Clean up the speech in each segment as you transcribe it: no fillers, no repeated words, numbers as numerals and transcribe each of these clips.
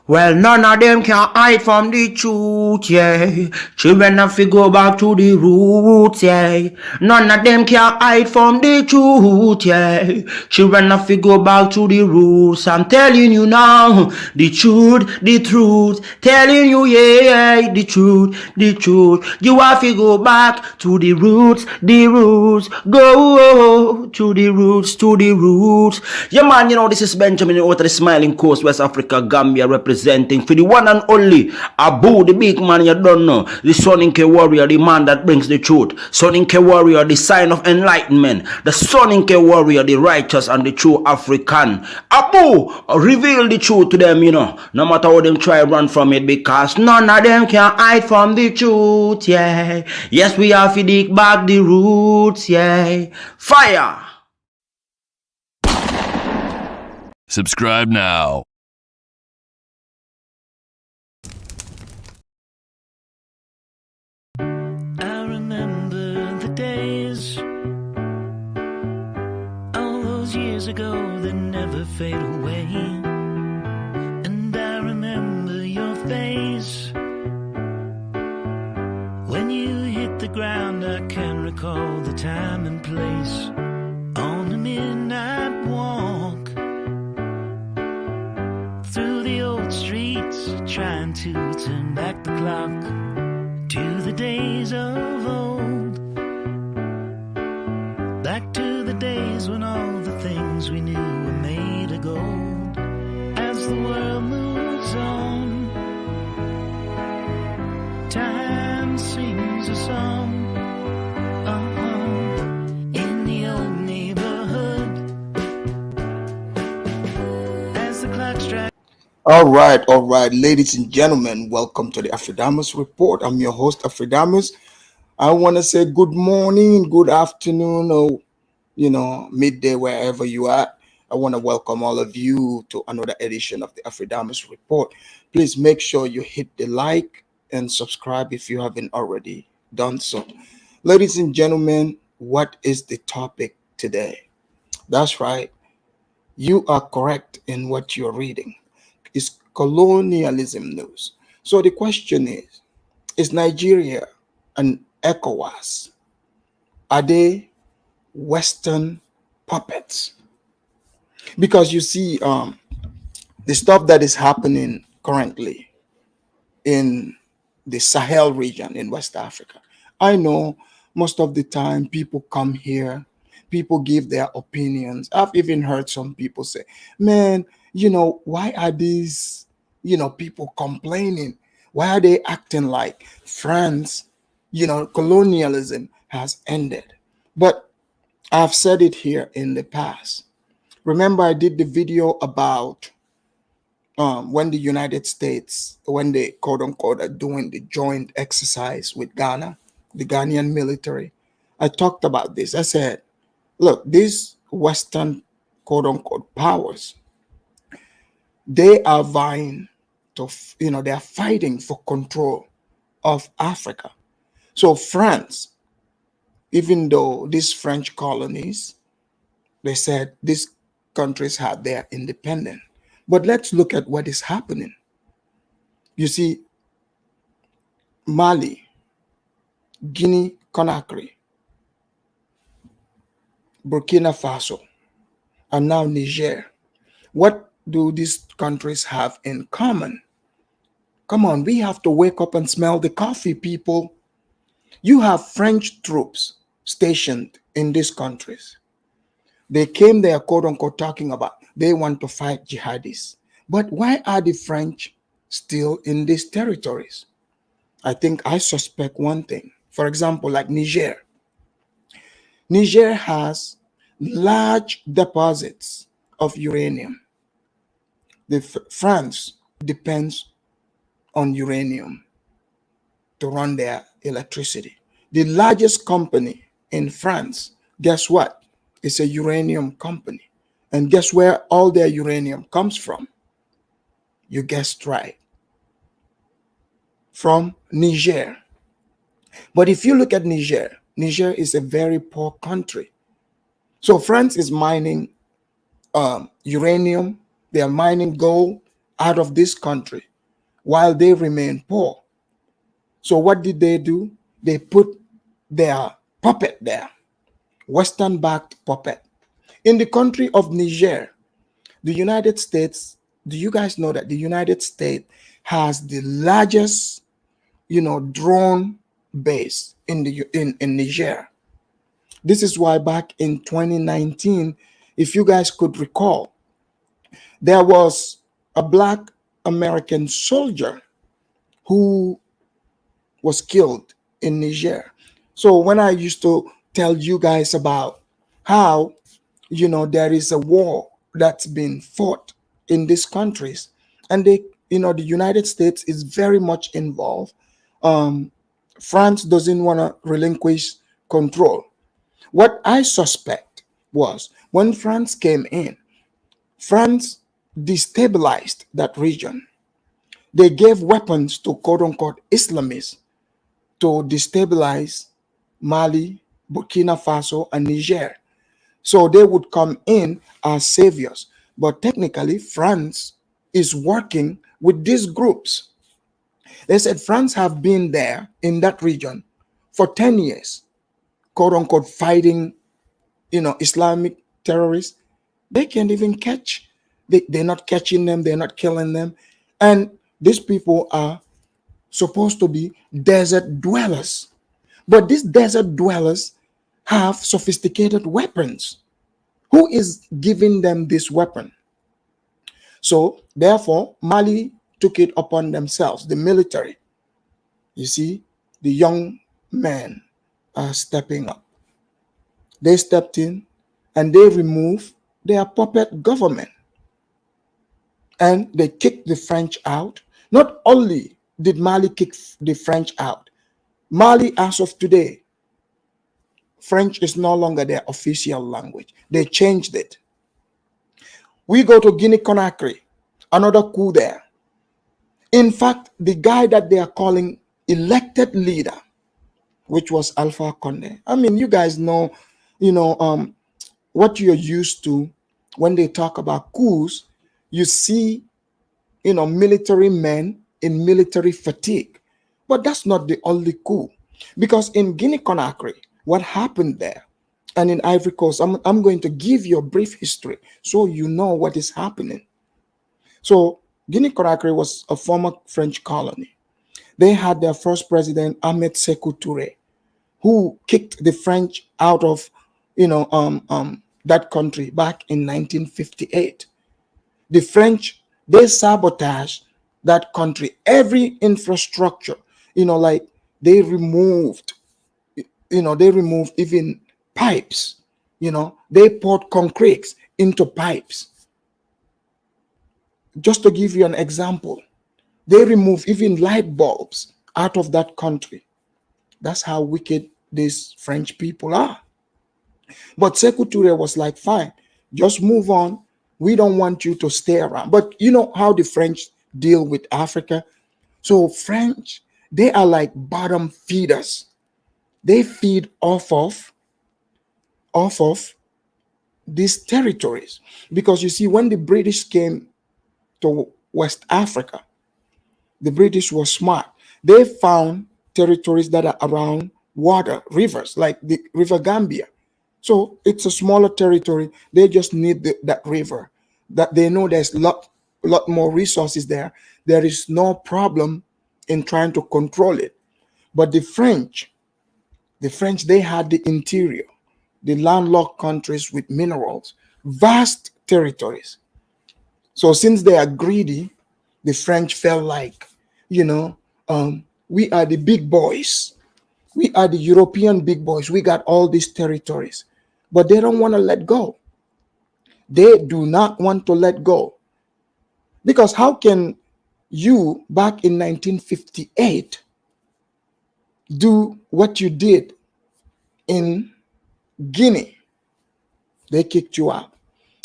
Well, none of them can hide from the truth, yeah. Children have to go back to the roots, yeah. None of them can hide from the truth, yeah. Children have to go back to the roots. I'm telling you now, the truth, the truth. Telling you, yeah, the truth, the truth. You have to go back to the roots, the roots. Go to the roots, to the roots. Yeah, man, this is Benjamin out of the Smiling Coast, West Africa, Gambia, representing for the one and only Abu, the big man you don't know, the Soninke warrior, the man that brings the truth, Soninke warrior, the sign of enlightenment, the Soninke warrior, the righteous and the true African. Abu, reveal the truth to them, no matter how them try run from it, because none of them can hide from the truth, yeah. Yes, we have to dig back the roots, yeah. Fire! Subscribe now. I remember the days, all those years ago that never fade away. And I remember your face when you hit the ground. I can recall the time and place on the midnight walk through the old streets, trying to turn back the clock to the days of old, back to the days when all the things we knew were made of gold. As the world moves on, time sings a song. In the old neighborhood, as the clock strikes. All right, ladies and gentlemen, welcome to the Afridamus Report. I'm your host, Afridamus. I want to say good morning, good afternoon, or midday, wherever you are. I want to welcome all of you to another edition of the Afridamus Report. Please make sure you hit the like and subscribe if you haven't already done so. Ladies and gentlemen, what is the topic today? That's right. You are correct in what you're reading. It's colonialism news. So the question is Nigeria and Ecowas, are they Western puppets? Because you see, the stuff that is happening currently in the Sahel region in West Africa. I know most of the time people come here, people give their opinions. I've even heard some people say, man, why are these, people complaining? Why are they acting like France, colonialism has ended? But I've said it here in the past. Remember, I did the video about when the United States, when they quote unquote are doing the joint exercise with Ghana, the Ghanaian military. I talked about this. I said, look, these Western quote unquote powers, they are vying to, they are fighting for control of Africa. So France, even though these French colonies, they said these countries had their independence. But let's look at what is happening. You see, Mali, Guinea-Conakry, Burkina Faso, and now Niger. What do these countries have in common? Come on, we have to wake up and smell the coffee, people. You have French troops stationed in these countries. They came there, quote unquote, talking about they want to fight jihadis. But why are the French still in these territories? I think I suspect one thing. For example, like Niger. Niger has large deposits of uranium. France depends on uranium to run their electricity. The largest company in France, guess what? It's a uranium company. And guess where all their uranium comes from? You guessed right. From Niger. But if you look at Niger, Niger is a very poor country. So France is mining uranium, they are mining gold, out of this country while they remain poor. So what did they do? They put their puppet there, Western-backed puppet. In the country of Niger, the United States, do you guys know that the United States has the largest, drone base in in Niger? This is why back in 2019, if you guys could recall, there was a black American soldier who was killed in Niger. So when I used to tell you guys about how, there is a war that's been fought in these countries, and the United States is very much involved. France doesn't want to relinquish control. What I suspect was when France came in, France destabilized that region. They gave weapons to quote unquote Islamists to destabilize Mali, Burkina Faso, and Niger. So they would come in as saviors. But technically, France is working with these groups. They said France have been there in that region for 10 years, quote unquote, fighting, Islamic terrorists. They can't even catch. They're not catching them. They're not killing them. And these people are supposed to be desert dwellers. But these desert dwellers have sophisticated weapons. Who is giving them this weapon? So, therefore, Mali took it upon themselves, the military. You see, the young men are stepping up. They stepped in and they removed their puppet government. And they kicked the French out. Not only did Mali kick the French out, Mali, as of today, French is no longer their official language. They changed it. We go to Guinea-Conakry, another coup there. In fact, the guy that they are calling elected leader, which was Alpha Conde. I mean, you guys know, what you're used to when they talk about coups. You see, military men in military fatigue. But that's not the only coup. Because in Guinea-Conakry, what happened there, and in Ivory Coast, I'm going to give you a brief history so you know what is happening. So Guinea-Conakry was a former French colony. They had their first president, Ahmed Sékou Touré, who kicked the French out of, that country back in 1958. The French, they sabotaged that country, every infrastructure, like they removed even pipes, they poured concrete into pipes. Just to give you an example, they removed even light bulbs out of that country. That's how wicked these French people are. But Sékou Touré was like, fine, just move on. We don't want you to stay around. But you know how the French deal with Africa? So French, they are like bottom feeders. They feed off of these territories. Because you see, when the British came to West Africa, the British were smart. They found territories that are around water, rivers, like the River Gambia. So it's a smaller territory. They just need that river. That they know there's a lot more resources there. There is no problem in trying to control it. But the French, they had the interior, the landlocked countries with minerals, vast territories. So since they are greedy, the French felt like, we are the big boys. We are the European big boys. We got all these territories. But they don't want to let go. They do not want to let go. Because how can you, back in 1958, do what you did in Guinea? They kicked you out.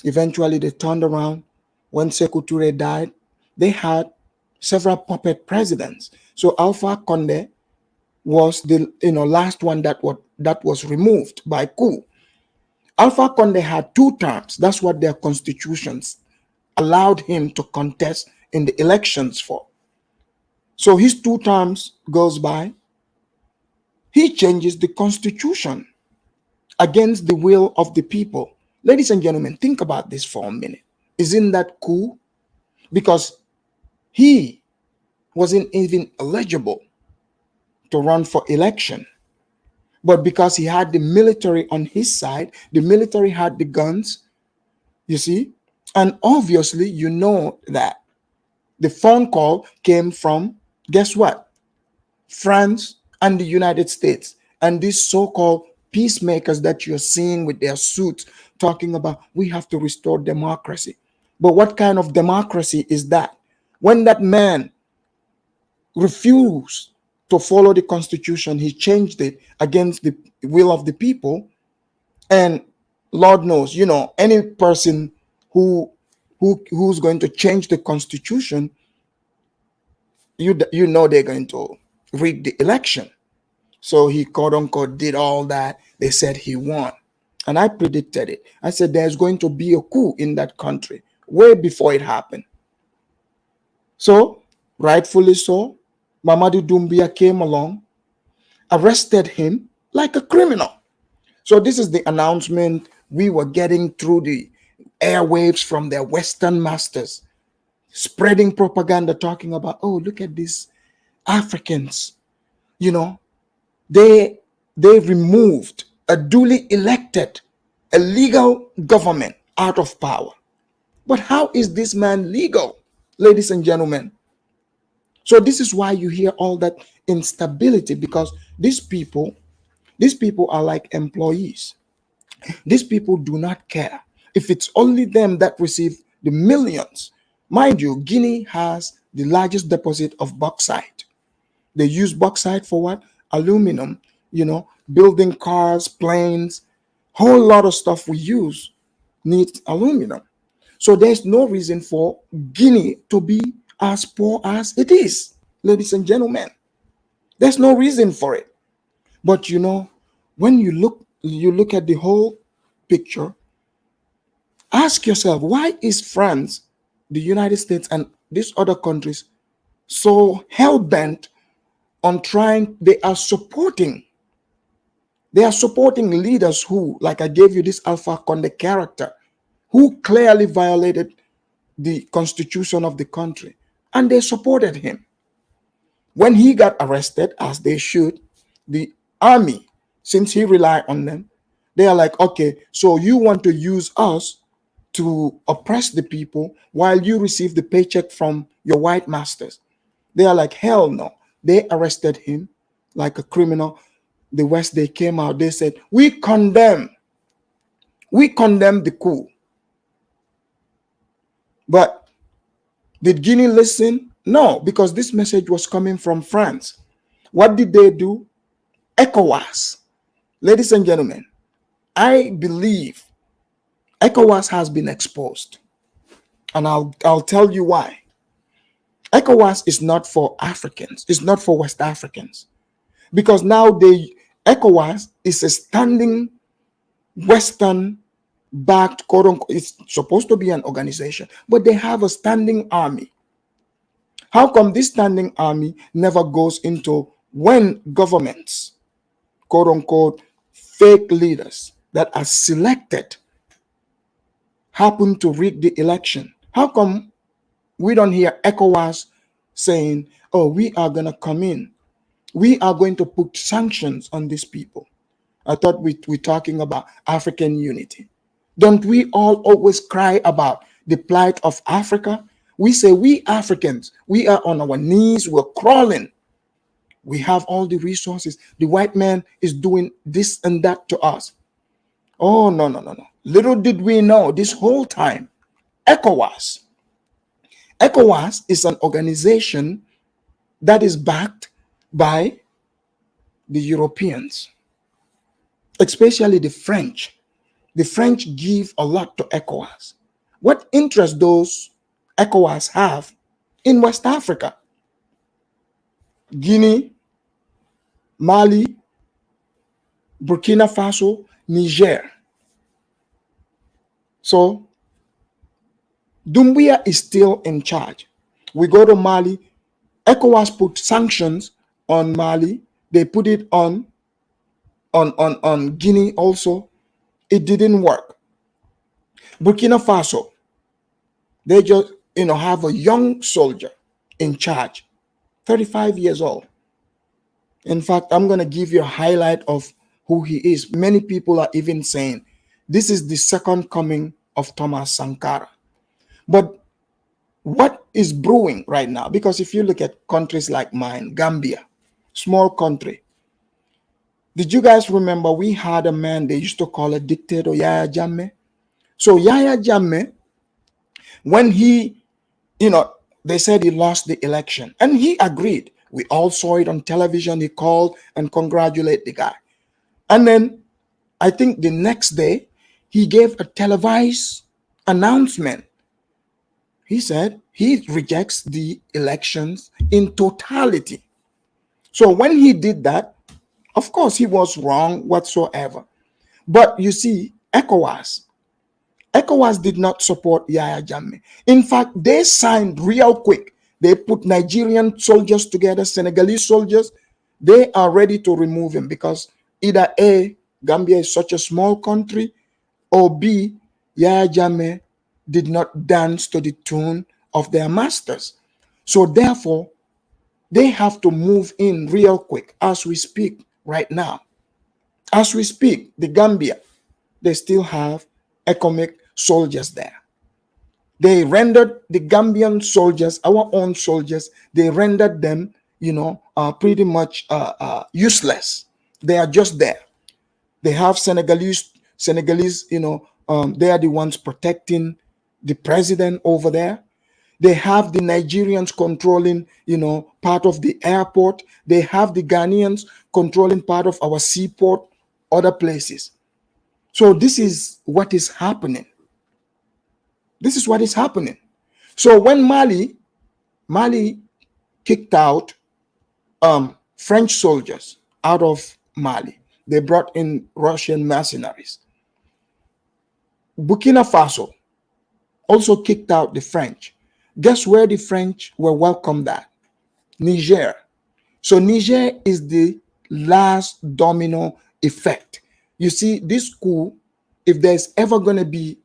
Eventually, they turned around. When Sékou Touré died, they had several puppet presidents. So Alpha Conde was the last one that was removed by coup. Alpha Conde had 2 terms. That's what their constitutions allowed him to contest in the elections for. So his 2 terms goes by. He changes the constitution against the will of the people. Ladies and gentlemen, think about this for a minute. Isn't that cool? Because he wasn't even eligible to run for election. But because he had the military on his side, the military had the guns, you see? And obviously, you know that the phone call came from, guess what? France and the United States. And these so-called peacemakers that you're seeing with their suits talking about, we have to restore democracy. But what kind of democracy is that? When that man refused to follow the constitution, he changed it against the will of the people. And Lord knows, you know, any person who's going to change the constitution, you know they're going to rig the election. So he quote unquote did all that. They said he won. And I predicted it. I said there's going to be a coup in that country way before it happened. So, rightfully so, Mamadou Doumbia came along, arrested him like a criminal. So this is the announcement we were getting through the airwaves from their Western masters, spreading propaganda talking about, oh, look at these Africans. You know, they removed a duly elected, a legal government out of power. But how is this man legal, ladies and gentlemen? So this is why you hear all that instability, because these people are like employees. These people do not care if it's only them that receive the millions. Mind you, Guinea has the largest deposit of bauxite. They use bauxite for what? Aluminum, you know, building cars, planes, whole lot of stuff we use needs aluminum. So there's no reason for Guinea to be as poor as it is, ladies and gentlemen. There's no reason for it. But you know, when you look at the whole picture, ask yourself, why is France, the United States, and these other countries so hell-bent on trying? They are supporting leaders who, like I gave you this Alpha Conde character, who clearly violated the constitution of the country, and they supported him. When he got arrested, as they should, the army, since he relied on them, they are like, okay, so you want to use us to oppress the people while you receive the paycheck from your white masters. They are like, hell no. They arrested him like a criminal. The West, they came out, they said, we condemn the coup. But did Guinea listen? No, because this message was coming from France. What did they do? Ecowas. Ladies and gentlemen, I believe Ecowas has been exposed. And I'll tell you why. Ecowas is not for Africans. It's not for West Africans. Because now Ecowas is a standing Western backed, quote unquote, it's supposed to be an organization, but they have a standing army. How come this standing army never goes into when governments, quote unquote, fake leaders that are selected happen to rig the election? How come we don't hear ECOWAS saying, oh, we are going to come in, we are going to put sanctions on these people? I thought we're talking about African unity. Don't we all always cry about the plight of Africa? We say, we Africans, we are on our knees, we're crawling. We have all the resources. The white man is doing this and that to us. Oh, no. Little did we know this whole time, ECOWAS is an organization that is backed by the Europeans, especially the French. The French give a lot to ECOWAS. What interest does ECOWAS have in West Africa? Guinea, Mali, Burkina Faso, Niger. So Doumbia is still in charge. We go to Mali. ECOWAS put sanctions on Mali. They put it on Guinea also. It didn't work. Burkina Faso, they just have a young soldier in charge, 35 years old. In fact, I'm going to give you a highlight of who he is. Many people are even saying this is the second coming of Thomas Sankara. But what is brewing right now? Because if you look at countries like mine, Gambia, small country. Did you guys remember we had a man they used to call a dictator, Yaya Jammeh? So Yaya Jammeh, when they said he lost the election, and he agreed. We all saw it on television. He called and congratulated the guy. And then I think the next day, he gave a televised announcement. He said he rejects the elections in totality. So when he did that, of course, he was wrong whatsoever. But you see, ECOWAS did not support Yaya Jammeh. In fact, they signed real quick. They put Nigerian soldiers together, Senegalese soldiers. They are ready to remove him because either A, Gambia is such a small country, or B, Yaya Jammeh did not dance to the tune of their masters. So therefore, they have to move in real quick as we speak right now. As we speak, the Gambia, they still have economic soldiers there. They rendered the Gambian soldiers, our own soldiers, they rendered them, pretty much useless. They are just there. They have Senegalese, they are the ones protecting the president over there. They have the Nigerians controlling, part of the airport. They have the Ghanaians controlling part of our seaport, other places. So this is what is happening. This is what is happening. So when Mali kicked out French soldiers out of Mali, they brought in Russian mercenaries. Burkina Faso also kicked out the French. Guess where the French were welcomed at? Niger. So Niger is the last domino effect. You see, this coup, if there's ever going to be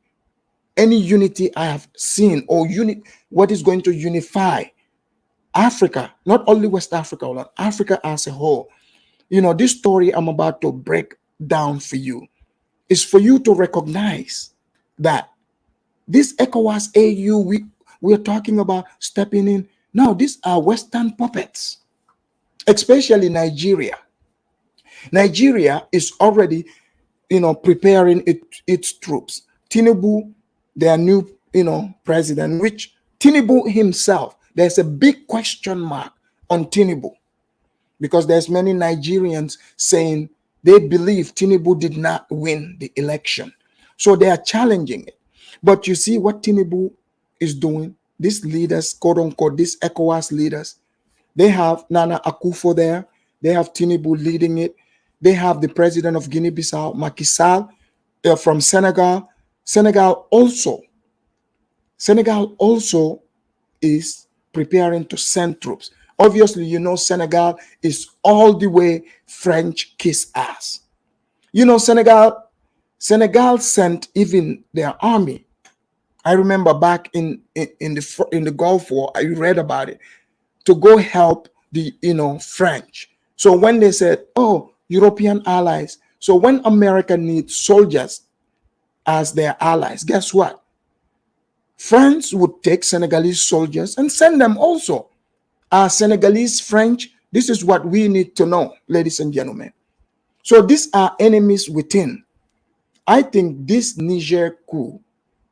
any unity I have seen, or what is going to unify Africa, not only West Africa, but Africa as a whole. This story I'm about to break down for you is for you to recognize that this ECOWAS AU we're talking about stepping in. Now, these are Western puppets, especially Nigeria. Nigeria is already, preparing its troops. Tinubu, their new, president, which Tinubu himself, there's a big question mark on Tinubu because there's many Nigerians saying they believe Tinubu did not win the election. So they are challenging it. But you see what Tinubu is doing? These leaders, quote unquote, these ECOWAS leaders, they have Nana Akufo there. They have Tinubu leading it. They have the president of Guinea-Bissau, Macky Sall, from Senegal. Senegal also is preparing to send troops. Obviously, Senegal is all the way French kiss ass. Senegal sent even their army. I remember back in the Gulf War, I read about it, to go help the French. So when they said, oh, European allies, so when America needs soldiers as their allies, guess what? France would take Senegalese soldiers and send them also. Are Senegalese French? This is what we need to know, ladies and gentlemen. So these are enemies within. I think this Niger coup,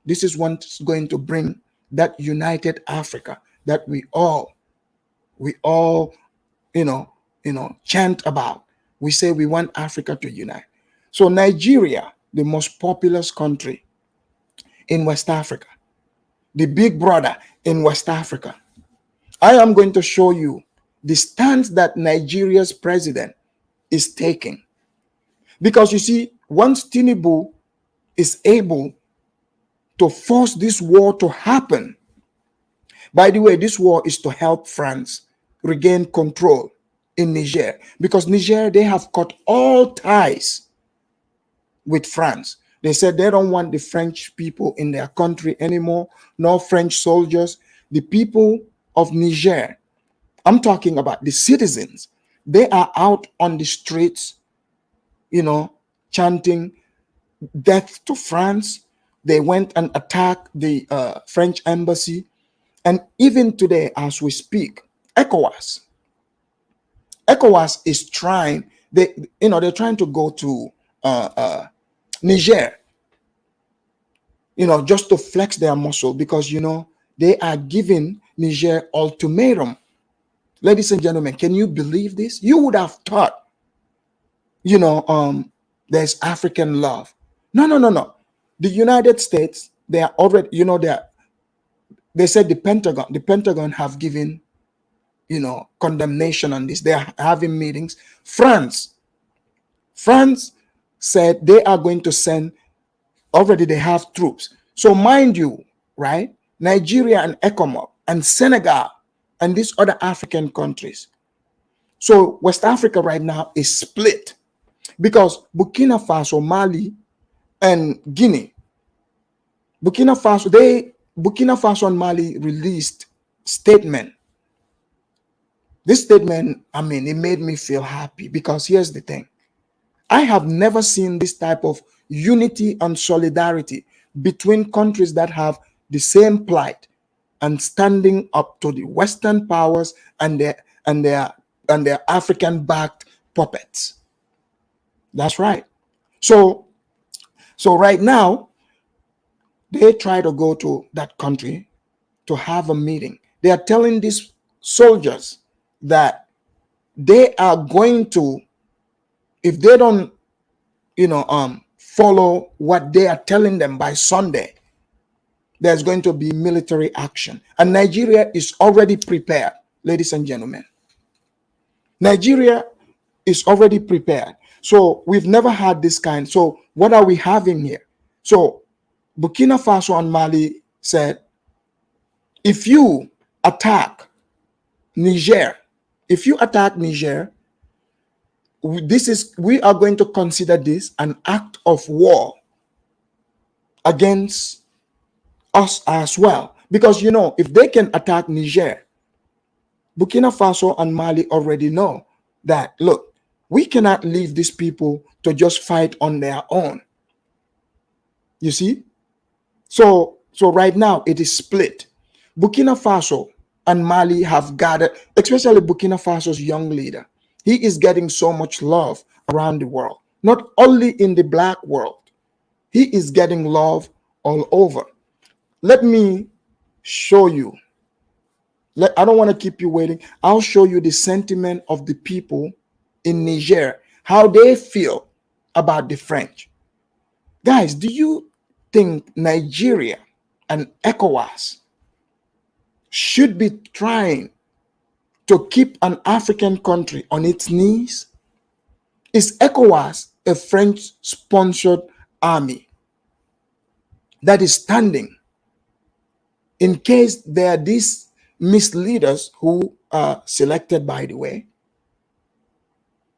this is what's going to bring that united Africa that we all chant about. We say we want Africa to unite. So Nigeria, the most populous country in West Africa, the big brother in West Africa. I am going to show you the stance that Nigeria's president is taking. Because you see, once Tinubu is able to force this war to happen, By the way, this war is to help France regain control in Niger, because Niger, they have cut all ties with France. They said they don't want the French people in their country anymore, no French soldiers. The people of Niger, I'm talking about the citizens, they are out on the streets, chanting death to France. They went and attacked the French embassy. And even today, as we speak, ECOWAS is trying, they're trying to go to Niger, just to flex their muscle, because, they are giving Niger ultimatum. Ladies and gentlemen, can you believe this? You would have thought, there's African love. No. The United States, they are already, they said the Pentagon have given, condemnation on this. They are having meetings. France said they are going to send, already they have troops. So mind you, right? Nigeria and Ecowas and Senegal and these other African countries. So West Africa right now is split, because Burkina Faso, Mali, and Guinea, Burkina Faso and Mali released statement. This statement, it made me feel happy, because here's the thing. I have never seen this type of unity and solidarity between countries that have the same plight and standing up to the Western powers and their African-backed puppets. That's right. So right now, they try to go to that country to have a meeting. They are telling these soldiers that they are going to, if they don't, follow what they are telling them by Sunday, there's going to be military action. And Nigeria is already prepared, ladies and gentlemen. Nigeria is already prepared. So we've never had this kind. So what are we having here? So Burkina Faso and Mali said, if you attack Niger, we are going to consider this an act of war against us as well. Because, if they can attack Niger, Burkina Faso and Mali already know that, look, we cannot leave these people to just fight on their own. You see? So right now it is split. Burkina Faso and Mali have gathered, especially Burkina Faso's young leader. He is getting so much love around the world, not only in the black world. He is getting love all over. Let me show you. I don't want to keep you waiting. I'll show you the sentiment of the people in Niger, how they feel about the French. Guys, do you think Nigeria and ECOWAS should be trying to keep an African country on its knees? Is ECOWAS a French-sponsored army that is standing in case there are these misleaders who are selected, by the way,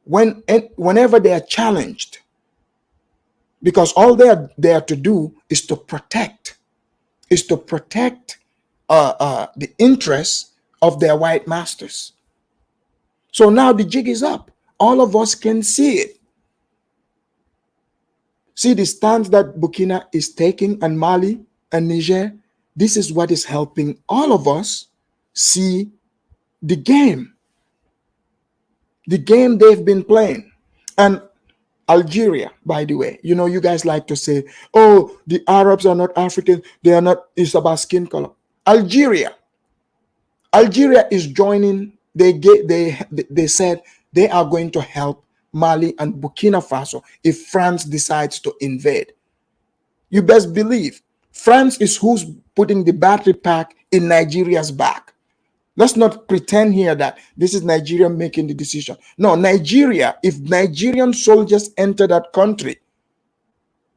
whenever they are challenged? Because all they are there to do is to protect the interests of their white masters. So now the jig is up. All of us can see it. See the stance that Burkina is taking, and Mali and Niger. This is what is helping all of us see the game they've been playing. And Algeria, by the way, you guys like to say, oh, the Arabs are not African, they are not, it's about skin color. Algeria is joining. They said they are going to help Mali and Burkina Faso if France decides to invade. You best believe France is who's putting the battery pack in Nigeria's back. Let's not pretend here that this is Nigeria making the decision. No, Nigeria, if Nigerian soldiers enter that country,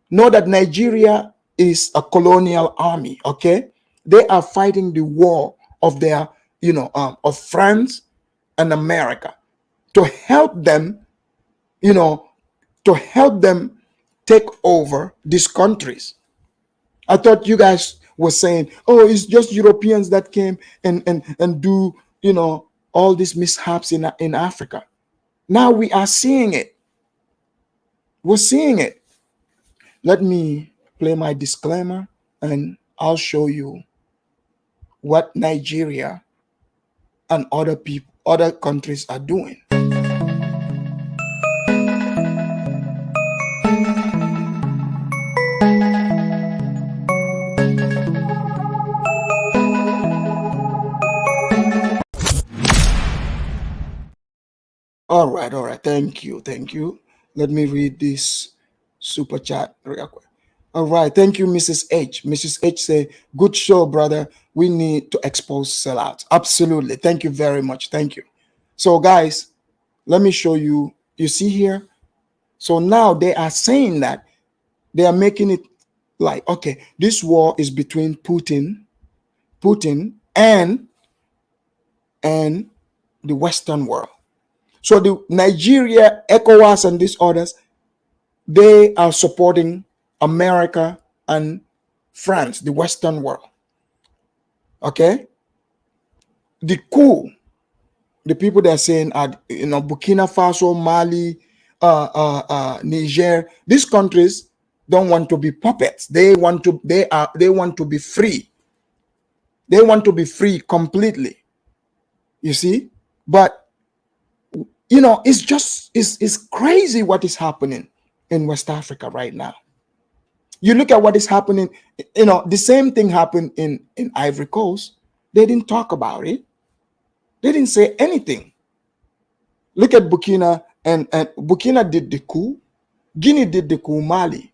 know that Nigeria is a colonial army, okay? They are fighting the war of their, of France and America to help them, to help them take over these countries. I thought you guys were saying, oh, it's just Europeans that came and do, all these mishaps in Africa. Now we are seeing it. We're seeing it. Let me play my disclaimer and I'll show you what Nigeria and other countries are doing. All right. Thank you. Let me read this super chat real quick. All right. Thank you, Mrs. H. Mrs. H say, good show, brother. We need to expose sellouts. Absolutely. Thank you very much. Thank you. So, guys, let me show you. You see here? So now they are saying that they are making it like, okay, this war is between Putin and the Western world. So the Nigeria, Ecowas, and these others, they are supporting America and France, the Western world. Okay? The coup, the people that are saying are, Burkina Faso, Mali, Niger, these countries don't want to be puppets. They want to be free. They want to be free completely. You see? But it's crazy what is happening in West Africa right now. You look at what is happening, the same thing happened in Ivory Coast. They didn't talk about it. They didn't say anything. Look at Burkina, and Burkina did the coup. Guinea did the coup, Mali.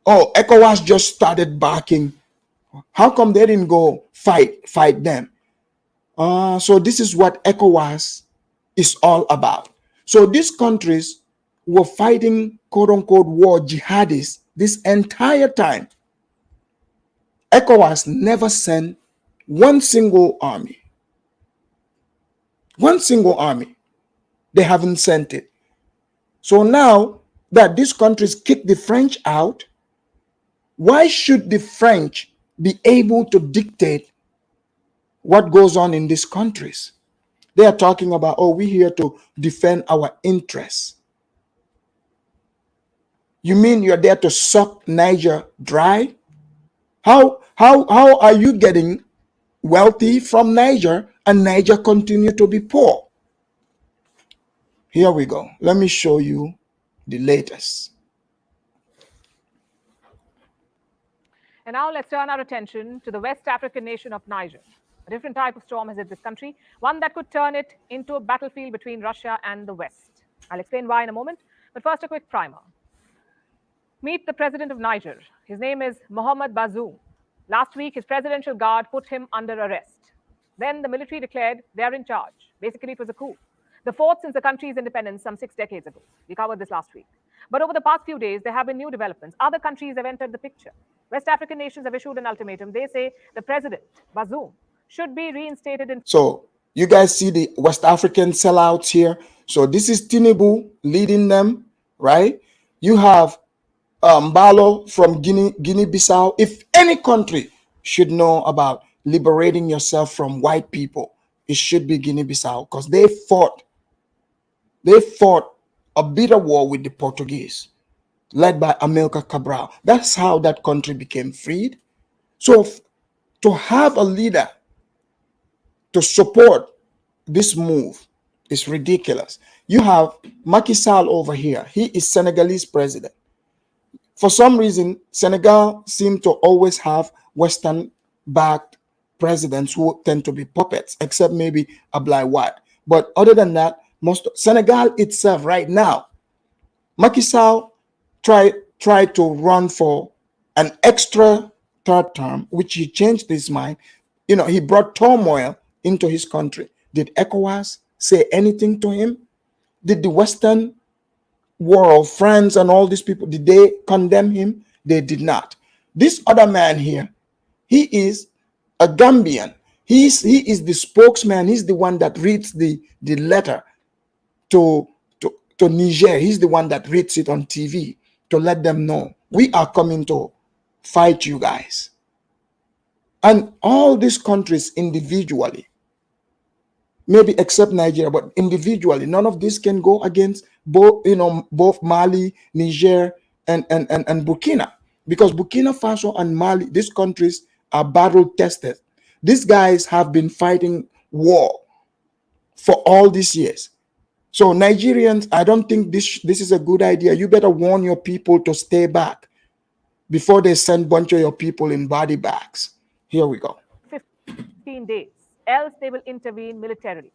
Oh, ECOWAS just started barking. How come they didn't go fight them? So this is what ECOWAS is all about. So these countries were fighting quote-unquote war jihadists this entire time. ECOWAS never sent one single army. One single army. They haven't sent it. So now that these countries kick the French out, why should the French be able to dictate what goes on in these countries? They are talking about, oh, we're here to defend our interests. You mean you're there to suck Niger dry? How are you getting wealthy from Niger and Niger continue to be poor? Here we go. Let me show you the latest. And now let's turn our attention to the West African nation of Niger. A different type of storm has hit this country, one that could turn it into a battlefield between Russia and the West. I'll explain why in a moment, but first a quick primer. Meet the president of Niger. His name is Mohamed Bazoum. Last week, his presidential guard put him under arrest. Then the military declared they're in charge. Basically, it was a coup. The fourth since the country's independence some 6 decades ago. We covered this last week. But over the past few days, there have been new developments. Other countries have entered the picture. West African nations have issued an ultimatum. They say the president, Bazoum, should be reinstated in. So you guys see the West African sellouts here. So this is Tinubu leading them, right? You have Mbalo from Guinea-Bissau. If any country should know about liberating yourself from white people, it should be Guinea-Bissau, because they fought a bitter war with the Portuguese, led by Amilcar Cabral. That's how that country became freed. So to have a leader to support this move is ridiculous. You have Macky Sall over here. He is Senegalese president. For some reason, Senegal seems to always have Western-backed presidents who tend to be puppets, except maybe Ablaye Wade. But other than that, Senegal itself right now, Macky Sall tried to run for an extra third term, which he changed his mind. He brought turmoil into his country. Did ECOWAS say anything to him? Did the Western world, France and all these people, did they condemn him? They did not. This other man here, he is a Gambian. He is the spokesman. He's the one that reads the letter to Niger. He's the one that reads it on TV to let them know we are coming to fight you guys. And all these countries individually, maybe except Nigeria, but individually, none of this can go against both Mali, Niger, and Burkina, because Burkina Faso and Mali, these countries are battle tested. These guys have been fighting war for all these years. So Nigerians, I don't think this is a good idea. You better warn your people to stay back before they send a bunch of your people in body bags. Here we go. 15 days, else they will intervene militarily.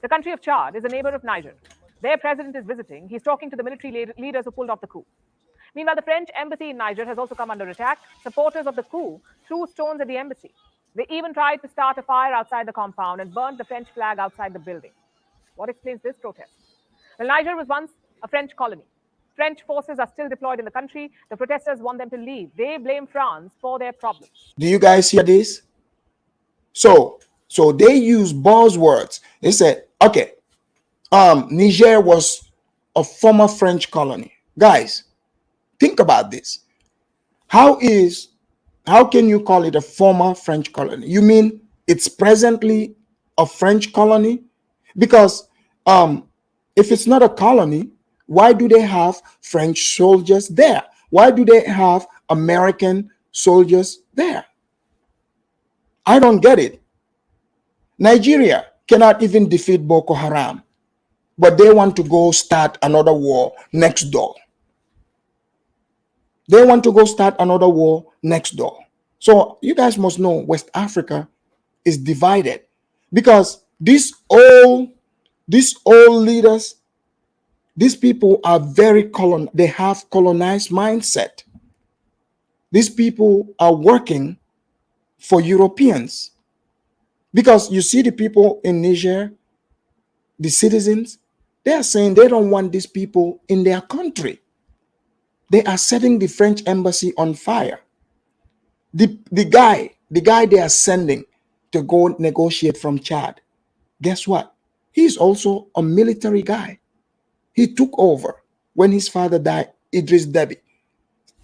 The country of Chad is a neighbor of Niger. Their president is visiting. He's talking to the military leaders who pulled off the coup. Meanwhile, the French embassy in Niger has also come under attack. Supporters of the coup threw stones at the embassy. They even tried to start a fire outside the compound and burned the French flag outside the building. What explains this protest? Well, Niger was once a French colony. French forces are still deployed in the country. The protesters want them to leave. They blame France for their problems. Do you guys hear this? So they use buzzwords. They said, okay, Niger was a former French colony. Guys, think about this. How can you call it a former French colony? You mean it's presently a French colony? Because if it's not a colony, why do they have French soldiers there? Why do they have American soldiers there? I don't get it. Nigeria cannot even defeat Boko Haram, but they want to go start another war next door. They want to go start another war next door. So you guys must know West Africa is divided, because these old leaders, these people are they have colonized mindset. These people are working for Europeans, because you see the people in Niger, the citizens, they are saying they don't want these people in their country. They are setting the French embassy on fire. The guy they are sending to go negotiate from Chad, guess what? He's also a military guy. He took over when his father died, Idris Deby.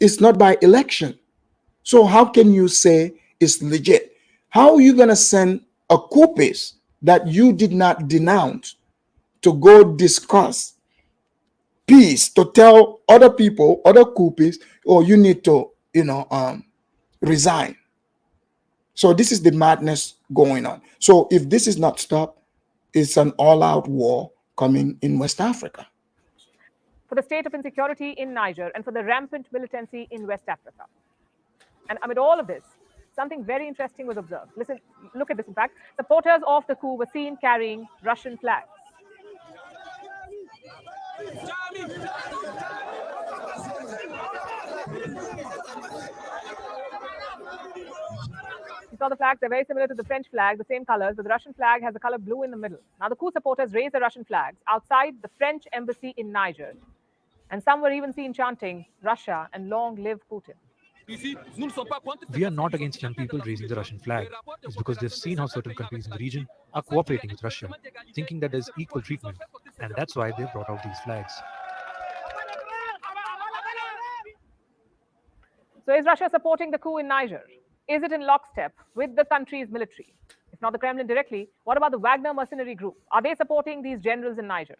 It's not by election. So how can you say it's legit? How are you going to send a coups that you did not denounce to go discuss peace, to tell other people, other coups, or you need to, resign? So this is the madness going on. So if this is not stopped, it's an all-out war coming in West Africa. For the state of insecurity in Niger and for the rampant militancy in West Africa. And amid all of this, something very interesting was observed. Listen, look at this, in fact. Supporters of the coup were seen carrying Russian flags. You saw the flags, they're very similar to the French flag, the same colors, but the Russian flag has the color blue in the middle. Now, the coup supporters raised the Russian flags outside the French embassy in Niger. And some were even seen chanting, Russia and long live Putin. We are not against young people raising the Russian flag. It's because they've seen how certain countries in the region are cooperating with Russia, thinking that there's equal treatment. And that's why they brought out these flags. So is Russia supporting the coup in Niger? Is it in lockstep with the country's military? If not the Kremlin directly, what about the Wagner mercenary group? Are they supporting these generals in Niger?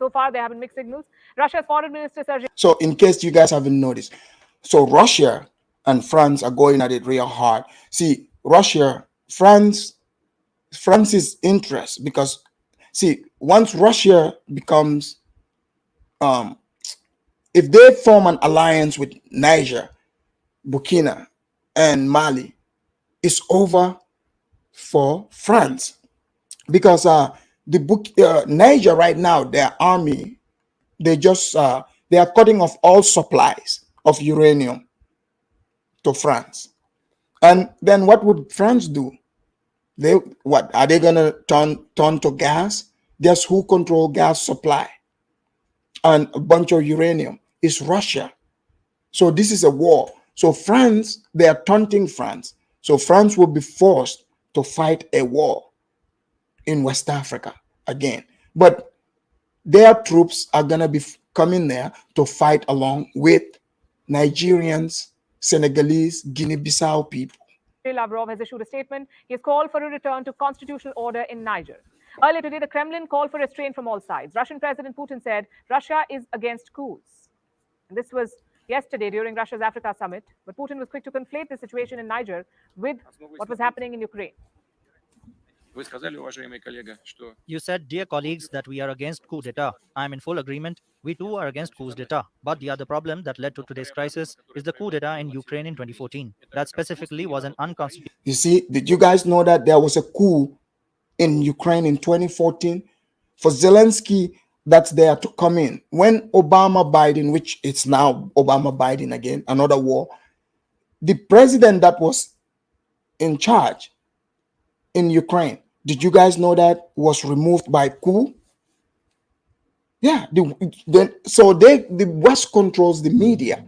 So far, there have been mixed signals. Russia's foreign minister, Sergei... So in case you guys haven't noticed, so Russia and France are going at it real hard. See, France's interest, because see, once Russia becomes, if they form an alliance with Niger, Burkina, and Mali, it's over for France, because Niger right now, their army, they are cutting off all supplies of uranium to France. And then what would France do? Are they gonna turn to gas? Guess who control gas supply and a bunch of uranium? It's Russia. So this is a war. So France, they are taunting France. So France will be forced to fight a war in West Africa again. But their troops are going to be coming there to fight along with Nigerians, Senegalese, Guinea-Bissau people. Lavrov has issued a statement. He has called for a return to constitutional order in Niger. Earlier today, the Kremlin called for restraint from all sides. Russian President Putin said Russia is against coups. And this was yesterday during Russia's Africa summit, but Putin was quick to conflate the situation in Niger with what was happening in Ukraine. You said, dear colleagues, that we are against coup d'etat. I am in full agreement. We too are against coups d'etat. But the other problem that led to today's crisis is the coup d'etat in Ukraine in 2014. That specifically was an unconstitutional. You see, did you guys know that there was a coup in Ukraine in 2014? For Zelensky, that's there to come in. When Obama-Biden, which it's now Obama-Biden again, another war, the president that was in charge in Ukraine, did you guys know that was removed by coup? Yeah, the West controls the media.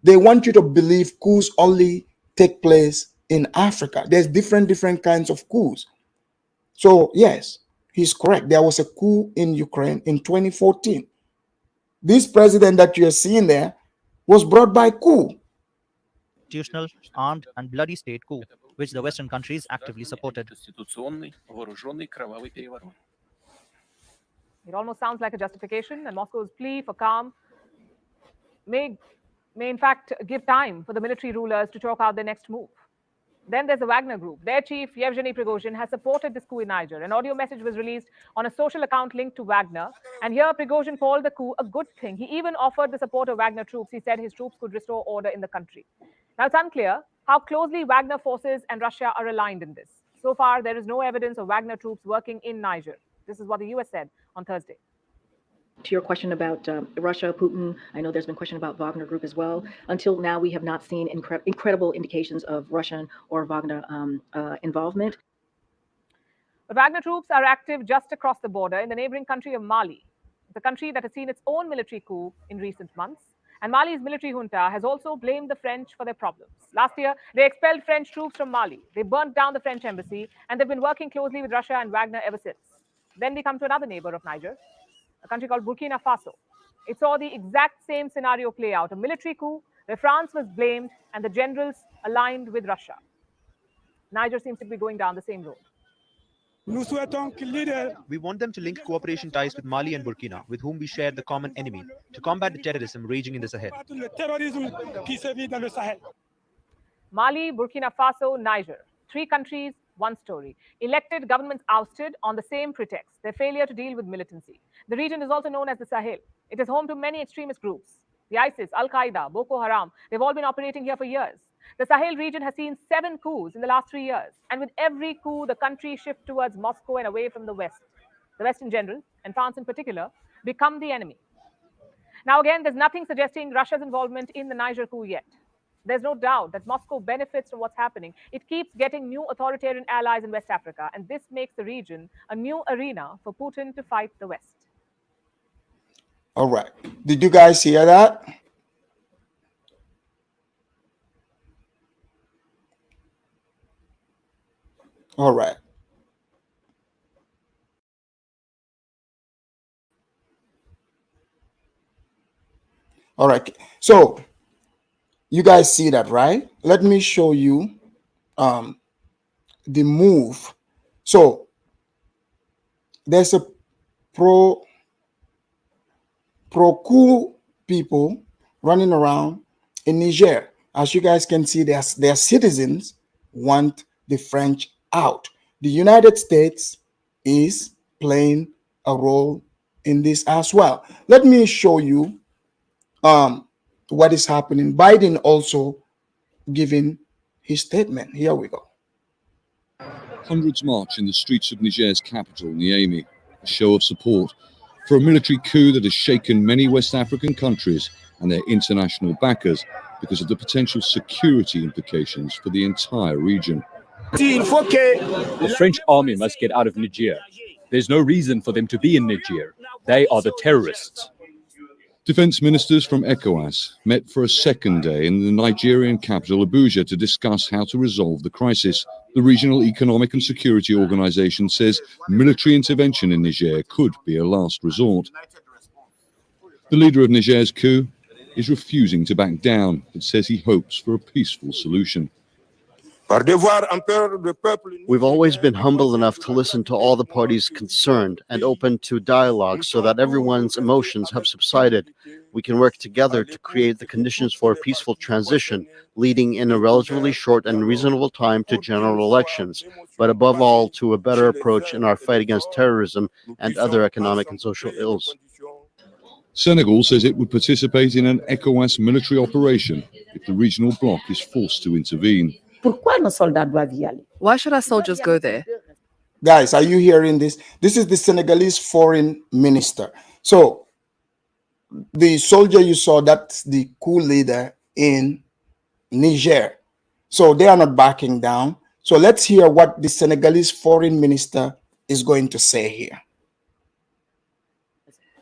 They want you to believe coups only take place in Africa. There's different kinds of coups. So yes, he's correct. There was a coup in Ukraine in 2014. This president that you're seeing there was brought by coup. Constitutional, armed, and bloody state coup, which the Western countries actively supported. It almost sounds like a justification, and Moscow's plea for calm may in fact give time for the military rulers to chalk out their next move. Then there's the Wagner Group. Their chief, Yevgeny Prigozhin, has supported this coup in Niger. An audio message was released on a social account linked to Wagner. And here, Prigozhin called the coup a good thing. He even offered the support of Wagner troops. He said his troops could restore order in the country. Now, it's unclear how closely Wagner forces and Russia are aligned in this. So far, there is no evidence of Wagner troops working in Niger. This is what the US said on Thursday. To your question about Russia, Putin, I know there's been question about Wagner Group as well. Until now, we have not seen incredible indications of Russian or Wagner involvement. But Wagner troops are active just across the border in the neighboring country of Mali, the country that has seen its own military coup in recent months. And Mali's military junta has also blamed the French for their problems. Last year, they expelled French troops from Mali. They burnt down the French embassy, and they've been working closely with Russia and Wagner ever since. Then we come to another neighbor of Niger, a country called Burkina Faso. It saw the exact same scenario play out, a military coup where France was blamed and the generals aligned with Russia. Niger seems to be going down the same road. We want them to link cooperation ties with Mali and Burkina, with whom we share the common enemy, to combat the terrorism raging in the Sahel. Mali, Burkina Faso, Niger. 3 countries, 1 story. Elected governments ousted on the same pretext, their failure to deal with militancy. The region is also known as the Sahel. It is home to many extremist groups. The ISIS, Al-Qaeda, Boko Haram, they've all been operating here for years. The Sahel region has seen 7 coups in the last 3 years. And with every coup, the country shifts towards Moscow and away from the West. The West in general, and France in particular, become the enemy. Now again, there's nothing suggesting Russia's involvement in the Niger coup yet. There's no doubt that Moscow benefits from what's happening. It keeps getting new authoritarian allies in West Africa, and this makes the region a new arena for Putin to fight the West. All right. Did you guys hear that? All right. All right. So you guys see that, right? Let me show you the move. So there's a pro-coup people running around in Niger. As you guys can see, their citizens want the French out. The United States is playing a role in this as well. Let me show you what is happening. Biden also giving his statement. Here we go. Hundreds march in the streets of Niger's capital, Niamey, a show of support for a military coup that has shaken many West African countries and their international backers because of the potential security implications for the entire region. The French army must get out of Niger. There's no reason for them to be in Niger. They are the terrorists. Defence ministers from Ecowas met for a second day in the Nigerian capital Abuja to discuss how to resolve the crisis. The Regional Economic and Security Organization says military intervention in Niger could be a last resort. The leader of Niger's coup is refusing to back down, but says he hopes for a peaceful solution. We've always been humble enough to listen to all the parties concerned and open to dialogue so that everyone's emotions have subsided. We can work together to create the conditions for a peaceful transition, leading in a relatively short and reasonable time to general elections, but above all to a better approach in our fight against terrorism and other economic and social ills. Senegal says it would participate in an ECOWAS military operation if the regional bloc is forced to intervene. Why should our soldiers go there? Guys, are you hearing this? This is the Senegalese foreign minister. So the soldier you saw, that's the coup leader in Niger. So they are not backing down. So let's hear what the Senegalese foreign minister is going to say here.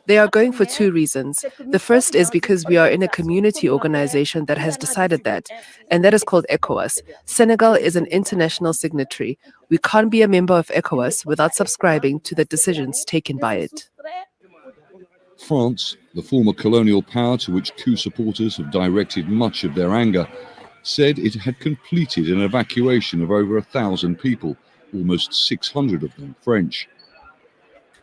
They are going for two reasons. The first is because we are in a community organization that has decided that, and that is called ECOWAS. Senegal is an international signatory. We can't be a member of ECOWAS without subscribing to the decisions taken by it. France, the former colonial power to which coup supporters have directed much of their anger, said it had completed an evacuation of over 1,000 people, almost 600 of them French.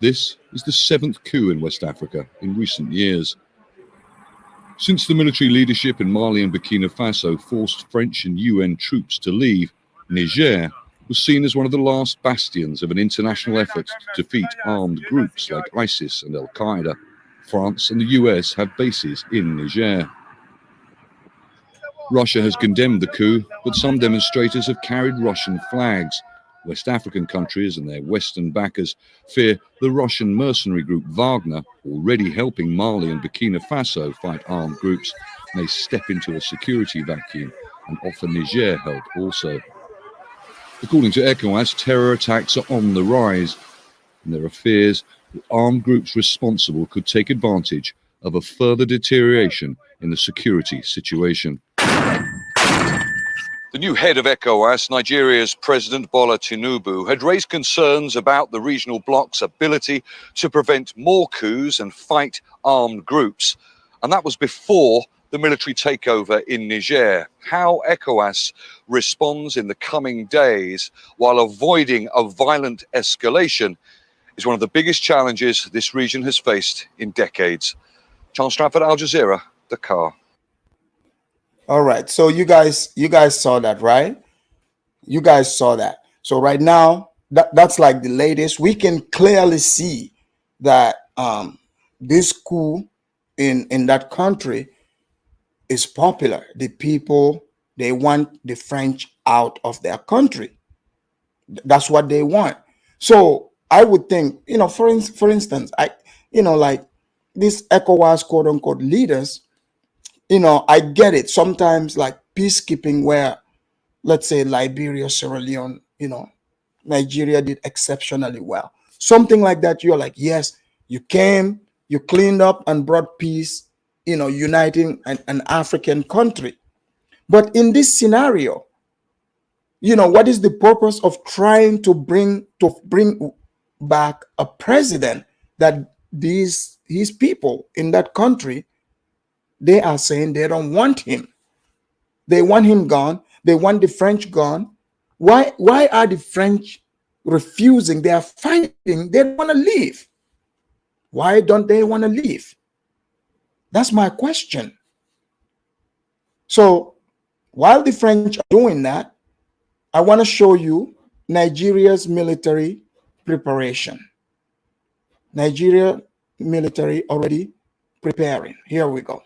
This is the 7th coup in West Africa in recent years. Since the military leadership in Mali and Burkina Faso forced French and UN troops to leave, Niger was seen as one of the last bastions of an international effort to defeat armed groups like ISIS and Al-Qaeda. France and the US have bases in Niger. Russia has condemned the coup, but some demonstrators have carried Russian flags. West African countries and their Western backers fear the Russian mercenary group Wagner, already helping Mali and Burkina Faso fight armed groups, may step into a security vacuum and offer Niger help also. According to ECOWAS, terror attacks are on the rise, and there are fears that armed groups responsible could take advantage of a further deterioration in the security situation. The new head of ECOWAS, Nigeria's President Bola Tinubu, had raised concerns about the regional bloc's ability to prevent more coups and fight armed groups. And that was before the military takeover in Niger. How ECOWAS responds in the coming days while avoiding a violent escalation is one of the biggest challenges this region has faced in decades. Charles Stratford, Al Jazeera, Dakar. All right, so you guys saw that, right? You guys saw that. So right now, that's like the latest. We can clearly see that this coup in that country is popular. The people, they want the French out of their country. That's what they want. So I would think, for instance, like these ECOWAS quote unquote leaders, I get it. Sometimes like peacekeeping where, let's say Liberia, Sierra Leone, Nigeria did exceptionally well. Something like that. You're like, yes, you came, you cleaned up and brought peace, uniting an African country. But in this scenario, what is the purpose of trying to bring back a president that his people in that country, they are saying they don't want him. They want him gone. They want the French gone. Why are the French refusing? They are fighting. They want to leave. Why don't they want to leave? That's my question. So while the French are doing that, I want to show you Nigeria's military preparation. Nigeria military already preparing. Here we go.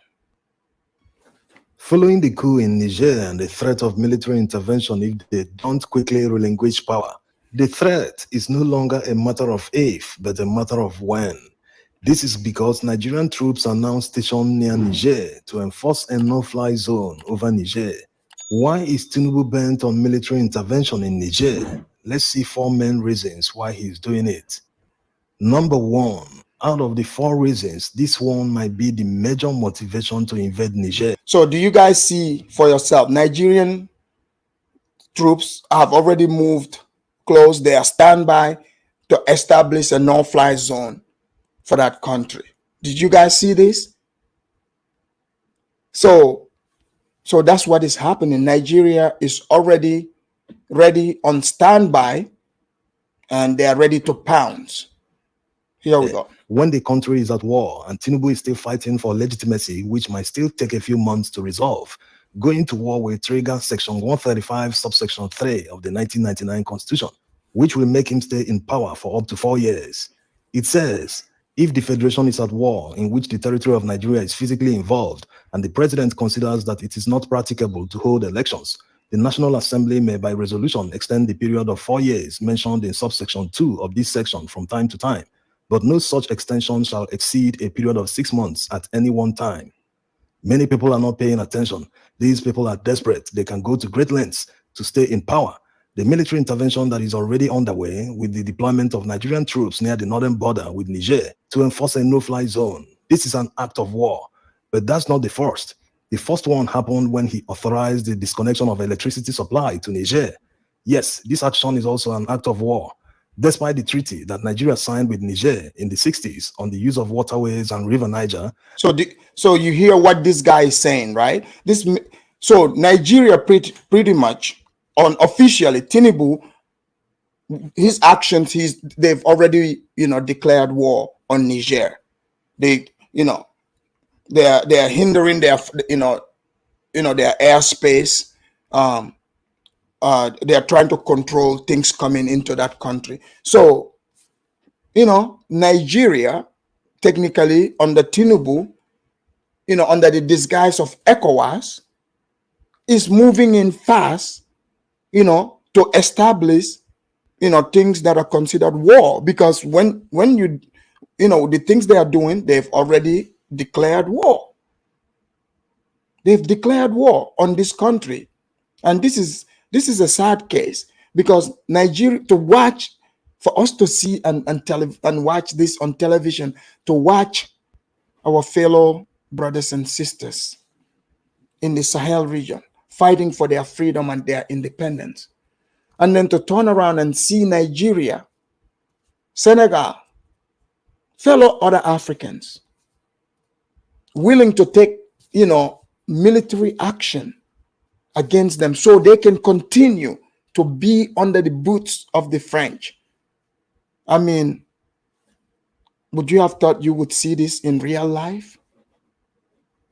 Following the coup in Niger and the threat of military intervention if they don't quickly relinquish power, the threat is no longer a matter of if, but a matter of when. This is because Nigerian troops are now stationed near Niger to enforce a no-fly zone over Niger. Why is Tinubu bent on military intervention in Niger? Let's see 4 main reasons why he's doing it. Number 1, Out of the 4 reasons, this one might be the major motivation to invade Niger. So do you guys see for yourself, Nigerian troops have already moved close. They are standby to establish a no-fly zone for that country. Did you guys see this? So that's what is happening. Nigeria is already ready on standby, and they are ready to pounce. Here we go. When the country is at war and Tinubu is still fighting for legitimacy, which might still take a few months to resolve, going to war will trigger Section 135, subsection 3 of the 1999 Constitution, which will make him stay in power for up to 4 years. It says, if the Federation is at war in which the territory of Nigeria is physically involved and the President considers that it is not practicable to hold elections, the National Assembly may by resolution extend the period of 4 years mentioned in subsection 2 of this section from time to time, but no such extension shall exceed a period of 6 months at any one time. Many people are not paying attention. These people are desperate. They can go to great lengths to stay in power. The military intervention that is already underway with the deployment of Nigerian troops near the northern border with Niger to enforce a no-fly zone. This is an act of war, but that's not the first. The first one happened when he authorized the disconnection of electricity supply to Niger. Yes, this action is also an act of war, despite the treaty that Nigeria signed with Niger in the 60s on the use of waterways and River Niger. So you hear what this guy is saying, right? So Nigeria pretty much, unofficially, Tinubu, his actions, they've already declared war on Niger. They are hindering their their airspace. They are trying to control things coming into that country. So, Nigeria, technically under Tinubu, under the disguise of Ecowas, is moving in fast, to establish, things that are considered war. Because when you, the things they are doing, they've already declared war. They've declared war on this country. And this is a sad case, because Nigeria, for us to see and watch this on television, to watch our fellow brothers and sisters in the Sahel region fighting for their freedom and their independence, and then to turn around and see Nigeria, Senegal, fellow other Africans willing to take, military action against them so they can continue to be under the boots of the French. I mean, would you have thought you would see this in real life?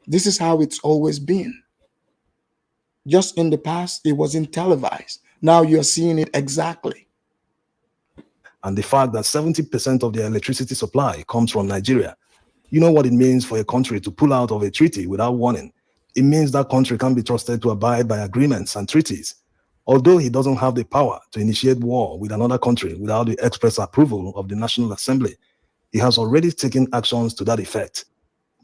This is how it's always been. Just in the past, it wasn't televised. Now you're seeing it exactly. And the fact that 70% of their electricity supply comes from Nigeria. You know what it means for a country to pull out of a treaty without warning. It means that country can't be trusted to abide by agreements and treaties. Although he doesn't have the power to initiate war with another country without the express approval of the National Assembly, he has already taken actions to that effect.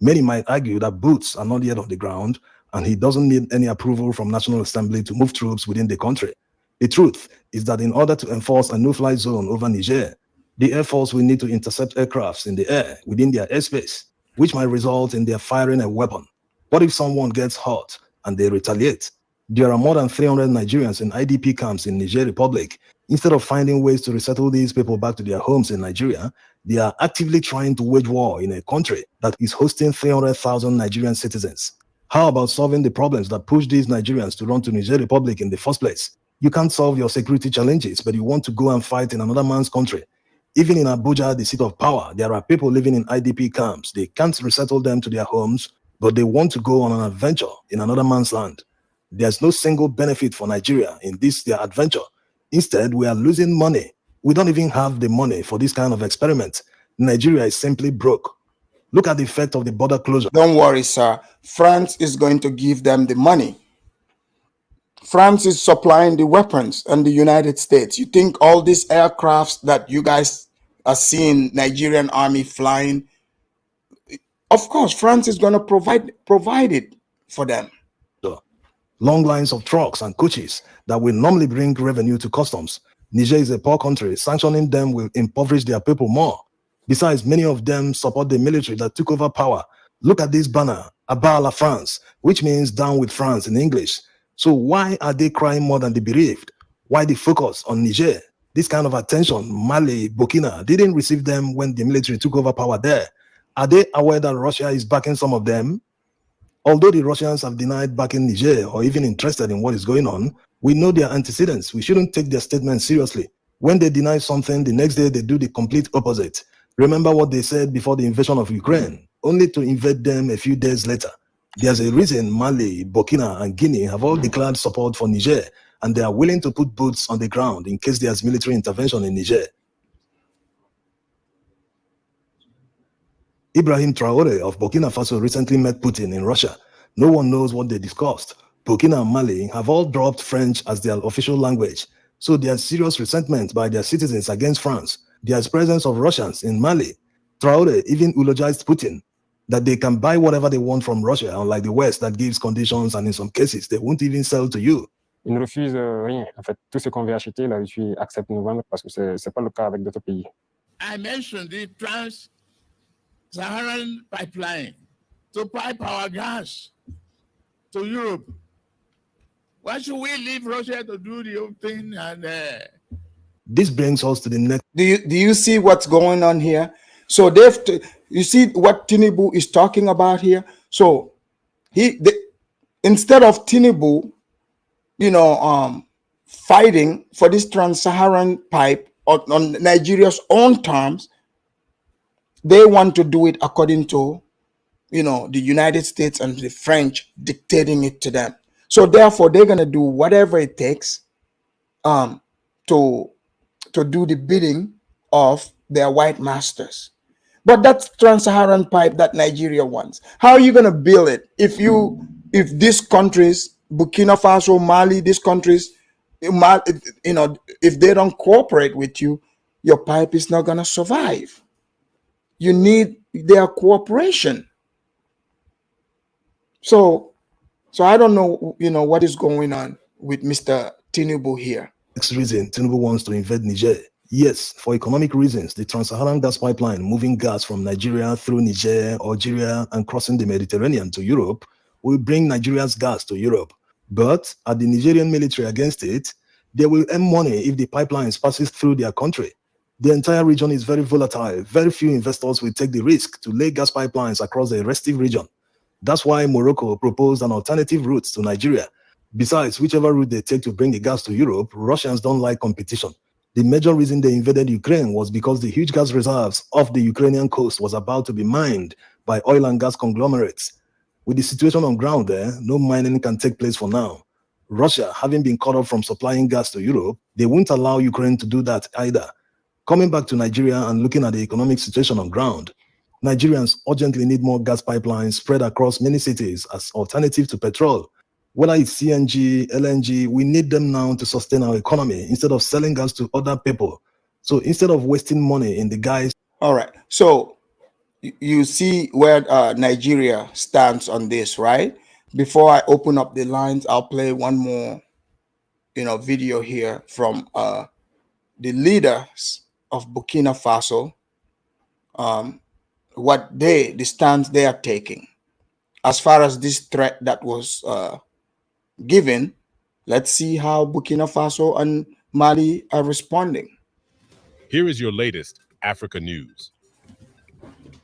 Many might argue that boots are not yet on the ground, and he doesn't need any approval from National Assembly to move troops within the country. The truth is that in order to enforce a no-fly zone over Niger, the Air Force will need to intercept aircrafts in the air within their airspace, which might result in their firing a weapon. What if someone gets hurt and they retaliate? There are more than 300 Nigerians in IDP camps in Niger Republic. Instead of finding ways to resettle these people back to their homes in Nigeria, they are actively trying to wage war in a country that is hosting 300,000 Nigerian citizens. How about solving the problems that push these Nigerians to run to Niger Republic in the first place? You can't solve your security challenges, but you want to go and fight in another man's country. Even in Abuja, the seat of power, there are people living in IDP camps. They can't resettle them to their homes, but they want to go on an adventure in another man's land. There's no single benefit for Nigeria in this their adventure. Instead, we are losing money. We don't even have the money for this kind of experiment. Nigeria is simply broke. Look at the effect of the border closure. Don't worry, sir. France is going to give them the money. France is supplying the weapons, and the United States. You think all these aircrafts that you guys are seeing Nigerian army flying, of course, France is going to provide it for them. Long lines of trucks and coaches that will normally bring revenue to customs. Niger is a poor country. Sanctioning them will impoverish their people more. Besides, many of them support the military that took over power. Look at this banner, Abat la France, which means down with France in English. So why are they crying more than the bereaved? Why the focus on Niger? This kind of attention, Mali, Burkina, didn't receive them when the military took over power there. Are they aware that Russia is backing some of them? Although the Russians have denied backing Niger or even interested in what is going on, we know their antecedents. We shouldn't take their statements seriously. When they deny something, the next day they do the complete opposite. Remember what they said before the invasion of Ukraine, only to invade them a few days later. There's a reason Mali, Burkina, and Guinea have all declared support for Niger, and they are willing to put boots on the ground in case there's military intervention in Niger. Ibrahim Traore of Burkina Faso recently met Putin in Russia. No one knows what they discussed. Burkina and Mali have all dropped French as their official language, so there's serious resentment by their citizens against France. There's presence of Russians in Mali. Traore even eulogized Putin, that they can buy whatever they want from Russia, unlike the West that gives conditions and in some cases, they won't even sell to you. Ils ne refusent rien. En fait, tout ce qu'on veut acheter, la Russie accepte de nous vendre parce que c'est pas le cas avec d'autres pays. I mentioned the Trans-Saharan pipeline to pipe our gas to Europe. Why should we leave Russia to do the whole thing? And this brings us to the next. Do you see what's going on here? So you see what Tinubu is talking about here. So instead of Tinubu, fighting for this trans-Saharan pipe on Nigeria's own terms, they want to do it according to, the United States and the French dictating it to them. So therefore, they're going to do whatever it takes to do the bidding of their white masters. But that's trans-Saharan pipe that Nigeria wants. How are you going to build it if these countries, Burkina Faso, Mali, these countries, if they don't cooperate with you, your pipe is not going to survive. You need their cooperation. So I don't know, what is going on with Mr. Tinubu here. Next reason Tinubu wants to invade Niger. Yes, for economic reasons, the Trans-Saharan gas pipeline moving gas from Nigeria through Niger, Algeria, and crossing the Mediterranean to Europe will bring Nigeria's gas to Europe. But are the Nigerian military against it? They will earn money if the pipeline passes through their country. The entire region is very volatile. Very few investors will take the risk to lay gas pipelines across the restive region. That's why Morocco proposed an alternative route to Nigeria. Besides, whichever route they take to bring the gas to Europe, Russians don't like competition. The major reason they invaded Ukraine was because the huge gas reserves off the Ukrainian coast was about to be mined by oil and gas conglomerates. With the situation on ground there, no mining can take place for now. Russia, having been cut off from supplying gas to Europe, they won't allow Ukraine to do that either. Coming back to Nigeria and looking at the economic situation on ground, Nigerians urgently need more gas pipelines spread across many cities as alternative to petrol. Whether it's CNG, LNG, we need them now to sustain our economy instead of selling gas to other people. So instead of wasting money in the guys. All right. So you see where Nigeria stands on this, right? Before I open up the lines, I'll play one more, video here from the leaders of Burkina Faso, the stance they are taking as far as this threat that was given. Let's see how Burkina Faso and Mali are responding. Here is your latest Africa news.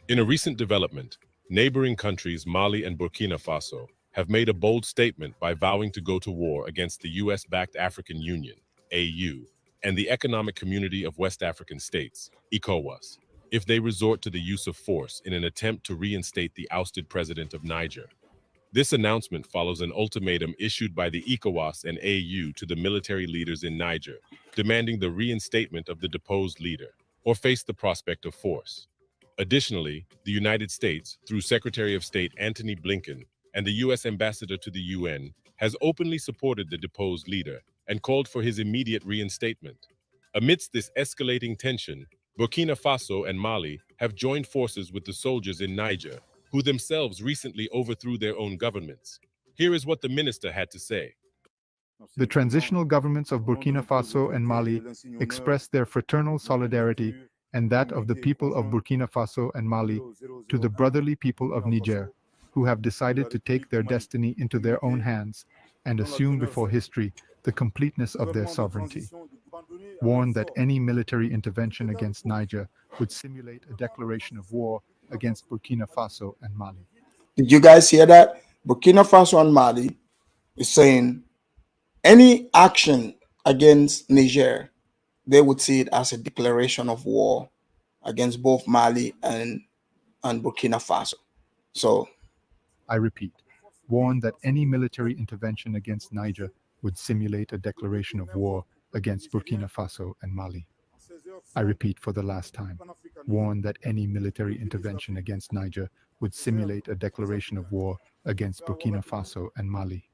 In a recent development, neighboring countries Mali and Burkina Faso have made a bold statement by vowing to go to war against the US-backed African Union, AU, and the Economic Community of West African States, Ecowas, if they resort to the use of force in an attempt to reinstate the ousted president of Niger. This announcement follows an ultimatum issued by the Ecowas and AU to the military leaders in Niger, demanding the reinstatement of the deposed leader, or face the prospect of force. Additionally, the United States, through Secretary of State Antony Blinken and the U.S. Ambassador to the UN, has openly supported the deposed leader and called for his immediate reinstatement. Amidst this escalating tension, Burkina Faso and Mali have joined forces with the soldiers in Niger, who themselves recently overthrew their own governments. Here is what the minister had to say. The transitional governments of Burkina Faso and Mali express their fraternal solidarity and that of the people of Burkina Faso and Mali, to the brotherly people of Niger, who have decided to take their destiny into their own hands and assume before history the completeness of their sovereignty. Warned that any military intervention against Niger would simulate a declaration of war against Burkina Faso and Mali. Did you guys hear that? Burkina Faso and Mali is saying any action against Niger, they would see it as a declaration of war against both Mali and Burkina Faso. So, I repeat, warned that any military intervention against Niger would simulate a declaration of war against Burkina Faso and Mali. I repeat for the last time, warned that any military intervention against Niger would simulate a declaration of war against Burkina Faso and Mali.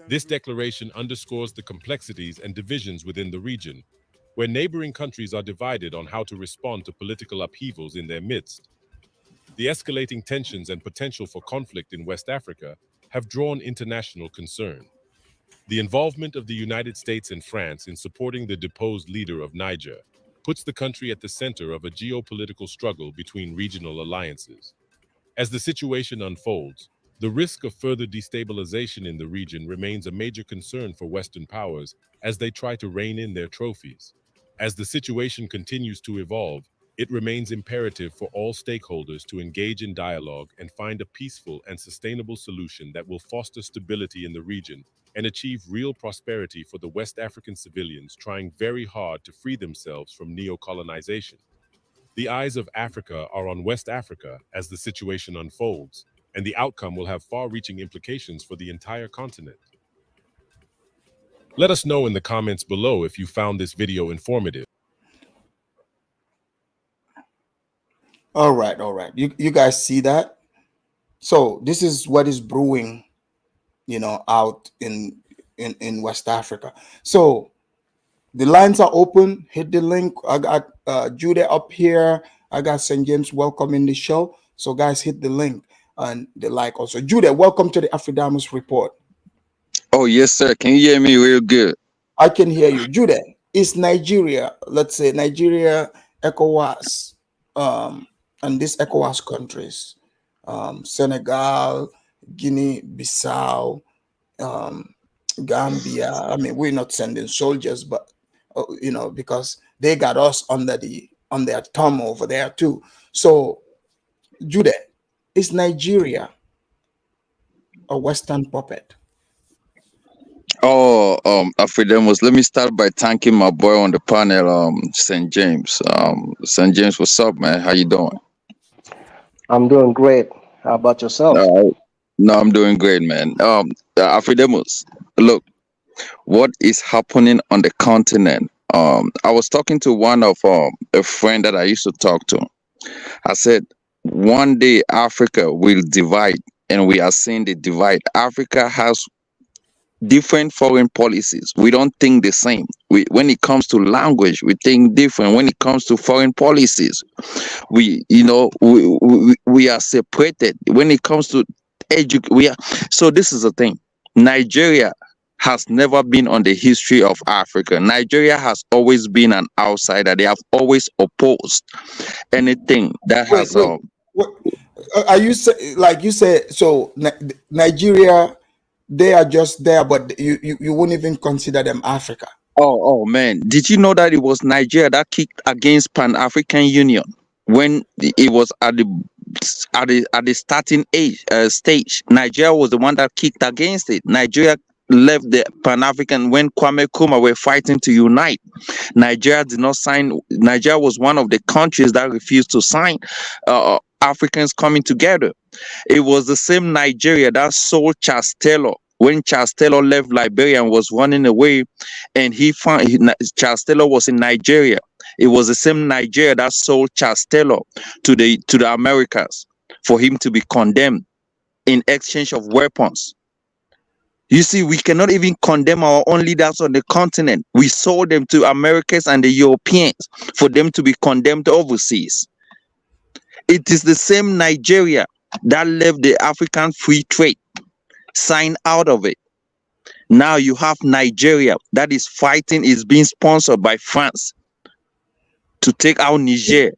This declaration underscores the complexities and divisions within the region, where neighboring countries are divided on how to respond to political upheavals in their midst. The escalating tensions and potential for conflict in West Africa have drawn international concern. The involvement of the United States and France in supporting the deposed leader of Niger puts the country at the center of a geopolitical struggle between regional alliances. As the situation unfolds, the risk of further destabilization in the region remains a major concern for Western powers as they try to rein in their trophies. As the situation continues to evolve, it remains imperative for all stakeholders to engage in dialogue and find a peaceful and sustainable solution that will foster stability in the region and achieve real prosperity for the West African civilians trying very hard to free themselves from neo-colonization. The eyes of Africa are on West Africa as the situation unfolds, and the outcome will have far-reaching implications for the entire continent. Let us know in the comments below if you found this video informative. all right. You guys see that? So this is what is brewing, out in West Africa. So the lines are open. Hit the link. I got Judah up here. I got St. James welcome in the show. So guys, hit the link and the like also. Judah, welcome to the Afridamus Report. Oh, yes, sir. Can you hear me real good? I can hear you. Judah, is Nigeria, let's say Nigeria, ECOWAS, and these ECOWAS countries, Senegal, Guinea-Bissau, Gambia. I mean, we're not sending soldiers, but because they got us on their thumb over there too. So, Judah, is Nigeria a Western puppet? Oh, Afridamus, let me start by thanking my boy on the panel, St. James. St. James, what's up, man? How you doing? I'm doing great. How about yourself? No, I'm doing great, man. Afridamus, look, what is happening on the continent? I was talking to one of a friend that I used to talk to. I said, one day Africa will divide, and we are seeing the divide. Africa has different foreign policies. We don't think the same. When it comes to language, we think different. When it comes to foreign policies, we are separated. When it comes to education, so this is the thing. Nigeria has never been on the history of Africa. Nigeria has always been an outsider. They have always opposed anything that has. Are you say, like you said? So Nigeria, they are just there, but you wouldn't even consider them Africa. Oh man, did you know that it was Nigeria that kicked against Pan-African Union when it was at the starting stage? Nigeria was the one that kicked against it. Nigeria left the Pan-African when Kwame Nkrumah were fighting to unite. Nigeria did not sign. Nigeria was one of the countries that refused to sign Africans coming together. It was the same Nigeria that sold Charles Taylor when Charles Taylor left Liberia and was running away, and Charles Taylor was in Nigeria. It was the same Nigeria that sold Charles Taylor to the Americans for him to be condemned in exchange of weapons. You see, we cannot even condemn our own leaders on the continent. We sold them to Americans and the Europeans for them to be condemned overseas. It is the same Nigeria that left the African free trade, signed out of it. Now you have Nigeria that is fighting, is being sponsored by France to take out Niger.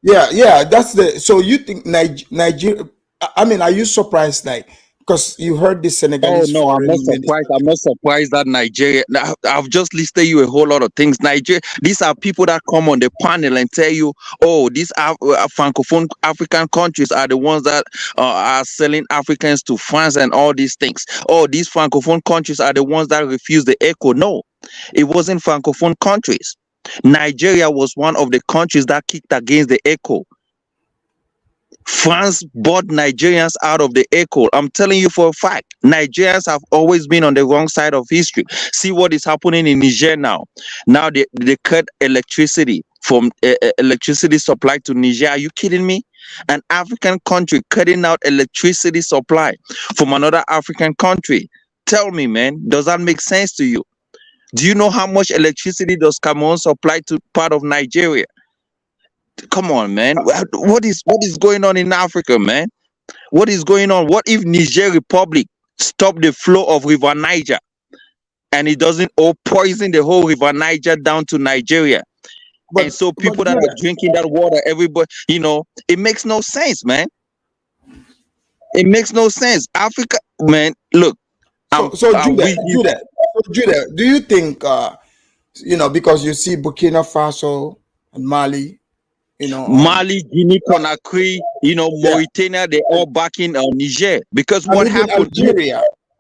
Yeah, that's the. So you think Nigeria? I mean, are you surprised, like, because you heard the Oh Senegalese no, I'm foreign not minister? surprised. I'm not surprised that Nigeria. I've just listed you a whole lot of things. Nigeria. These are people that come on the panel and tell you, oh, these francophone African countries are the ones that are selling Africans to France and all these things. Oh, these francophone countries are the ones that refuse the ECO. No, it wasn't francophone countries. Nigeria was one of the countries that kicked against the ECO. France bought Nigerians out of the ECO. I'm telling you for a fact, Nigerians have always been on the wrong side of history. See what is happening in Niger now. Now they cut electricity from electricity supply to Niger. Are you kidding me? An African country cutting out electricity supply from another African country. Tell me, man, does that make sense to you? Do you know how much electricity does Cameroon supply to part of Nigeria? Come on, man. What is going on in Africa, man? What is going on? What if Niger Republic stop the flow of River Niger and it doesn't poison the whole River Niger down to Nigeria? And so people that are drinking that water, everybody, it makes no sense, man. It makes no sense. Africa, man, look. So Judah, do you think, because you see Burkina Faso and Mali, Mali, Guinea, Conakry, Mauritania, they're all backing Niger because what happened?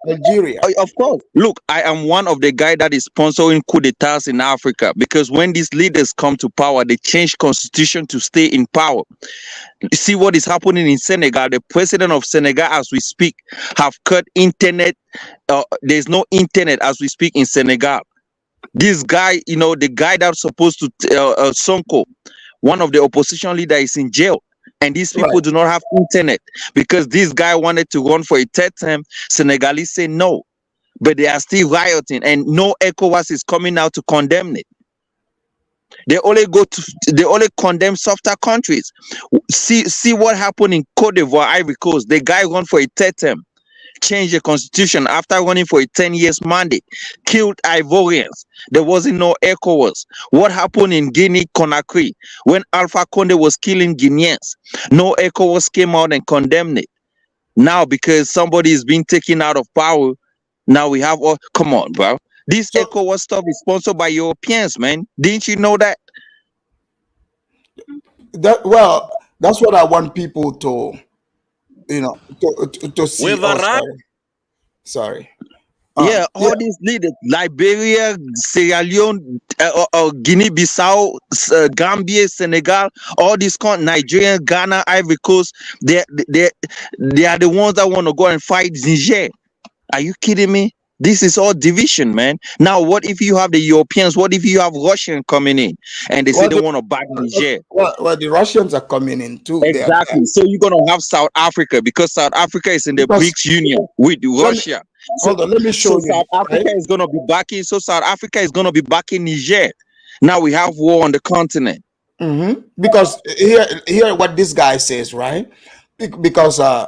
Algeria. Of course. Look, I am one of the guys that is sponsoring coup d'etats in Africa because when these leaders come to power, they change constitution to stay in power. You see what is happening in Senegal. The president of Senegal, as we speak, have cut internet. There's no internet as we speak in Senegal. This guy, the guy that's supposed to Sonko, one of the opposition leaders, is in jail. And these people do not have internet because this guy wanted to run for a third term. Senegalese say no, but they are still rioting, and no Ecowas is coming out to condemn it. They only condemn softer countries. See what happened in Cote d'Ivoire, Ivory Coast. The guy ran for a third term, changed the constitution after running for a 10 years mandate, killed Ivorians. There wasn't no Ecowas. What happened in Guinea, Conakry, when Alpha Conde was killing Guineans? No Ecowas came out and condemned it. Now, because somebody is being taken out of power, now we have all. Come on, bro. This Ecowas stuff is sponsored by Europeans, man. Didn't you know that? That's what I want people to, to see. Sorry. All these leaders, Liberia, Sierra Leone, Guinea-Bissau, Gambia, Senegal, all these countries, Nigeria, Ghana, Ivory Coast, they are the ones that want to go and fight Niger. Are you kidding me? This is all division, man. Now, what if you have the Europeans? What if you have Russians coming in and they say they want to back Niger? Well, the Russians are coming in too. Exactly. So you're going to have South Africa because South Africa is in the BRICS Union with Russia. Hold on, let me show you. South Africa is going to be backing. So South Africa is going to be backing Niger. Now we have war on the continent. Because here what this guy says, right? Because the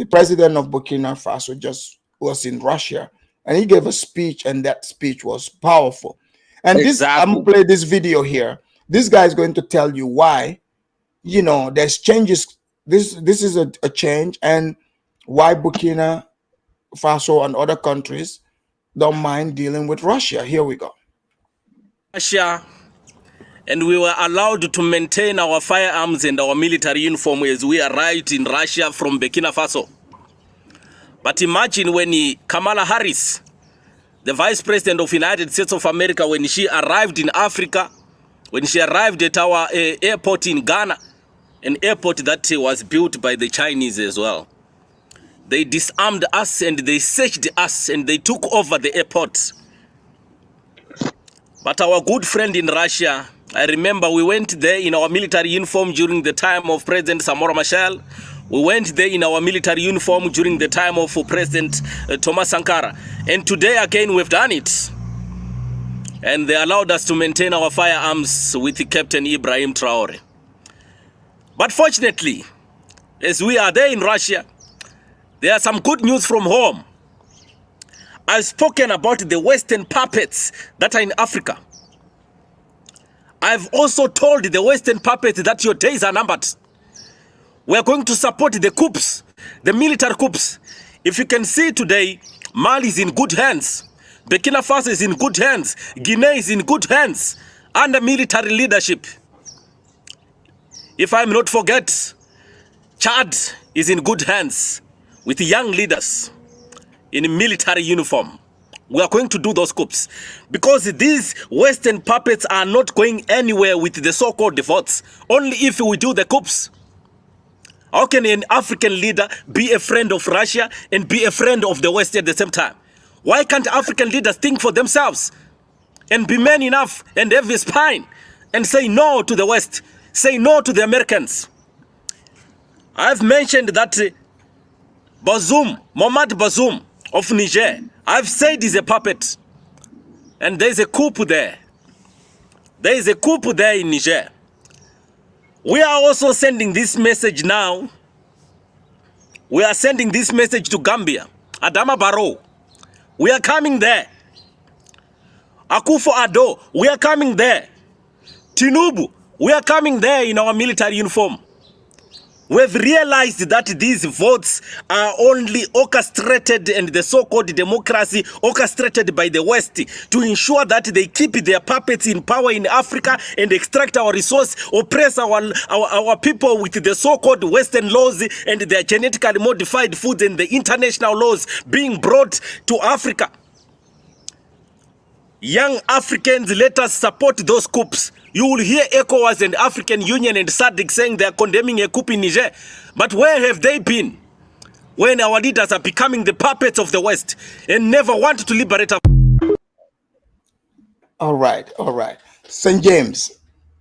president of Burkina Faso just was in Russia and he gave a speech, and that speech was powerful. And I'm gonna play this video here. This guy is going to tell you why, there's changes. This is a change, and why Burkina Faso and other countries don't mind dealing with Russia. Here we go. Russia, and we were allowed to maintain our firearms and our military uniform as we arrived in Russia from Burkina Faso. But imagine when Kamala Harris, the Vice President of the United States of America, when she arrived in Africa, when she arrived at our airport in Ghana, an airport that was built by the Chinese as well. They disarmed us and they searched us and they took over the airport. But our good friend in Russia, I remember we went there in our military uniform during the time of President Samora Machel. We went there in our military uniform during the time of President Thomas Sankara. And today again we've done it. And they allowed us to maintain our firearms with Captain Ibrahim Traore. But fortunately, as we are there in Russia, there are some good news from home. I've spoken about the Western puppets that are in Africa. I've also told the Western puppets that your days are numbered. We are going to support the coups, the military coups. If you can see today, Mali is in good hands. Burkina Faso is in good hands. Guinea is in good hands under military leadership. If I'm not forget, Chad is in good hands with young leaders in military uniform. We are going to do those coups because these Western puppets are not going anywhere with the so-called votes. Only if we do the coups. How can an African leader be a friend of Russia and be a friend of the West at the same time? Why can't African leaders think for themselves and be men enough and have a spine and say no to the West, say no to the Americans? I've mentioned that Mohamed Bazoum of Niger, I've said he's a puppet. And there's a coup there. There is a coup there in Niger. We are also sending this message now. We are sending this message to Gambia. Adama Barrow, we are coming there. Akufo-Addo, we are coming there. Tinubu, we are coming there in our military uniform. We've realized that these votes are only orchestrated and the so-called democracy orchestrated by the West to ensure that they keep their puppets in power in Africa and extract our resource, oppress our people with the so-called Western laws and their genetically modified foods and the international laws being brought to Africa. Young Africans, let us support those coups. You will hear Ecowas and African Union and SADC saying they are condemning a coup in Niger. But where have they been when our leaders are becoming the puppets of the West and never want to liberate Africa? All right. St. James,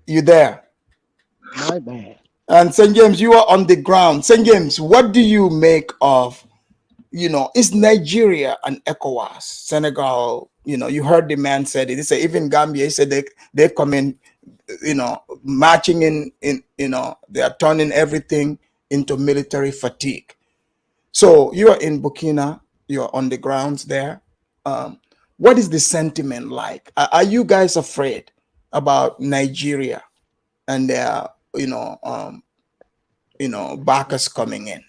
you there? My man. And St. James, you are on the ground. St. James, what do you make of, is Nigeria and ECOWAS, Senegal? You heard the man said it. He said even Gambia, he said they come in, marching in, they are turning everything into military fatigue. So you are in Burkina, you are on the grounds there. What is the sentiment like? Are you guys afraid about Nigeria and their, backers coming in?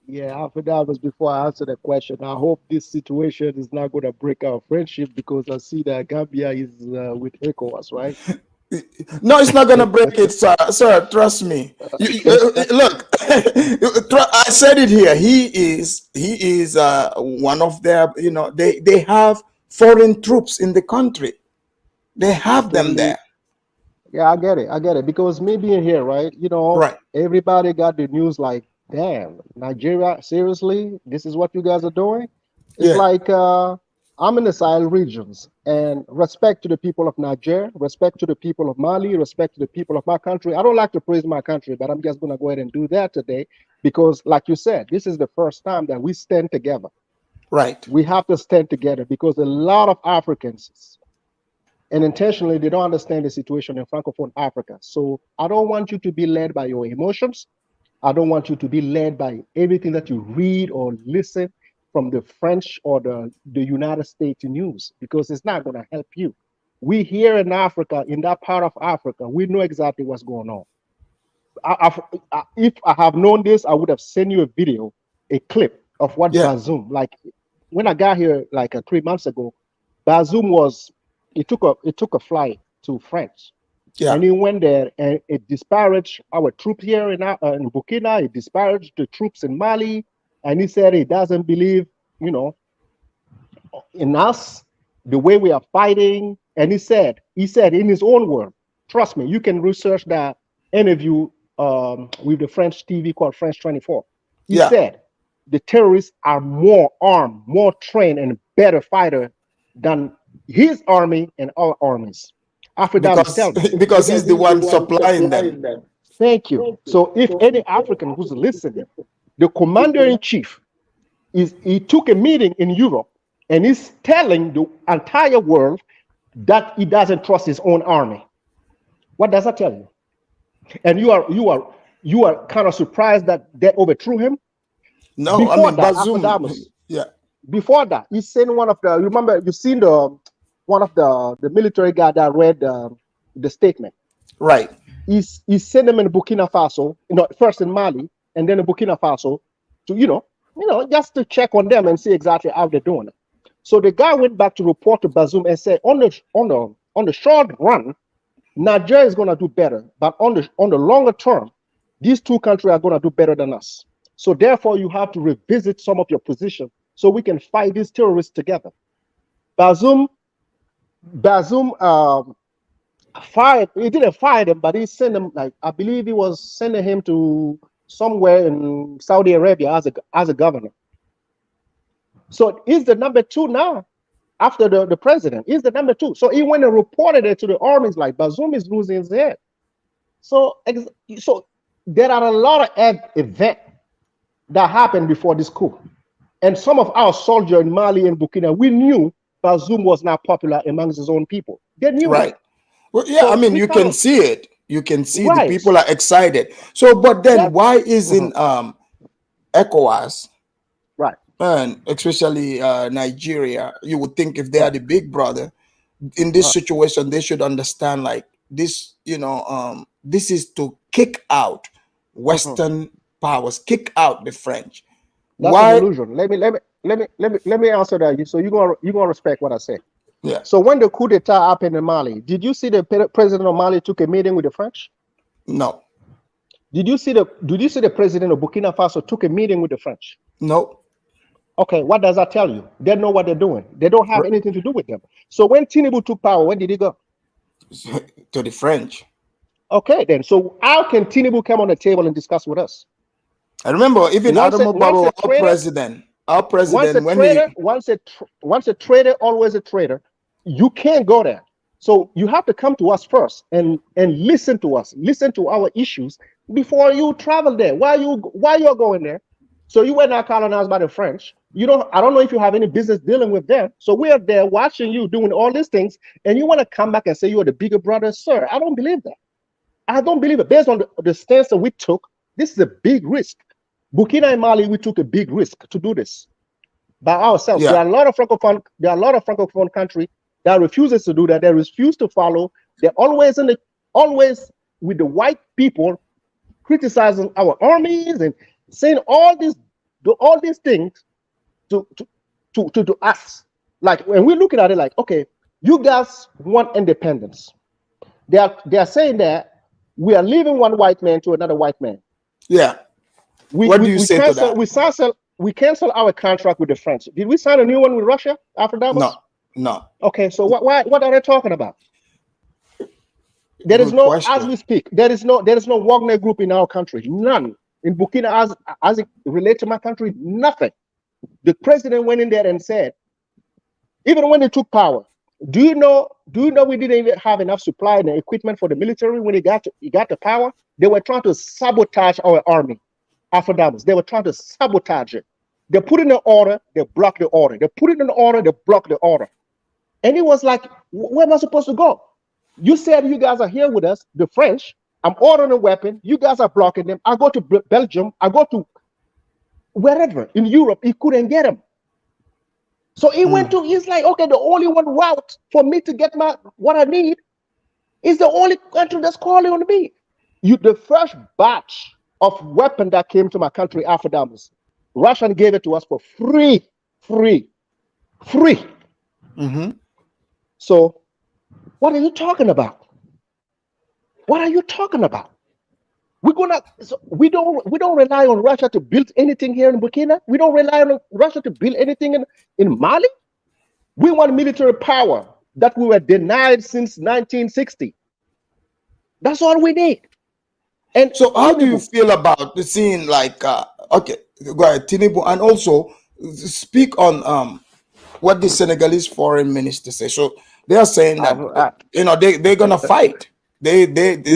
Yeah, after that was before I answer the question. I hope this situation is not going to break our friendship because I see that Gambia is with ECOWAS, right? No, it's not going to break it, sir. Sir, trust me. Look, I said it here. He is one of their, they have foreign troops in the country. They have them there. Yeah, I get it. Because me being here, right? Right. Everybody got the news like, damn, Nigeria, seriously? This is what you guys are doing? It's like I'm in the Sahel regions, and respect to the people of Niger, respect to the people of Mali, respect to the people of my country. I don't like to praise my country, but I'm just going to go ahead and do that today because, like you said, this is the first time that we stand together. Right. We have to stand together because a lot of Africans, and intentionally, they don't understand the situation in Francophone Africa. So I don't want you to be led by your emotions. I don't want you to be led by everything that you read or listen from the French or the United States news, because it's not going to help you. We here in Africa, in that part of Africa, we know exactly what's going on. If I have known this, I would have sent you a video, a clip of what Bazoum, like when I got here like 3 months ago, Bazoum it took a flight to France. Yeah. And he went there and it disparaged our troops here in Burkina. It disparaged the troops in Mali. And he said he doesn't believe, in us, the way we are fighting. And he said in his own word, trust me, you can research that interview with the French TV called France 24. He said the terrorists are more armed, more trained, and better fighter than his army and our armies. Because he's the one supplying them. Thank you. So if any African who's listening, the commander-in-chief he took a meeting in Europe and he's telling the entire world that he doesn't trust his own army. What does that tell you? And you are kind of surprised that they overthrew him? No, Bazoum. Before that, he sent one of the. Remember, you seen one of the military guy that read the statement. Right. He sent them in Burkina Faso, first in Mali, and then in Burkina Faso, to just to check on them and see exactly how they're doing it. So the guy went back to report to Bazoum and said, on the short run, Nigeria is going to do better, but on the longer term, these two countries are going to do better than us. So therefore, you have to revisit some of your position so we can fight these terrorists together. Bazoum fired. He didn't fire him, but he sent him, like, I believe he was sending him to somewhere in Saudi Arabia as a governor. So he's the number 2 now, after the president. He's the number 2. So he went and reported it to the armies, like, Bazoum is losing his head. So there are a lot of events that happened before this coup. And some of our soldiers in Mali and Burkina, we knew Bazoum was not popular amongst his own people. They knew right. it. Well, yeah, So I mean, you can see it. You can see the people are excited. So, but then why isn't ECOWAS, right, and especially Nigeria, you would think if they are the big brother in this situation, they should understand, like, this, this is to kick out Western powers, kick out the French. That's Why? an illusion. Let me answer that. So you're gonna respect what I say. Yeah. So when the coup d'etat happened in Mali, did you see the president of Mali took a meeting with the French? No. Did you see the president of Burkina Faso took a meeting with the French? No. Okay, what does that tell you? They know what they're doing. They don't have anything to do with them. So when Tinubu took power, when did he go? To the French. Okay, then. So how can Tinubu come on the table and discuss with us? I remember even Adamu Barrow, our president, once a traitor, always a traitor. You can't go there. So you have to come to us first and listen to us, listen to our issues before you travel there. Why you're going there? So you were not colonized by the French. I don't know if you have any business dealing with them. So we are there watching you doing all these things, and you want to come back and say you're the bigger brother, sir. I don't believe that. I don't believe it. Based on the stance that we took, this is a big risk. Burkina and Mali, we took a big risk to do this by ourselves. Yeah. There are a lot of francophone countries that refuses to do that. They refuse to follow. They're always with the white people criticizing our armies and saying all these things to us. Like, when we're looking at it, like, okay, you guys want independence. They are saying that we are leaving one white man to another white man. Yeah. What do you say to that? We cancel our contract with the French. Did we sign a new one with Russia after that? No. Okay, so what are they talking about? There is no, as we speak, there is no Wagner group in our country. None. In Burkina, as it relates to my country, nothing. The president went in there and said, even when they took power, do you know we didn't even have enough supply and equipment for the military when he got the power? They were trying to sabotage our army. After that, they were trying to sabotage it. They put in an order, they block the order. They put in an order, they block the order. And it was like, where am I supposed to go? You said you guys are here with us, the French. I'm ordering a weapon. You guys are blocking them. I go to Belgium. I go to wherever in Europe. He couldn't get them. So he went to, he's like, okay, the only one route for me to get what I need is the only country that's calling on me. The first batch of weapon that came to my country after that was Russian gave it to us for free. Mm-hmm. So what are you talking about? What are you talking about? We don't rely on Russia to build anything here in Burkina. We don't rely on Russia to build anything in Mali. We want military power that we were denied since 1960. That's all we need. And so how do you feel about the scene, like, okay, go ahead, Tinubu, and also speak on what the Senegalese foreign minister says. So they are saying that they're gonna fight. They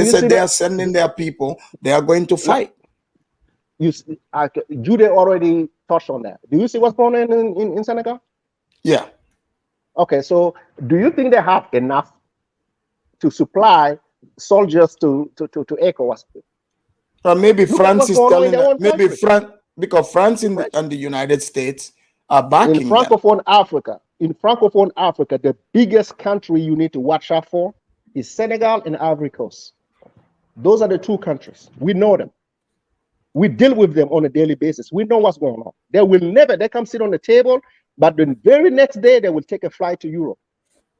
said they are sending their people. They are going to fight. Jude already touched on that. Do you see what's going on in Senegal? Yeah. Okay, so do you think they have enough to supply soldiers to ECOWAS? Maybe France is telling them, maybe France, because France and the United States are backing in Francophone Africa. In Francophone Africa, the biggest country you need to watch out for is Senegal and Ivory Coast. Those are the two countries. We know them. We deal with them on a daily basis. We know what's going on. They come sit on the table, but the very next day they will take a flight to Europe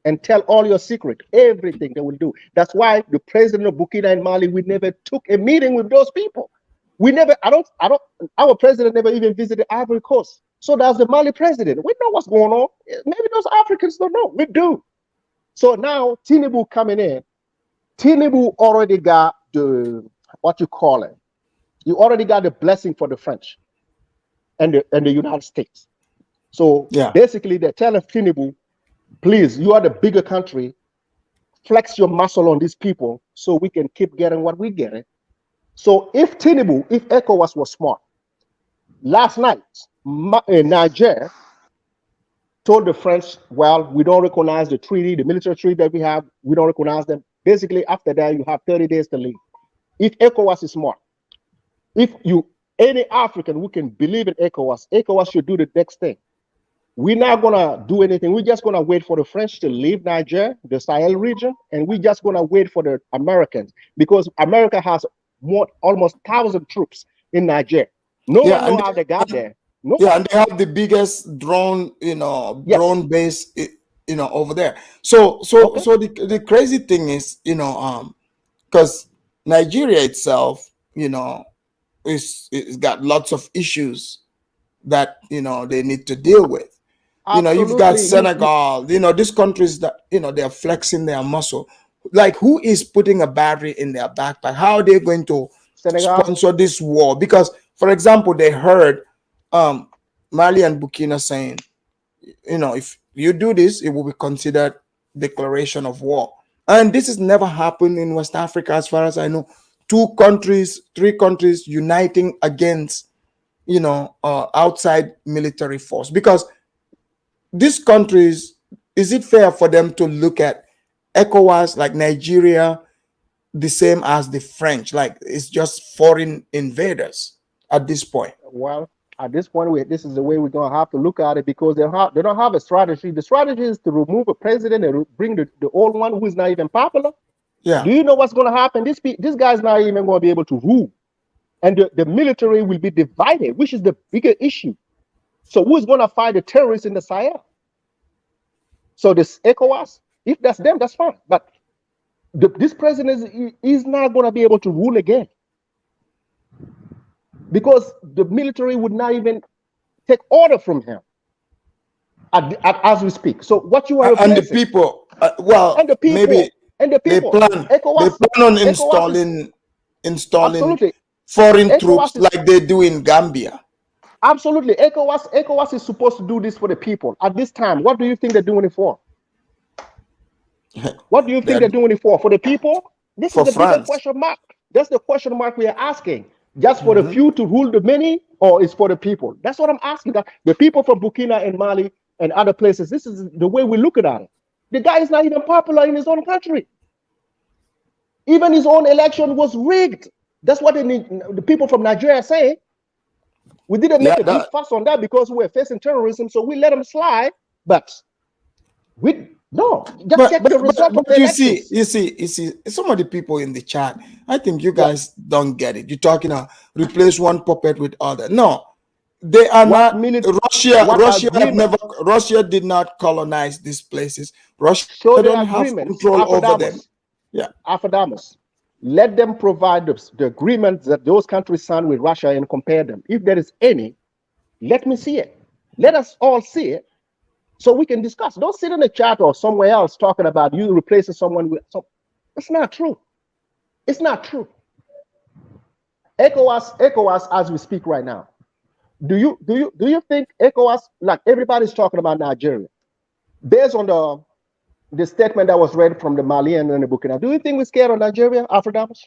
and tell all your secret, everything they will do. That's why the president of Burkina and Mali, we never took a meeting with those people. Our president never even visited Ivory Coast. So does the Mali president. We know what's going on. Maybe those Africans don't know. We do. So now Tinubu coming in. Tinubu already got what you call it. You already got the blessing for the French and the United States. So basically they're telling Tinubu, please, you are the bigger country, flex your muscle on these people so we can keep getting what we're getting. So if ECOWAS was smart, last night, Niger told the French, well, we don't recognize the treaty, the military treaty that we have, we don't recognize them. Basically, after that, you have 30 days to leave. If ECOWAS is smart, any African who can believe in ECOWAS should do the next thing. We're not gonna do anything. We're just gonna wait for the French to leave Niger, the Sahel region, and we're just gonna wait for the Americans because America has almost 1,000 troops in Niger. No one knows how they got there. And they have the biggest drone, drone base, over there. So the crazy thing is, because Nigeria itself, it's got lots of issues that they need to deal with. You've got Senegal, these countries that they're flexing their muscle. Like, who is putting a battery in their backpack? How are they going to sponsor this war? Because, for example, they heard Mali and Burkina saying, if you do this, it will be considered declaration of war. And this has never happened in West Africa, as far as I know. 2 countries, 3 countries uniting against, outside military force. Because these countries, is it fair for them to look at ECOWAS, like Nigeria, the same as the French? Like, it's just foreign invaders at this point. Well, at this point, this is the way we're going to have to look at it because they don't have a strategy. The strategy is to remove a president and bring the old one who is not even popular. Yeah. Do you know what's going to happen? This guy's not even going to be able to rule. And the military will be divided, which is the bigger issue. So who's going to fight the terrorists in the Sahel? So this ECOWAS, if that's them, that's fine. But this president is not going to be able to rule again. Because the military would not even take order from him as we speak. So what you are and the people, maybe they plan on installing foreign troops like they do in Gambia. Absolutely. ECOWAS is supposed to do this for the people. At this time, what do you think they're doing it for? What do you think they're doing it for? For the people? This is the bigger question mark. That's the question mark we are asking. Just for the few to rule the many, or is for the people? That's what I'm asking. The people from Burkina and Mali and other places, this is the way we look at it. The guy is not even popular in his own country. Even his own election was rigged. That's what the people from Nigeria say. We didn't make a big fuss on that because we were facing terrorism, so we let them slide. But check the result of the elections. You see, some of the people in the chat, I think you guys don't get it. You're talking about replace one puppet with other. No, they are not. Russia did not colonize these places. Russia don't have control over them. Yeah, Afadamus. Let them provide the agreements that those countries signed with Russia and compare them. If there is any, let me see it. Let us all see it so we can discuss. Don't sit in the chat or somewhere else talking about you replacing someone with some. It's not true. It's not true. ECOWAS, as we speak right now, do you think ECOWAS, like everybody's talking about Nigeria, based on the statement that was read from the Malian and the Burkina, do you think we're scared of Nigeria, Afrodamus?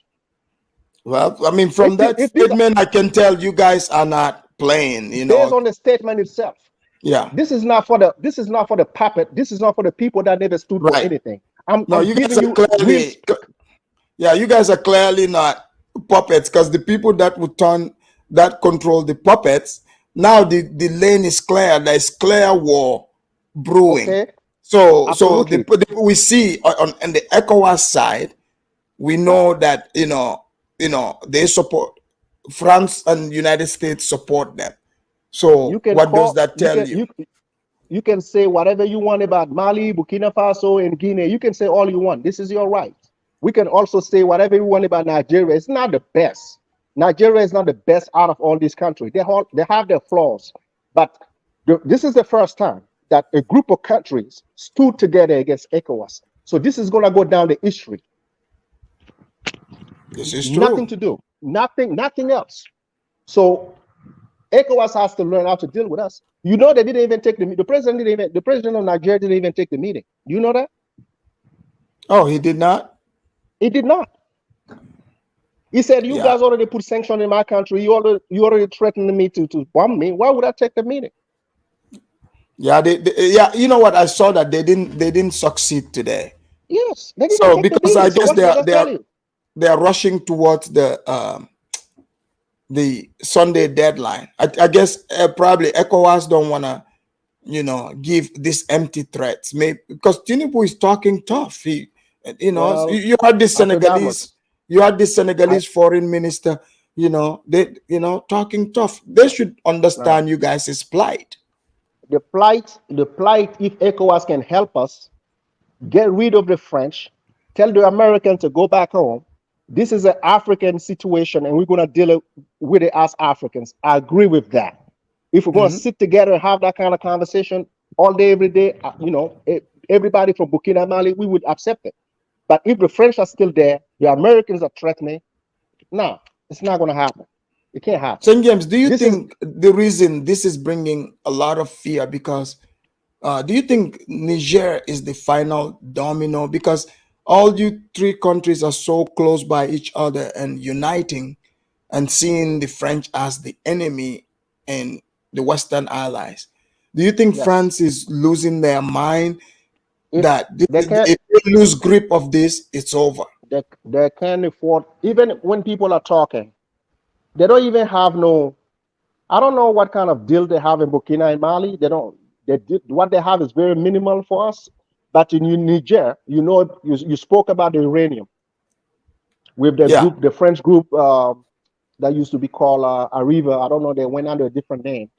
Well, I mean, from that statement, I can tell you guys are not playing. Based on the statement itself. Yeah. This is not for the puppet. This is not for the people that never stood for anything. You guys are clearly not puppets, because the people that control the puppets, now the lane is clear. There's clear war brewing. Okay. So Absolutely. we see on the ECOWAS side, we know that they support France and United States support them. So You can what does call, that tell you? You can say whatever you want about Mali, Burkina Faso, and Guinea. You can say all you want. This is your right. We can also say whatever we want about Nigeria. It's not the best. Nigeria is not the best out of all these countries. They have their flaws. But this is the first time that a group of countries stood together against ECOWAS. So this is going to go down the history. This is true. Nothing to do. Nothing else. So ECOWAS has to learn how to deal with us. You know, they didn't even take the president of Nigeria didn't even take the meeting. Do you know that? Oh, he did not? He did not. He said, you guys already put sanctions in my country. You already threatened me to bomb me. Why would I take the meeting? Yeah, yeah. You know what? I saw that they didn't succeed today. Yes, they didn't so take because the I meeting. guess they are rushing towards the Sunday deadline. I guess probably ECOWAS don't want to, give these empty threats. Maybe because Tinubu is talking tough. He, Well, you had this Senegalese foreign minister, talking tough. They should understand you guys' plight. The plight, if ECOWAS can help us get rid of the French, tell the Americans to go back home. This is an African situation, and we're going to deal with it as Africans. I agree with that. If we're going to sit together and have that kind of conversation all day, every day, everybody from Burkina Mali, we would accept it. But if the French are still there, the Americans are threatening, no, it's not going to happen. It can't happen. St. James, do you think the reason this is bringing a lot of fear, because do you think Niger is the final domino? Because all you three countries are so close by each other and uniting and seeing the French as the enemy and the Western allies. Do you think France is losing their mind that if they lose grip of this, it's over? They can't afford, even when people are talking, they don't even have I don't know what kind of deal they have in Burkina and Mali. What they have is very minimal for us. But in Niger, you spoke about the uranium with the group, the French group that used to be called Arriva. I don't know, they went under a different name.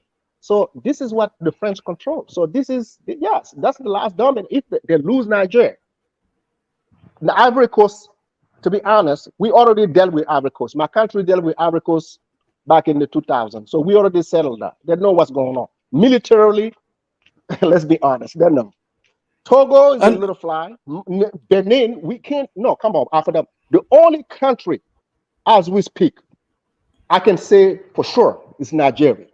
So this is what the French control. So this is, that's the last dominant. If they lose Niger, the Ivory Coast, to be honest, we already dealt with Ivory Coast. My country dealt with Ivory Coast back in the 2000s. So we already settled that. They know what's going on. Militarily, let's be honest, they know. Togo is a little fly. Benin, we can't, no, come on, after them. The only country, as we speak, I can say for sure is Nigeria.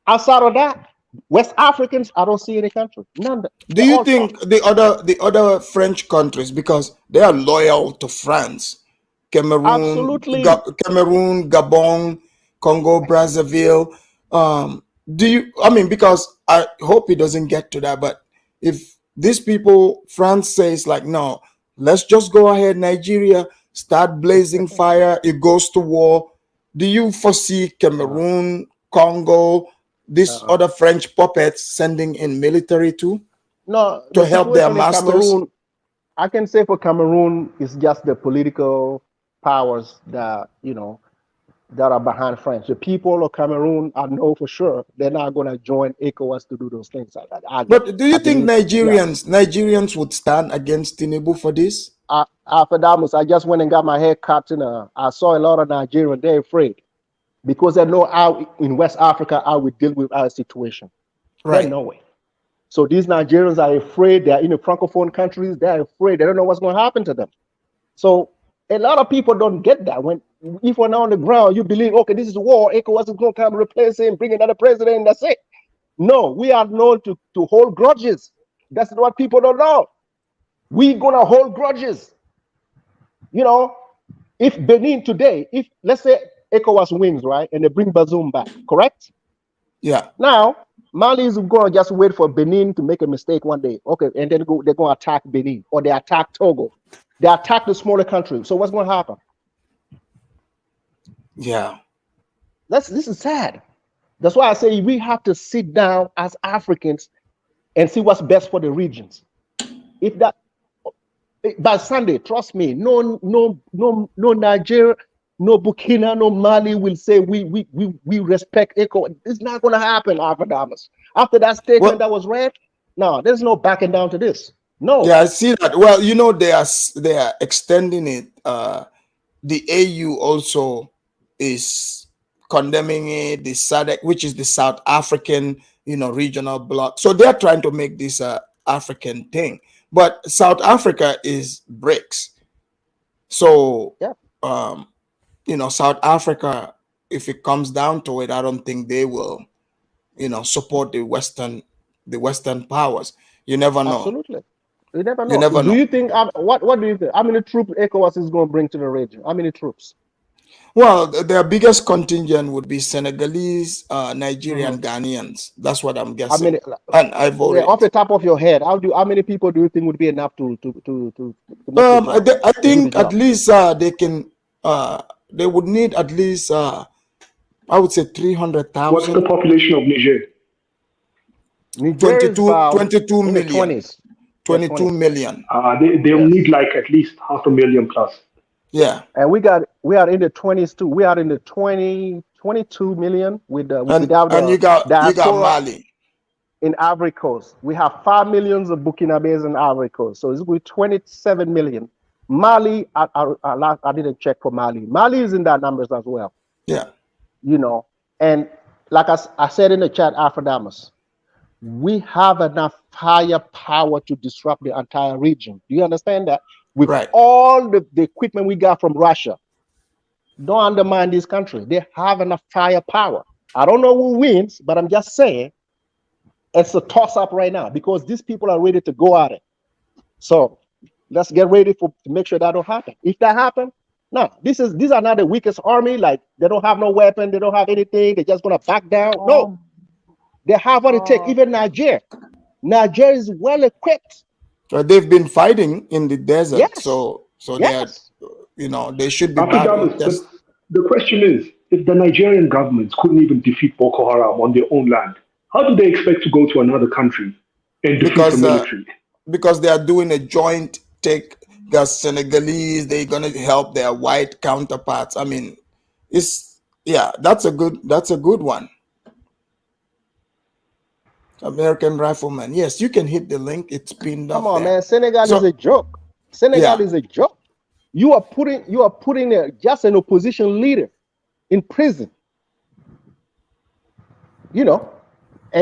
Outside of that, West Africans, I don't see any country. None. Do you think the other French countries, because they are loyal to France, Cameroon, Gabon, Congo, Brazzaville, because I hope it doesn't get to that, but if these people, France says like, no, let's just go ahead, Nigeria, start blazing fire, it goes to war. Do you foresee Cameroon, Congo, these other French puppets sending in military too? No, to help their masters? Cameroon, I can say for Cameroon, it's just the political powers that, that are behind France. The people of Cameroon, I know for sure, they're not going to join ECOWAS to do those things like that. But do you think Nigerians would stand against Tinubu for this? After that, I just went and got my hair cut, and I saw a lot of Nigerians, they're afraid because they know how in West Africa how we deal with our situation. Right. They know it. So these Nigerians are afraid. They're in the Francophone countries. They're afraid. They don't know what's going to happen to them. So a lot of people don't get that. If we're not on the ground, you believe, okay, this is a war. ECOWAS is going to come replace him, bring another president, and that's it. No, we are known to hold grudges. That's what people don't know. We're going to hold grudges. If Benin today, if let's say ECOWAS wins, right, and they bring Bazoum back, correct? Yeah. Now, Mali is going to just wait for Benin to make a mistake one day. Okay, and then they're going to attack Benin, or they attack Togo. They attack the smaller country. So what's going to happen? Yeah. This is sad. That's why I say we have to sit down as Africans and see what's best for the regions. If that by Sunday, trust me, no Nigeria, no Burkina, no Mali will say we respect ECOWAS. It's not going to happen, After that statement that was read, no, there's no backing down to this. No. Yeah, I see that. Well, you know, they are extending it. The AU also is condemning it. The SADC, which is the South African, regional bloc. So they're trying to make this a African thing. But South Africa is BRICS. So, South Africa, if it comes down to it, I don't think they will, support the Western powers. You never know. Absolutely. You never know. You never know. Do you think, what do you think? How many troops ECOWAS is going to bring to the region? How many troops? Well, their biggest contingent would be Senegalese, Nigerian, Ghanaians. That's what I'm guessing. And Ivory. Off the top of your head, how many people do you think would be enough to I think at least they can. They would need at least I would say 300,000. What's the population of Niger? 22 million. 22 million. They'll need like at least 500,000 plus. Yeah, and we are in the 20s too. We are in the 22 million with and you got Mali in Ivory Coast. We have 5 million of Burkinabés in Ivory Coast, so it's with 27 million. Mali, I didn't check for Mali. Mali is in that numbers as well. Yeah, and like I said in the chat, Afrodamus, we have enough firepower to disrupt the entire region. Do you understand that? With all the equipment we got from Russia, don't undermine this country. They have enough firepower. I don't know who wins, but I'm just saying it's a toss-up right now because these people are ready to go at it. So let's get ready to make sure that don't happen. If that happens, no, these are not the weakest army. Like they don't have no weapon, they don't have anything. They're just gonna back down. No, they have what it takes. Even Niger is well equipped. They've been fighting in the desert, yes. so yes. They should be. The question is, if the Nigerian government couldn't even defeat Boko Haram on their own land, how do they expect to go to another country and defeat the military? Because they are doing a joint take. The Senegalese, they're gonna help their white counterparts. I mean, that's a good one. American Rifleman. Yes, you can hit the link. It's pinned up. Come on, man. Senegal is a joke. Senegal is a joke. You are putting just an opposition leader in prison. And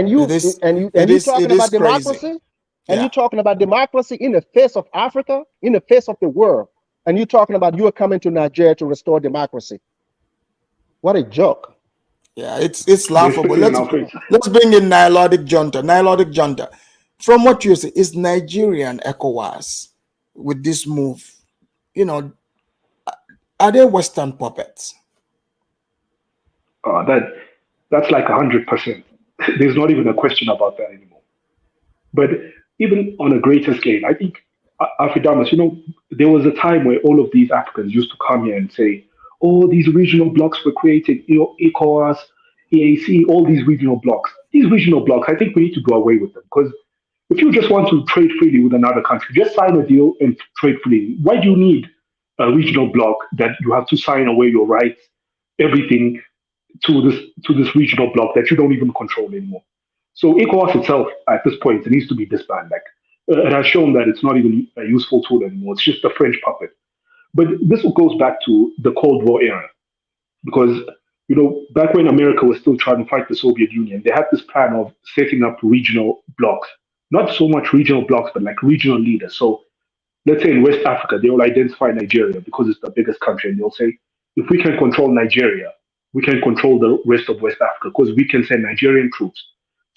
you're talking about democracy. And you're talking about democracy in the face of Africa, in the face of the world. And you're talking about you are coming to Nigeria to restore democracy. What a joke. Yeah, it's laughable. Let's bring in Nilotic Junta. From what you say, is Nigeria and ECOWAS with this move, are they Western puppets? That's like 100%. There's not even a question about that anymore. But even on a greater scale, I think, Afridamus, there was a time where all of these Africans used to come here and say, oh, these regional blocks were created, ECOWAS, EAC, all these regional blocks. These regional blocks, I think we need to do away with them because if you just want to trade freely with another country, just sign a deal and trade freely. Why do you need a regional block that you have to sign away your rights, everything to this regional block that you don't even control anymore? So ECOWAS itself, at this point, it needs to be disbanded. It has shown that it's not even a useful tool anymore. It's just a French puppet. But this goes back to the Cold War era, because back when America was still trying to fight the Soviet Union, they had this plan of setting up regional blocks. Not so much regional blocks, but like regional leaders. So let's say in West Africa, they will identify Nigeria because it's the biggest country, and they'll say, if we can control Nigeria, we can control the rest of West Africa because we can send Nigerian troops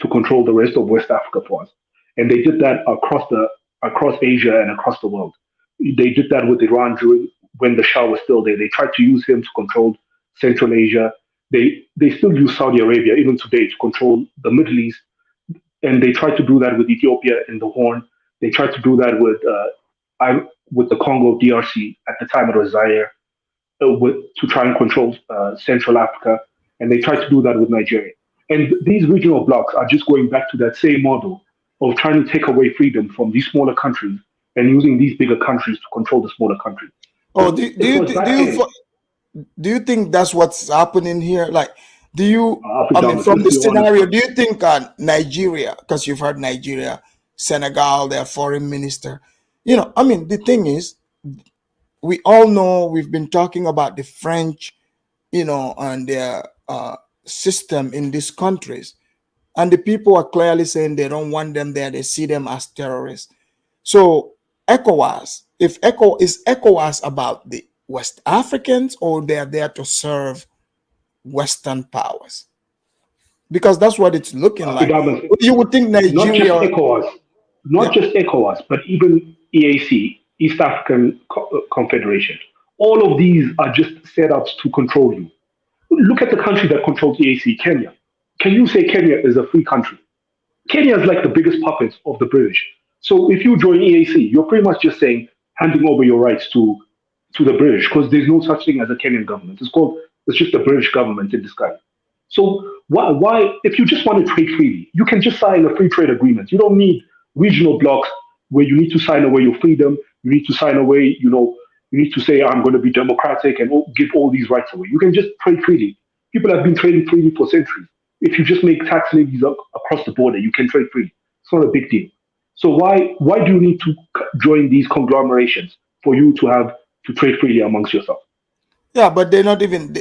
to control the rest of West Africa for us. And they did that across Asia and across the world. They did that with Iran when the Shah was still there. They tried to use him to control Central Asia. They still use Saudi Arabia even today to control the Middle East. And they tried to do that with Ethiopia and the Horn. They tried to do that with the Congo DRC. At the time it was Zaire, to try and control Central Africa. And they tried to do that with Nigeria. And these regional blocs are just going back to that same model of trying to take away freedom from these smaller countries and using these bigger countries to control the smaller countries. Oh, do you think that's what's happening here? Like, do you, I mean, from the scenario, do you think Nigeria, because you've heard Nigeria, Senegal, their foreign minister, you know, I mean, the thing is, we all know we've been talking about the French, you know, and their system in these countries. And the people are clearly saying they don't want them there. They see them as terrorists. So ECOWAS, is ECOWAS about the West Africans, or they are there to serve Western powers? Because that's what it's looking like. You would think Nigeria... Not just ECOWAS, but even EAC, East African Confederation. All of these are just set up to control you. Look at the country that controls EAC, Kenya. Can you say Kenya is a free country? Kenya is like the biggest puppet of the British. So if you join EAC, you're pretty much just saying, handing over your rights to the British, because there's no such thing as a Kenyan government. It's just the British government in disguise. So why, if you just want to trade freely, you can just sign a free trade agreement. You don't need regional blocks where you need to sign away your freedom. You need to sign away, you need to say, I'm going to be democratic and give all these rights away. You can just trade freely. People have been trading freely for centuries. If you just make tax levies across the border, you can trade freely. It's not a big deal. So why do you need to join these conglomerations for you to trade freely amongst yourself? Yeah, but they're not even,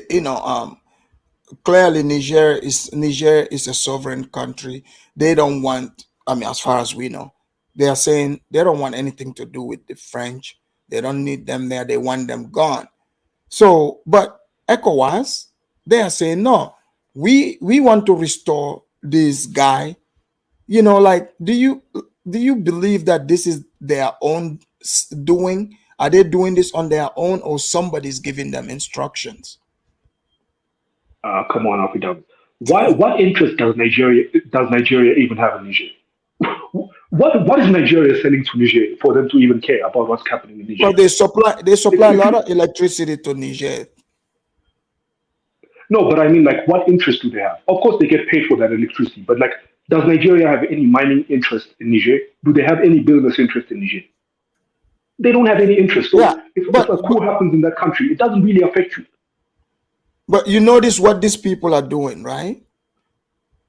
clearly Niger is a sovereign country. They don't want, I mean, as far as we know, they are saying they don't want anything to do with the French. They don't need them there. They want them gone. So, but ECOWAS, they are saying, no, we want to restore this guy. You know, like, do you believe that this is their own doing? Are they doing this on their own, or somebody's giving them instructions? Come on, Africa. What interest does Nigeria even have in Niger? What is Nigeria selling to Niger for them to even care about what's happening in Niger? Well, they supply a lot of electricity to Niger. No, but I mean, like, what interest do they have? Of course, they get paid for that electricity, but like, does Nigeria have any mining interest in Niger? Do they have any business interest in Niger? They don't have any interest. So if a coup happens in that country, it doesn't really affect you. But you notice what these people are doing, right?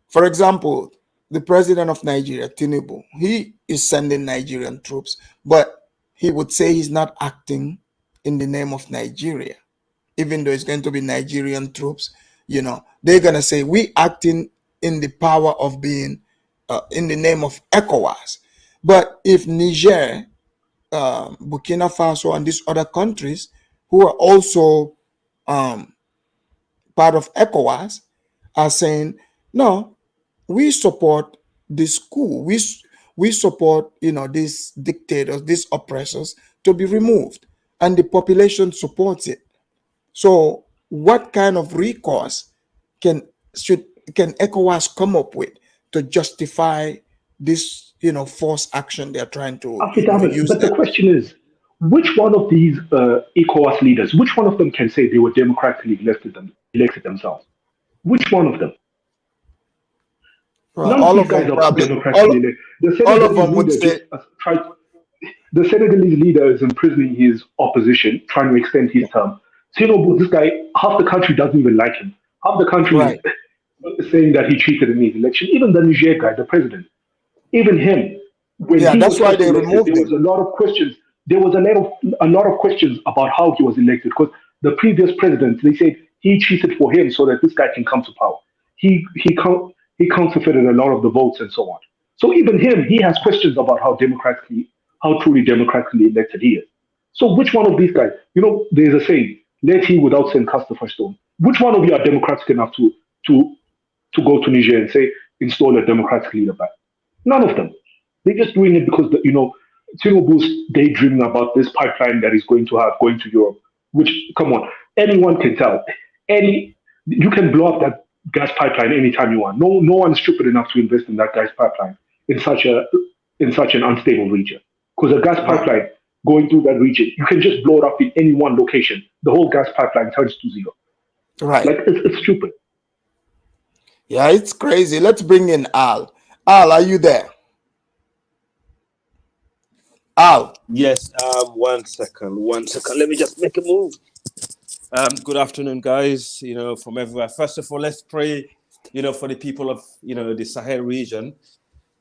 For example, the president of Nigeria, Tinubu, he is sending Nigerian troops, but he would say he's not acting in the name of Nigeria. Even though it's going to be Nigerian troops, they're going to say, we acting in the power of being in the name of ECOWAS. But if Niger, Burkina Faso, and these other countries who are also part of ECOWAS are saying, no, we support this coup. We support, these dictators, these oppressors to be removed, and the population supports it. So what kind of recourse can ECOWAS come up with to justify this, forced action they're trying to use? But the question is, which one of these ECOWAS leaders, which one of them can say they were democratically elected themselves? Which one of them? Well, none of these guys are democratically elected. All of them would say. The Senegalese leader is imprisoning his opposition, trying to extend his term. Tinubu, this guy, half the country doesn't even like him. Half the country is saying that he cheated in his election. Even the Niger guy, the president, even him. That's why they removed him. There was a lot of questions. There was a lot of questions about how he was elected, because the previous president, they said he cheated for him so that this guy can come to power. He counterfeited a lot of the votes and so on. So even him, he has questions about how truly democratically elected he is. So which one of these guys, there's a saying, let he without sin cast the first stone. Which one of you are democratic enough to go to Niger and say, install a democratic leader back? None of them. They're just doing it because, Tinubu's daydreaming about this pipeline that he's going to Europe, which, come on, anyone can tell. You can blow up that gas pipeline anytime you want. No one's stupid enough to invest in that gas pipeline in such an unstable region. Because a gas pipeline going through that region, you can just blow it up in any one location. The whole gas pipeline turns to zero. Right. Like, it's stupid. Yeah, it's crazy. Let's bring in Al. Al, are you there? Al. Yes, 1 second. Let me just make a move. Good afternoon, guys, from everywhere. First of all, let's pray, for the people of, the Sahel region,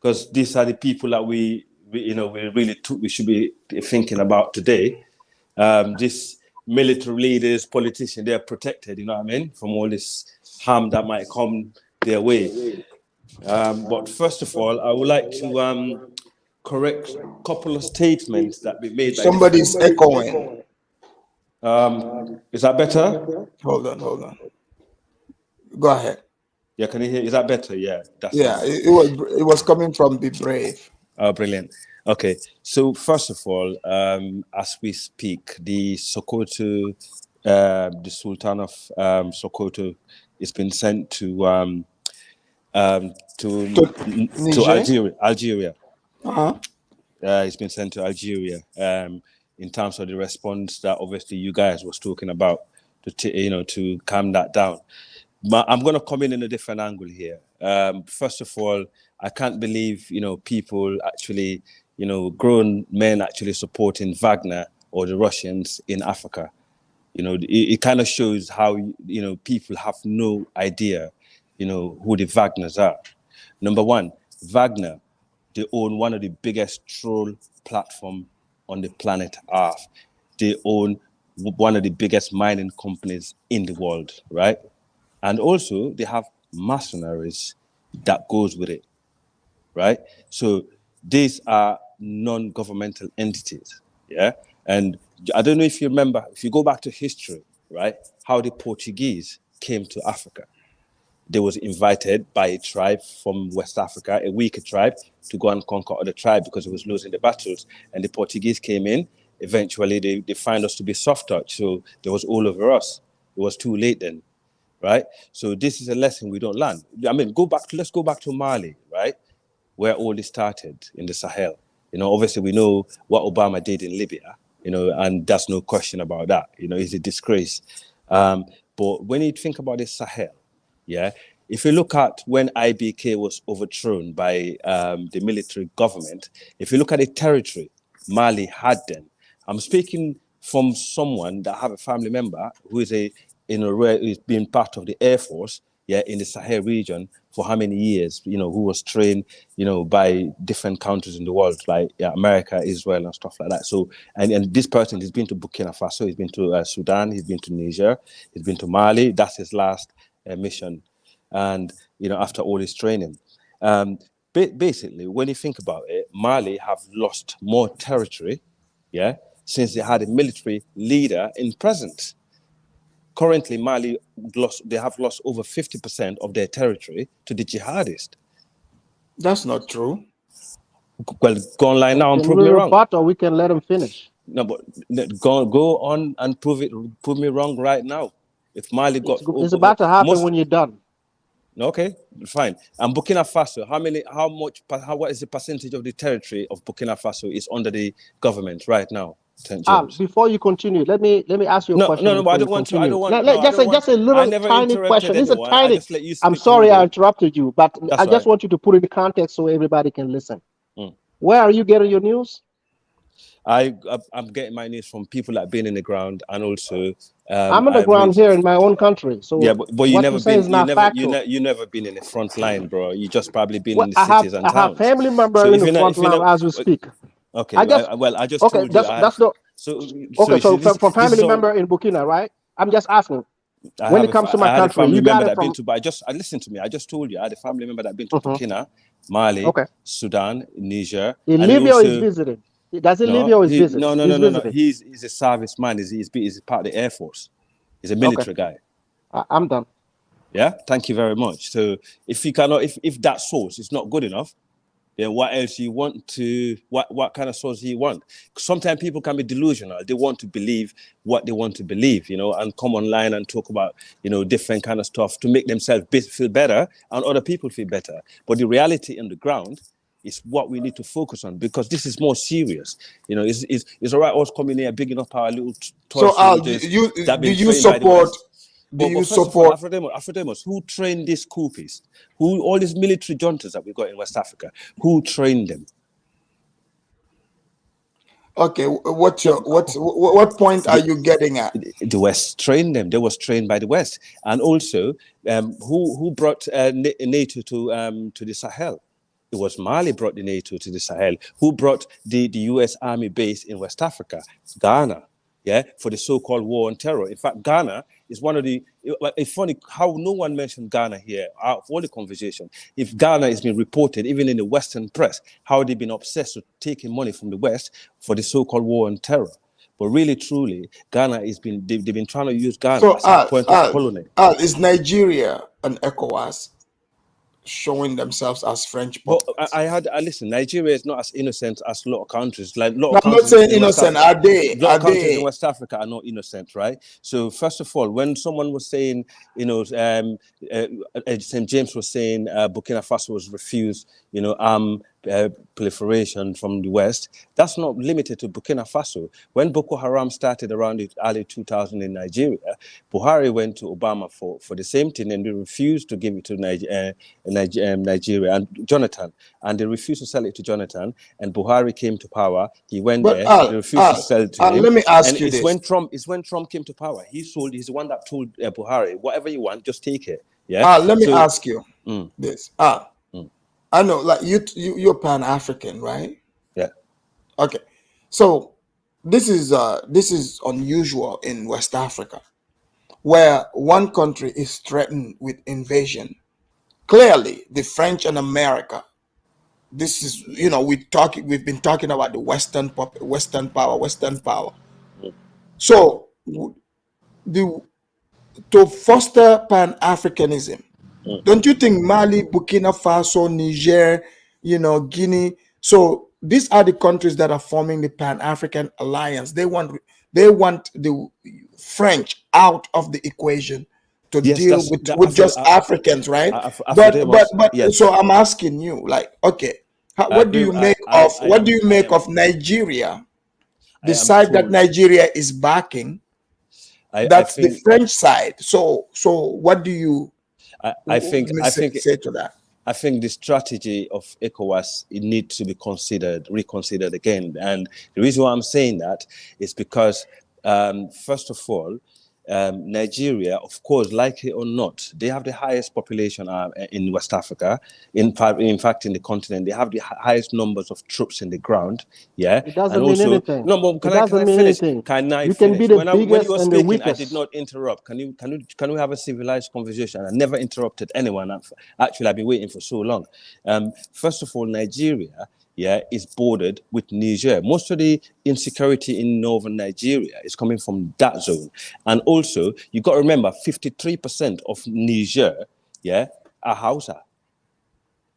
because these are the people that we should be thinking about today. These military leaders, politicians, they're protected, from all this harm that might come their way. But first of all, I would like to correct a couple of statements that we made. Somebody's echoing. Is that better? Hold on. Go ahead. Yeah, can you hear? Is that better? Yeah. It was coming from Be Brave. Oh, brilliant. Okay. So first of all, as we speak, the Sokoto, the Sultan of Sokoto, has been sent to Algeria. He's been sent to Algeria. In terms of the response that obviously you guys was talking about, to calm that down. But I'm going to come in a different angle here. First of all, I can't believe, people actually, grown men actually supporting Wagner or the Russians in Africa. It kind of shows how, people have no idea, who the Wagners are. Number one, Wagner, they own one of the biggest troll platforms on the planet Earth. They own one of the biggest mining companies in the world, right? And also they have mercenaries that goes with it, right? So these are non-governmental entities, yeah? And I don't know if you remember, if you go back to history, right, how the Portuguese came to Africa. They was invited by a tribe from West Africa, a weaker tribe, to go and conquer other tribe because it was losing the battles. And the Portuguese came in. Eventually, they find us to be soft touch. So they was all over us. It was too late then, right? So this is a lesson we don't learn. I mean, let's go back to Mali, right? Where all this started in the Sahel. Obviously we know what Obama did in Libya, and there's no question about that. It's a disgrace. But when you think about the Sahel, yeah, if you look at when IBK was overthrown by the military government, if you look at the territory Mali had then, I'm speaking from someone that have a family member who is who's been part of the Air Force, yeah, in the Sahel region for how many years, who was trained, by different countries in the world, like America, Israel, and stuff like that. So, and this person, he's been to Burkina Faso, he's been to Sudan, he's been to Niger, he's been to Mali. That's his last mission. And, after all his training. Basically, when you think about it, Mali have lost more territory, yeah, since they had a military leader in presence. Currently, Mali have lost over 50% of their territory to the jihadists. That's not true. Well, go online now and prove me wrong. Or we can let them finish. No, but go on and prove me wrong right now. If Mali got, it's about to happen when you're done. Okay, fine. And Burkina Faso, what is the percentage of the territory of Burkina Faso is under the government right now? Before you continue, let me ask you a question. No, I don't want to. Just a little tiny question. It's a tiny. I'm sorry I interrupted you, but I just want you to put it in context so everybody can listen. Where are you getting your news? I'm getting my news from people that have been in the ground, and also I'm on the ground here in my own country. So yeah, but you never been in the front line, bro. You just probably been in the cities and towns. I have family members in the front line as we speak. Okay, I just told you. So from family member in Burkina, right? I'm just asking. When it comes to my country, you got it from. Listen to me. I just told you I had a family member that been to Burkina, Mali, Sudan, Niger. In Libya is visiting. Does he live or is visiting? No. He's a serviceman. He's part of the Air Force. He's a military guy. I'm done. Yeah, thank you very much. So if you cannot, if that source is not good enough, then what else you want to? What kind of source do you want? Sometimes people can be delusional. They want to believe what they want to believe, and come online and talk about, different kind of stuff to make themselves feel better and other people feel better. But the reality on the ground is what we need to focus on, because this is more serious. It's all right us coming here bigging up our little toy soldiers. Do you support Afrodemos, who trained these coupists? Who all these military juntas that we got in West Africa? Who trained them? Okay, what point are you getting at? The West trained them. They was trained by the West, and also who brought NATO to the Sahel? It was Mali brought the NATO to the Sahel. Who brought the U.S. Army base in West Africa? Ghana, yeah, for the so-called war on terror. In fact, Ghana is one of the. It's funny how no one mentioned Ghana here out of all the conversation. If Ghana has been reported, even in the Western press, how they've been obsessed with taking money from the West for the so-called war on terror. But really, truly, Ghana has been. They've been trying to use Ghana as a point of colony. Is Nigeria and ECOWAS showing themselves as French puppets? Well, listen, Nigeria is not as innocent as a lot of countries. Like I'm not saying innocent. Are they? A lot of countries in West Africa are not innocent, right? So first of all, when someone was saying, St. James was saying Burkina Faso was refused, proliferation from the West, that's not limited to Burkina Faso. When Boko Haram started around the early 2000 in Nigeria, Buhari went to Obama for the same thing, and they refused to give it to Nigeria and Jonathan, and they refused to sell it to Jonathan, and Buhari came to power. He went there, they refused to sell it to him. Let me ask you this. It's when Trump came to power. He's the one that told Buhari, whatever you want, just take it. Yeah. Let me ask you this. I know, like you're Pan-African, right? Yeah. Okay. So this is unusual in West Africa, where one country is threatened with invasion. Clearly, the French and America. This is, we've been talking about the Western power. So to foster Pan-Africanism, don't you think Mali, Burkina Faso, Niger, Guinea? So these are the countries that are forming the Pan-African Alliance. They want the French out of the equation to deal with just Africans, right? But yes. So I'm asking you, like, okay, what do you make of Nigeria? The side that Nigeria is backing, the French side. So what do you? I think say to that. I think the strategy of ECOWAS, it needs to be reconsidered again. And the reason why I'm saying that is because, first of all, Nigeria, of course, like it or not, they have the highest population in West Africa. In fact, in the continent, they have the highest numbers of troops in the ground. Yeah, it doesn't mean anything. No, but can I finish? Can I finish? Can be the when you were speaking, I did not interrupt. Can we have a civilized conversation? I never interrupted anyone. Actually, I've been waiting for so long. First of all, Nigeria, is bordered with Niger. Most of the insecurity in northern Nigeria is coming from that zone. And also, you got to remember, 53% of Niger, are Hausa.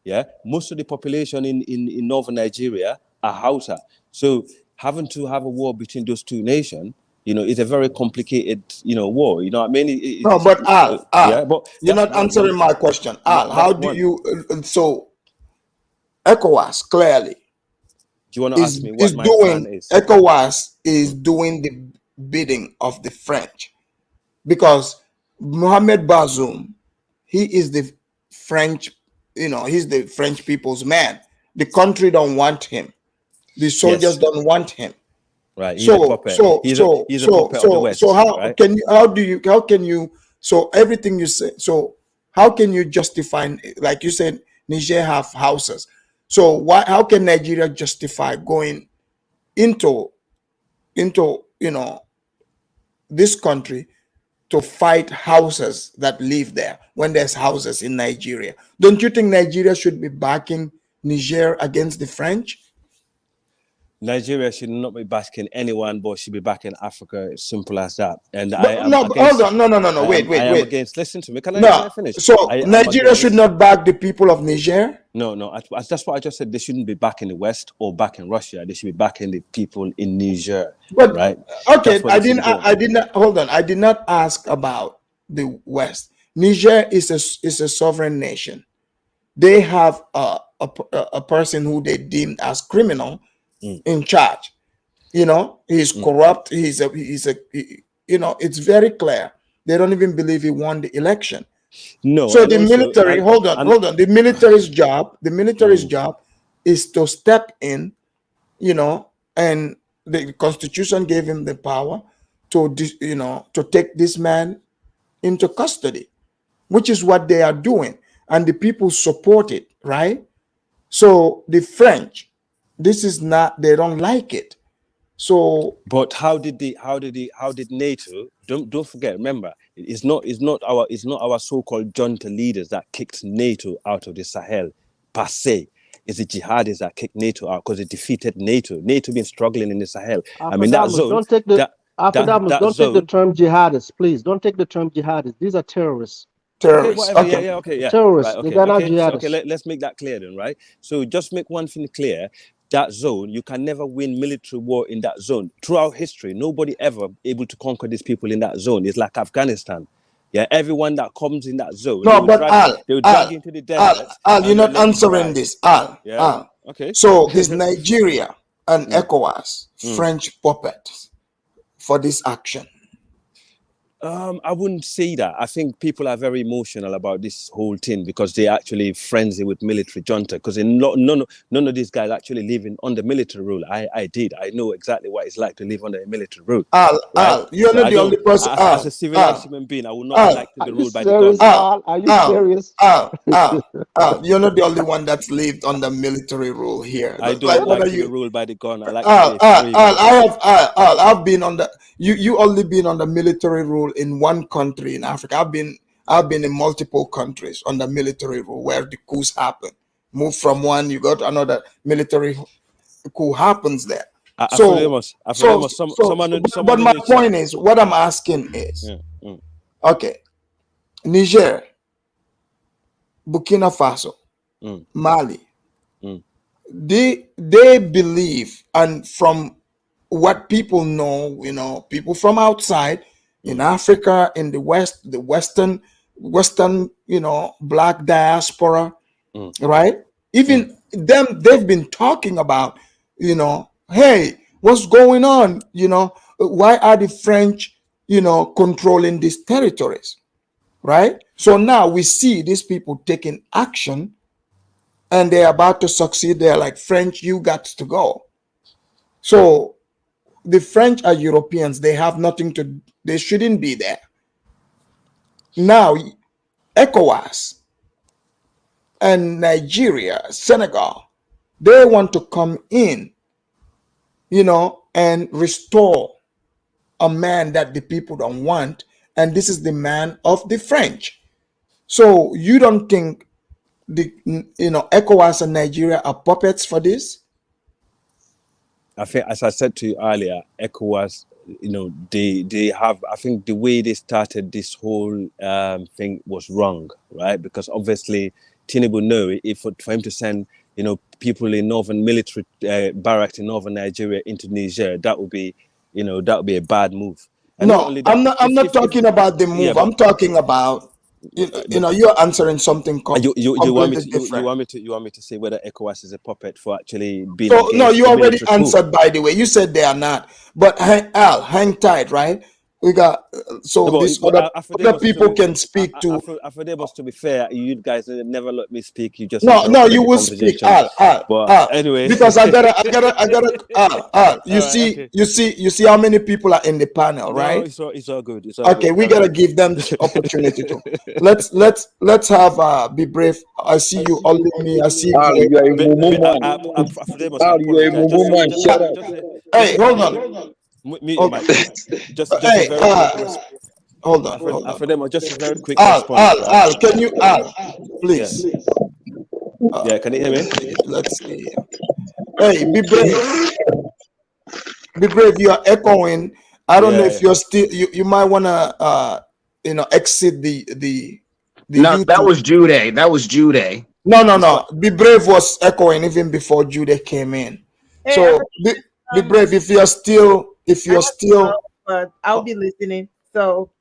Yeah, most of the population in northern Nigeria are Hausa. So having to have a war between those two nations, it's a very complicated, war. You know what I mean? But Al, you're not answering my question. Al, how do you? So ECOWAS clearly. Do you want to ask me what my plan is? ECOWAS is doing the bidding of the French, because Mohamed Bazoum, he is the French, he's the French people's man. The country don't want him. The soldiers don't want him. Right. He's a puppet of the West. So how right? how can you so everything you say, so how can you justify, like you said, Niger have houses. So how can Nigeria justify going into this country to fight houses that live there when there's houses in Nigeria? Don't you think Nigeria should be backing Niger against the French? Nigeria should not be backing anyone, but should be backing Africa. It's simple as that. And hold on, no. Wait. Against. Listen to me. Can I finish? So Nigeria should not back the people of Niger. No. That's what I just said. They shouldn't be backing the West or backing Russia. They should be backing the people in Niger. But right? Okay, I did not. Hold on. I did not ask about the West. Niger is a sovereign nation. They have a person who they deemed as criminal in charge. He's corrupt. He's a it's very clear. They don't even believe he won the election. No. So the military, hold on. The military's job is to step in, and the Constitution gave him the power to, to take this man into custody, which is what they are doing, and the people support it, right? So the French, this is not, they don't like it. So, but how did NATO? Don't forget. Remember, it's not our so-called junta leaders that kicked NATO out of the Sahel per se. It's the jihadis that kicked NATO out because it defeated NATO. NATO been struggling in the Sahel. I mean, that zone. Don't take the don't take the zone, term jihadists, please. Don't take the term jihadists. These are terrorists. Terrorists. Okay, yeah. Terrorists. Right, okay, They're not okay. jihadists. So, okay, let's make that clear then, right? So just make one thing clear. That zone, you can never win military war in that zone. Throughout history, nobody ever able to conquer these people in that zone. It's like Afghanistan. Yeah, everyone that comes in that zone, no, but they will drag into the desert. Al, you're not answering this. Al, yeah. Al. Okay. So is Nigeria and Ecowas French puppets for this action? I wouldn't say that. I think people are very emotional about this whole thing because they're actually frenzy with military junta. Because none of these guys actually living under military rule. I did. I know exactly what it's like to live under a military rule. Al, you're not the only person. As a civilized human being, I would not like to be ruled by the government. Are you serious? You're not the only one that's lived under military rule here. I don't like to be ruled by the gun. I like to be free. I've been on the. You only been on the military rule in one country in Africa. I've been in multiple countries under military rule where the coups happen. Move from one, you go to another, military coup happens there. But my point is, what I'm asking is, okay, Niger, Burkina Faso, Mali, they believe, and from what people know, people from outside in Africa, in the West, the Western, Black diaspora, right? Even them, they've been talking about, hey, what's going on? Why are the French, controlling these territories, right? So now we see these people taking action, and they're about to succeed. They're like, French, you got to go. So the French are Europeans. They have nothing to, they shouldn't be there. Now, ECOWAS and Nigeria, Senegal, they want to come in, and restore a man that the people don't want. And this is the man of the French. So you don't think the, ECOWAS and Nigeria are puppets for this? I think, as I said to you earlier, ECOWAS, they have, I think the way they started this whole thing was wrong, right? Because obviously Tinubu knew if for him to send, people in northern military barracks in northern Nigeria into Niger, that would be a bad move. And no, I'm not talking about the move. I'm talking about, you're answering something you want me to say whether ECOWAS is a puppet for actually being. So no, you already answered. By the way, you said they are not. But hang tight, right? We got other people can speak to. To be fair, you guys never let me speak. You just no, you will speak. Anyway, because I gotta. You see how many people are in the panel, right? No, it's all good. Okay, we gotta give them the opportunity to. Let's have Be Brave. I see you, only me. I see you. Hey, hold on. Just hold on. For them, just a very quick response. Al, can you, please? Yeah, can you hear me? Let's see. Hey, Be Brave. Be Brave, you are echoing. I don't know if you're still, you might want to, exit the No, YouTube. that was Jude. No. Be Brave was echoing even before Jude came in. Hey, so, be Brave, if you're still, but I'll be listening. So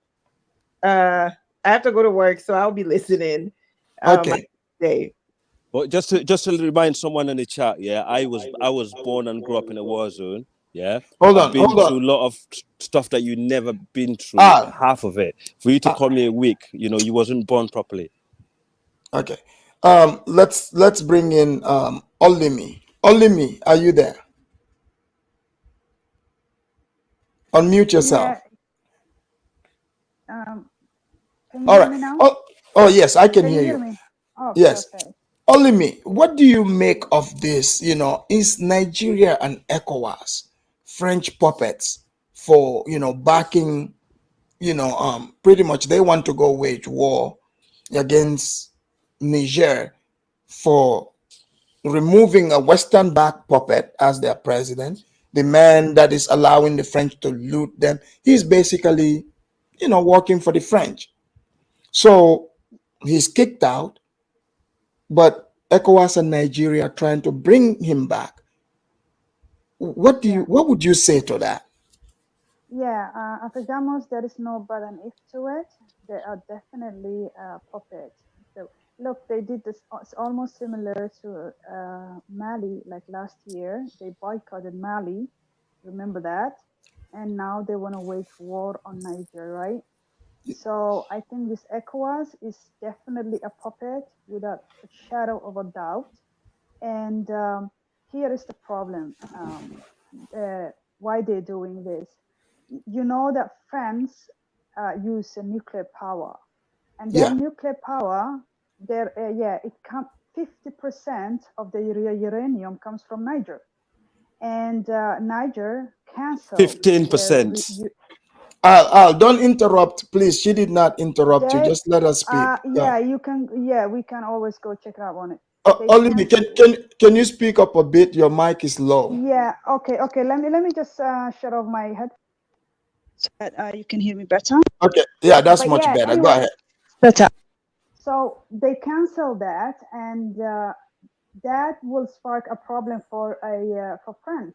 I have to go to work, so I'll be listening. Okay. Well, just to remind someone in the chat, I was born and grew up in a war zone. Yeah. I've been through a lot of stuff that you never been through, half of it. For you to call me a weak, you wasn't born properly. Okay. Let's bring in Olimi. Olimi, are you there? Unmute yourself. Yeah. Can you All hear right. me now? Oh, yes, I can Can hear you hear you. me? Oh, Yes. perfect. Only me. What do you make of this? Is Nigeria and ECOWAS French puppets for, backing, pretty much they want to go wage war against Niger for removing a Western backed puppet as their president, the man that is allowing the French to loot them. He's basically, working for the French. So he's kicked out, but ECOWAS and Nigeria are trying to bring him back. What would you say to that? Yeah, Africanos, there is no but an if to it. They are definitely puppets. So look, they did this. It's almost similar to Mali, like last year. They boycotted Mali. Remember that? And now they want to wage war on Niger, right? So I think this ECOWAS is definitely a puppet without a shadow of a doubt. And here is the problem. Why they're doing this? You know that France use nuclear power, and their nuclear power, it comes 50% of the uranium comes from Niger, and Niger canceled 15%. Al, don't interrupt, please. She did not interrupt you. Just let us speak. You can. Yeah, we can always go check out on it. Olivia, can you speak up a bit? Your mic is low. Yeah. Okay. Let me just shut off my head. So that you can hear me better. Okay. Yeah, that's much better. Go ahead. Better. So they cancel that, and that will spark a problem for France,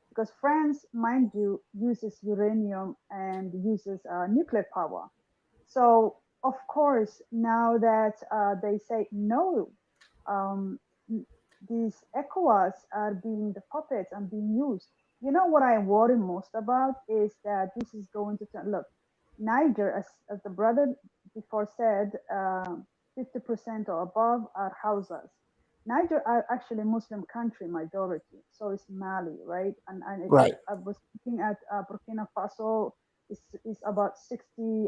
because France, mind you, uses uranium and uses nuclear power. So of course, now that they say no, these ECOWAS are being the puppets and being used. You know what I worry most about is that this is going to turn. Look, Niger, as the brother before said, 50% or above are Hausas. Niger are actually Muslim country majority, so is Mali, right? And I was looking at Burkina Faso is about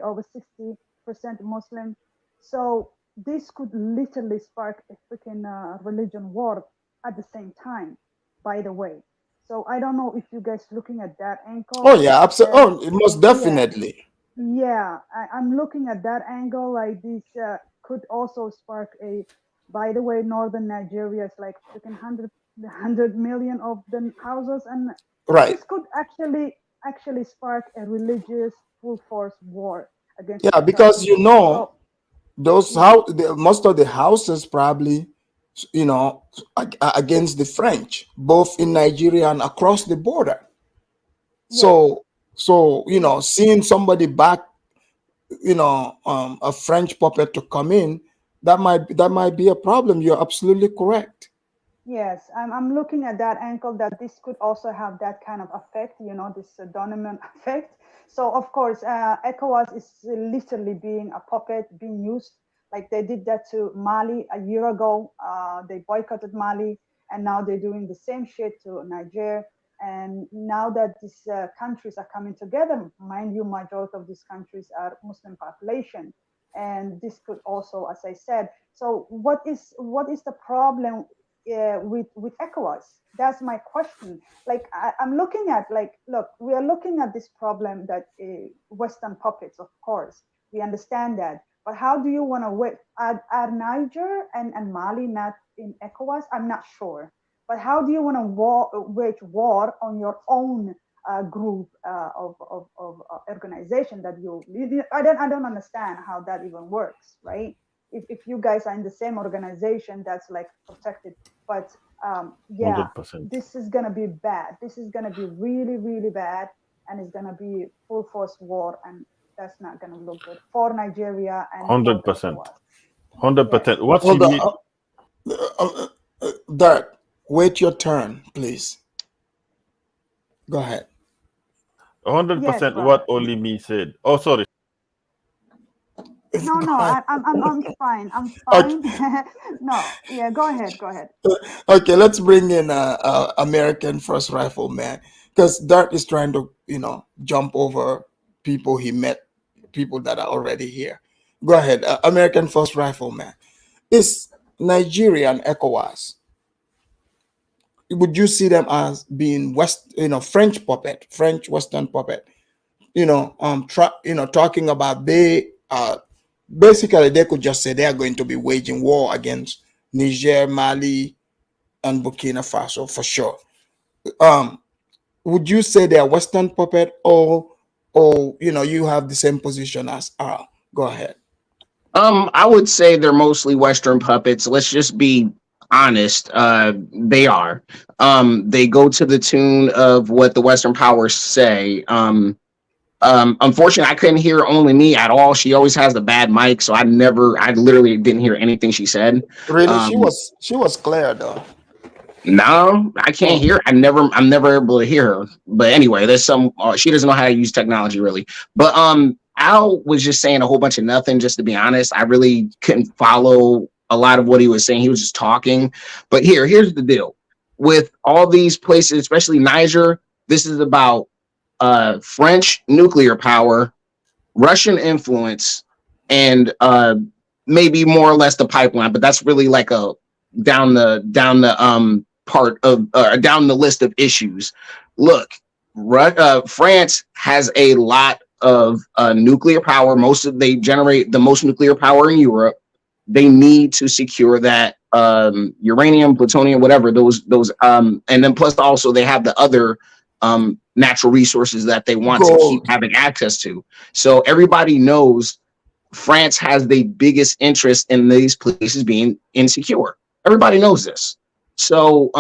over 60% Muslim. So this could literally spark a freaking religion war at the same time, by the way. So I don't know if you guys looking at that angle. Oh yeah, absolutely. Most definitely. Yeah, I'm looking at that angle. Like this could also spark a. By the way, northern Nigeria is like freaking 100 million of the houses, and this could actually spark a religious full force war against. Yeah, because most of the houses probably, against the French, both in Nigeria and across the border. So seeing somebody back, a French puppet to come in, that might be a problem. You're absolutely correct. Yes, I'm looking at that angle, that this could also have that kind of effect, this dominant effect. So of course, ECOWAS is literally being a puppet, being used. Like they did that to Mali a year ago. They boycotted Mali, and now they're doing the same shit to Niger. And now that these countries are coming together, mind you, majority of these countries are Muslim population, and this could also, as I said. So what is the problem with ECOWAS? That's my question. Like I'm looking at, look, we are looking at this problem that Western puppets, of course, we understand that. But how do you want to are Niger and Mali not in ECOWAS? I'm not sure. But how do you want to wage war on your own group of organization that you? I don't understand how that even works, right? If you guys are in the same organization, that's like protected. But 100%. This is gonna be bad. This is gonna be really, really bad, and it's gonna be full force war, and that's not gonna look good for Nigeria and 100%. 100%. What Hold she on, Dirk, wait your turn, please. Go ahead. 100% what only me said. Oh, sorry. No, I'm fine. I'm fine. No, yeah, go ahead. Okay, let's bring in American First Rifleman, because Dart is trying to, jump over people he met, people that are already here. Go ahead, American First Rifleman. Is Nigeria and ECOWAS, would you see them as being French Western puppet? Talking about basically they could just say they are going to be waging war against Niger, Mali, and Burkina Faso for sure. Would you say they are Western puppet, or you have the same position as Al? Go ahead. I would say they're mostly Western puppets. Let's just be honest. They are. They go to the tune of what the Western powers say. Unfortunately, I couldn't hear only me at all. She always has the bad mic, so I literally didn't hear anything she said. Really, she was clear though. No, I can't hear. I'm never able to hear her. But anyway, there's some. She doesn't know how to use technology really. But Al was just saying a whole bunch of nothing. Just to be honest, I really couldn't follow a lot of what he was saying. He was just talking. But here's the deal with all these places, especially Niger. This is about French nuclear power, Russian influence, and maybe more or less the pipeline. But that's really like a down the part of down the list of issues. Look, France has a lot of nuclear power. They generate the most nuclear power in Europe. They need to secure that uranium, plutonium, whatever those and then plus also they have the other natural resources that they want to keep having access to. So everybody knows France has the biggest interest in these places being insecure. Everybody knows this. So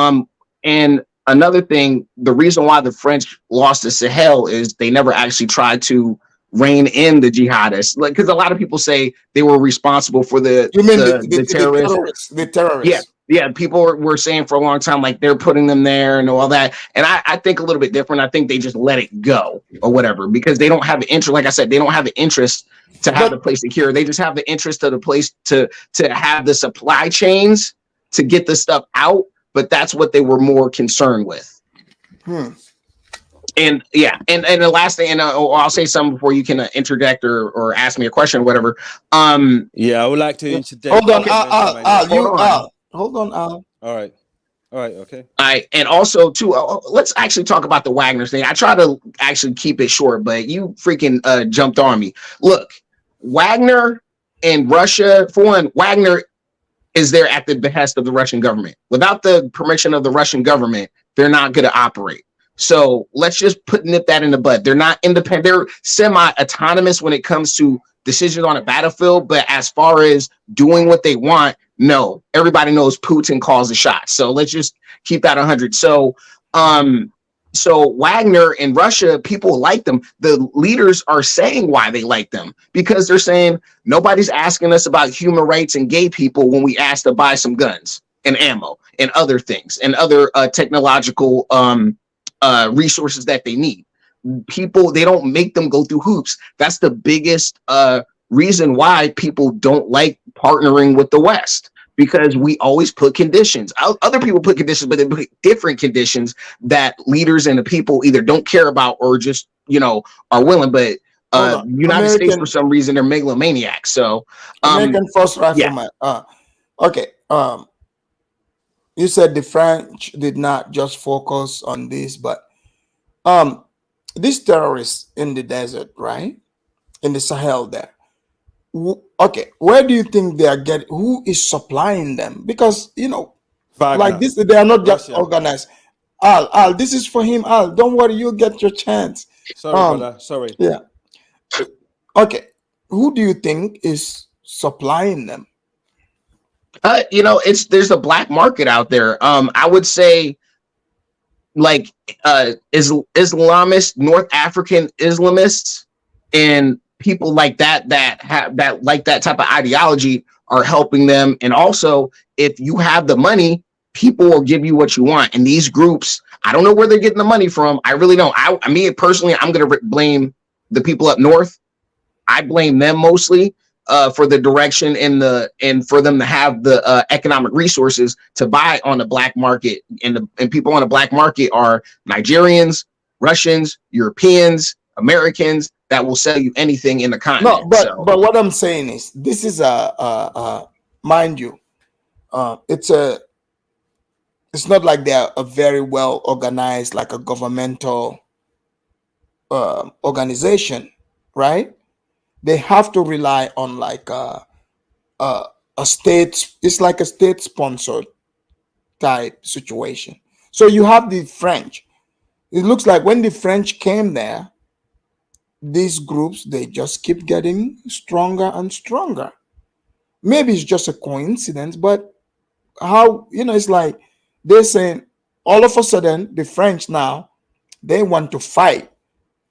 and another thing, the reason why the French lost the Sahel is they never actually tried to rein in the jihadists, like, because a lot of people say they were responsible for the terrorists. The terrorists. Yeah, people were saying for a long time, like they're putting them there and all that. And I think a little bit different. I think they just let it go or whatever, because they don't have an interest. Like I said, they don't have an interest to have the place secure. They just have the interest of the place to have the supply chains to get the stuff out. But that's what they were more concerned with. And yeah, and the last thing, and I'll say something before you can interject or ask me a question or whatever. Yeah, I would like to interject. Hold on, Al. Hold on, Al. All right, okay. All right, and also too, let's actually talk about the Wagner thing. I try to actually keep it short, but you freaking jumped on me. Look, Wagner and Russia, for one, Wagner is there at the behest of the Russian government. Without the permission of the Russian government, they're not going to operate. So let's just nip that in the bud. They're not independent. They're semi-autonomous when it comes to decisions on a battlefield. But as far as doing what they want, no. Everybody knows Putin calls the shots. So let's just keep that 100. So Wagner in Russia, people like them. The leaders are saying why they like them, because they're saying nobody's asking us about human rights and gay people when we ask to buy some guns and ammo and other things and other technological resources that they need. People, they don't make them go through hoops. That's the biggest reason why people don't like partnering with the West, because we always put conditions. Other people put conditions, but they put different conditions that leaders and the people either don't care about or just, are willing. But United States, for some reason, they're megalomaniacs. So American First Rifleman. Yeah. Okay. You said the French did not just focus on this, but these terrorists in the desert, right? In the Sahel there. Okay, where do you think they are getting? Who is supplying them? Because, Wagner. Like this, they are not just organized. Al, this is for him. Al, don't worry, you get your chance. Sorry, brother. Sorry. Yeah. Okay, who do you think is supplying them? There's a black market out there. I would say like Islamist, North African Islamists and people like that like that type of ideology are helping them. And also, if you have the money, people will give you what you want. And these groups, I don't know where they're getting the money from. I really don't. I mean, personally, I'm going to blame the people up north. I blame them mostly. for the direction and for them to have the economic resources to buy on the black market. And people on the black market are Nigerians, Russians, Europeans, Americans that will sell you anything in the continent. No, but what I'm saying is, this is mind you, it's not like they're a very well organized, like a governmental organization, right? They have to rely on like a state. It's like a state sponsored type situation. So you have the French. It looks like when the French came there, these groups, they just keep getting stronger and stronger. Maybe it's just a coincidence, but how, it's like they're saying all of a sudden the French now, they want to fight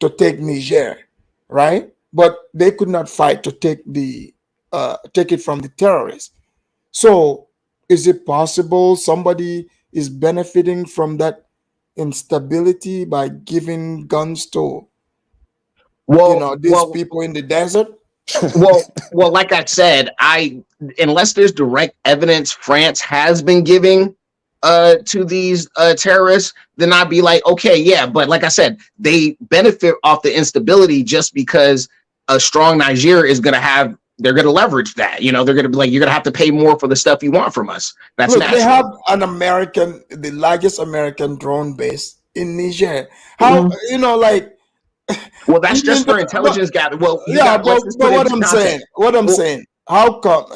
to take Niger, right? But they could not fight to take it from the terrorists. So is it possible somebody is benefiting from that instability by giving guns to these people in the desert? well, like I said, unless there's direct evidence France has been giving to these terrorists, then I'd be like, okay, yeah. But like I said, they benefit off the instability just because a strong Niger is they're going to leverage that. They're going to be like, you're going to have to pay more for the stuff you want from us. That's Look, natural. they have the largest American drone base in Niger. How, well, that's just for intelligence gathering. Well, but what I'm saying, how come,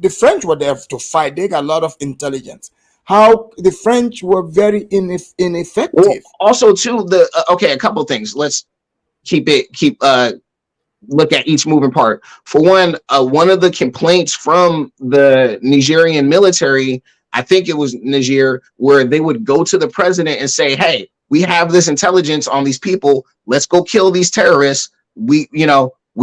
the French were there to fight. They got a lot of intelligence. How the French were very ineffective. Well, also too, a couple of things. Let's look at each moving part. For one of the complaints from the Nigerian military, I think it was Niger, where they would go to the president and say, hey, we have this intelligence on these people. Let's go kill these terrorists. We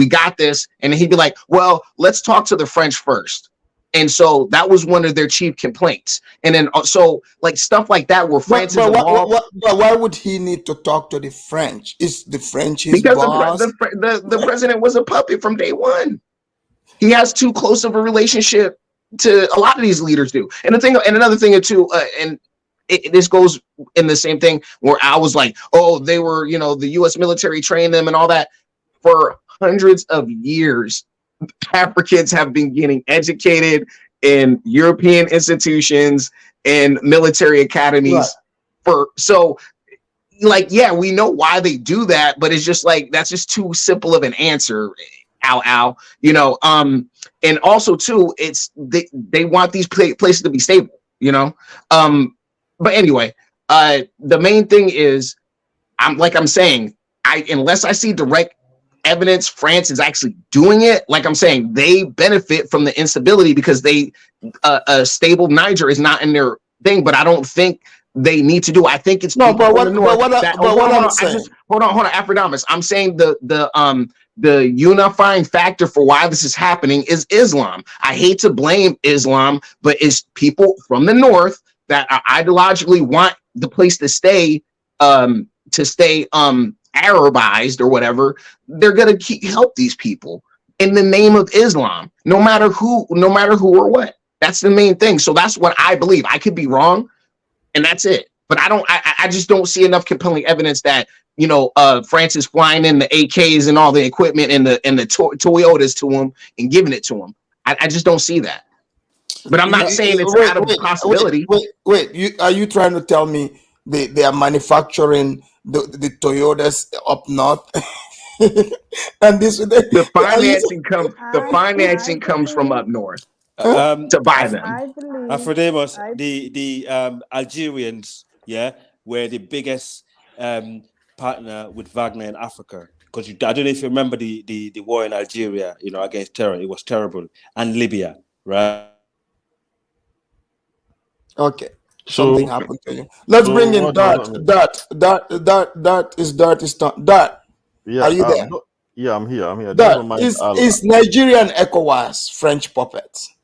got this. And he'd be like, well, let's talk to the French first. And so that was one of their chief complaints. And then so like stuff like that where France is involved. But why would he need to talk to the French? Is the French his boss? The president was a puppet from day one. He has too close of a relationship to a lot of these leaders do. And another thing too, this goes in the same thing where I was like, oh, they were, the U.S. military trained them and all that. For hundreds of years, Africans have been getting educated in European institutions and military academies. Right. We know why they do that, but it's just like, that's just too simple of an answer. And also too, it's they want these places to be stable, but anyway, the main thing is, I'm saying, unless I see direct evidence France is actually doing it, like I'm saying, they benefit from the instability because a stable Niger is not in their thing, but I don't think they need to do. I think it's hold on, Afrodamus. I'm saying the unifying factor for why this is happening is Islam. I hate to blame Islam, but it's people from the north that ideologically want the place to stay Arabized or whatever. They're gonna help these people in the name of Islam, no matter who or what. That's the main thing. So that's what I believe. I could be wrong, and that's it. But I just don't see enough compelling evidence that France is flying in the AKs and all the equipment and the Toyotas to them and giving it to them. I just don't see that. But I'm not saying it's out of possibility. Wait, are you trying to tell me they are manufacturing the Toyotas up north? And the financing comes from up north to buy them. Afrodamus, the Algerians, were the biggest partner with Wagner in Africa. Because I don't know if you remember the war in Algeria, against terror. It was terrible. And Libya, right? Okay. Something happened to you. Let's bring in Dart. Dart is Dart. Yeah, are you there? Yeah, I'm here. Dart, is Nigerian ECOWAS French puppets?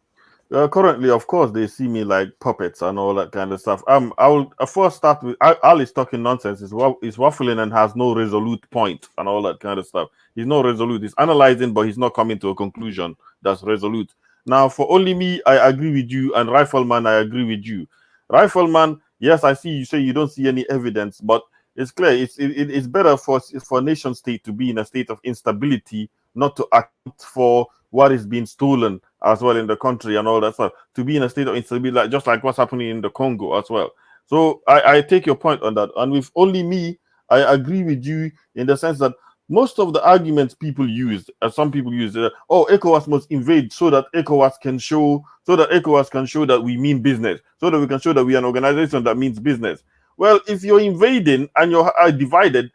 Currently, of course, they see me like puppets and all that kind of stuff. I will first start with Al is talking nonsense. He's waffling and has no resolute point and all that kind of stuff. He's no resolute. He's analyzing, but he's not coming to a conclusion that's resolute. Now, for only me, I agree with you, and Rifleman, I agree with you. Rifleman, yes, I see you say you don't see any evidence, but it's clear it's better for nation state to be in a state of instability, not to account for what is being stolen as well in the country and all that stuff. To be in a state of instability, like, just like what's happening in the Congo as well. So I take your point on that. And with only me, I agree with you in the sense that most of the arguments people use, some people use, oh, ECOWAS must invade so that ECOWAS can show that we mean business, so that we can show that we are an organization that means business. Well, if you're invading and you're divided,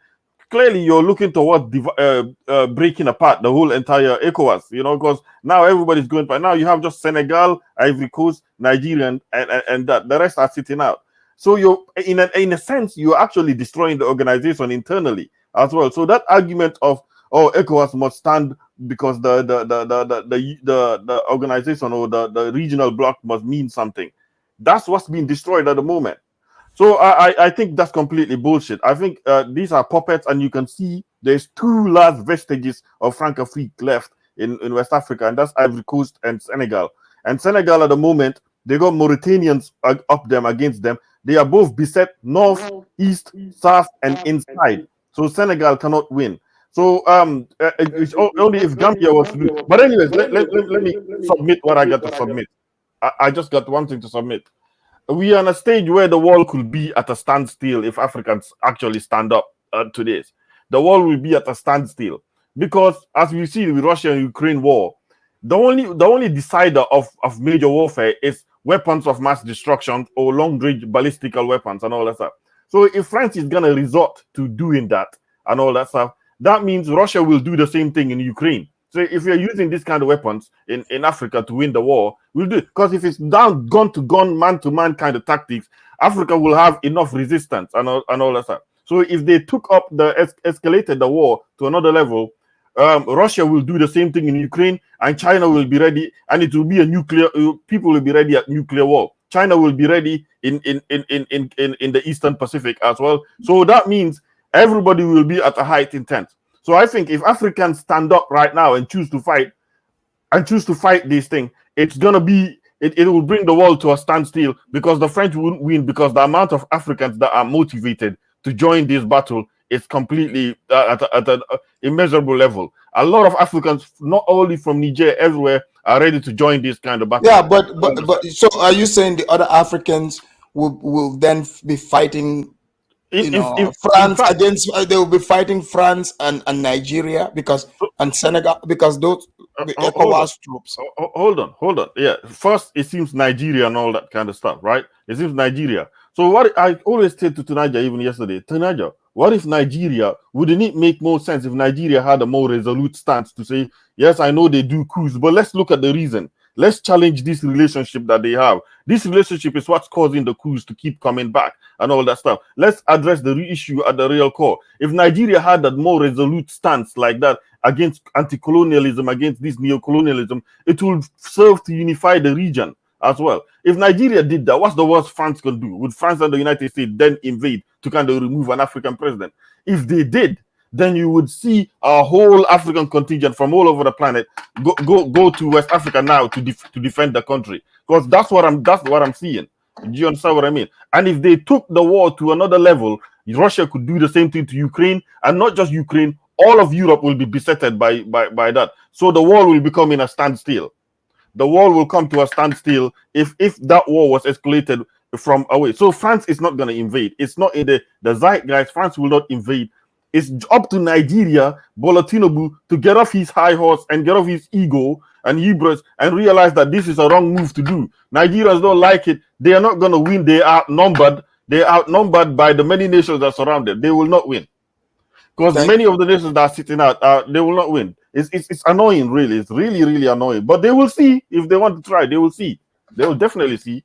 clearly you're looking towards breaking apart the whole entire ECOWAS, because now everybody's going by. Now you have just Senegal, Ivory Coast, Nigeria, and that. The rest are sitting out. So you're, in a sense, you're actually destroying the organization internally as well. So that argument of, oh, ECOWAS must stand because the organization or the regional bloc must mean something, that's what's being destroyed at the moment. So I think that's completely bullshit. I think these are puppets, and you can see there's two last vestiges of Francophone left in West Africa, and that's Ivory Coast and Senegal. And Senegal at the moment, they got Mauritanians up them against them. They are both beset north, east, south, and inside. So Senegal cannot win. So it's only if Gambia was to do. But anyways, let me submit what I got to submit. I just got one thing to submit. We are on a stage where the world could be at a standstill if Africans actually stand up to this. The world will be at a standstill because, as we see with Russia and Ukraine war, the only decider of major warfare is weapons of mass destruction or long-range ballistical weapons and all that stuff. So if France is going to resort to doing that and all that stuff, that means Russia will do the same thing in Ukraine. So if you're using this kind of weapons in Africa to win the war, we'll do it. Because if it's down gun-to-gun, man-to-man kind of tactics, Africa will have enough resistance and all that stuff. So if they took up escalated the war to another level, Russia will do the same thing in Ukraine, and China will be ready, and it will be a nuclear. People will be ready at nuclear war. China will be ready in the Eastern Pacific as well. So that means everybody will be at a height intent. So I think if Africans stand up right now and choose to fight this thing, it's gonna be it will bring the world to a standstill, because the French won't win, because the amount of Africans that are motivated to join this battle is completely at an immeasurable level. A lot of Africans, not only from Niger, everywhere, are ready to join this kind of battle. Yeah, but so are you saying the other Africans will then be fighting, France against? They will be fighting France and Nigeria and Senegal, because those the ECOWAS troops. Hold on. Yeah, first it seems Nigeria and all that kind of stuff, right? It seems Nigeria. So what I always said to Tunaja even yesterday, Tunaja, what if Nigeria, wouldn't it make more sense if Nigeria had a more resolute stance to say, yes, I know they do coups, but let's look at the reason. Let's challenge this relationship that they have. This relationship is what's causing the coups to keep coming back and all that stuff. Let's address the issue at the real core. If Nigeria had that more resolute stance like that against anti-colonialism, against this neo-colonialism, it will serve to unify the region as well. If Nigeria did that, what's the worst France can do? Would France and the United States then invade to kind of remove an African president? If they did, then you would see a whole African contingent from all over the planet go to West Africa now to defend the country, because that's what I'm seeing. Do you understand what I mean? And if they took the war to another level, Russia could do the same thing to Ukraine, and not just Ukraine. All of Europe will be besetted by that. So the war will become in a standstill. The war will come to a standstill if that war was escalated from away. So France is not going to invade. It's not in the zeitgeist. France will not invade. It's up to Nigeria, Bola Tinubu, to get off his high horse and get off his ego and hubris and realize that this is a wrong move to do. Nigerians don't like it. They are not going to win. They are outnumbered. They are outnumbered by the many nations that are surrounded. They will not win. Because many of the nations that are sitting out, they will not win. It's annoying, really. It's really, really annoying. But they will see. If they want to try, they will see. They will definitely see.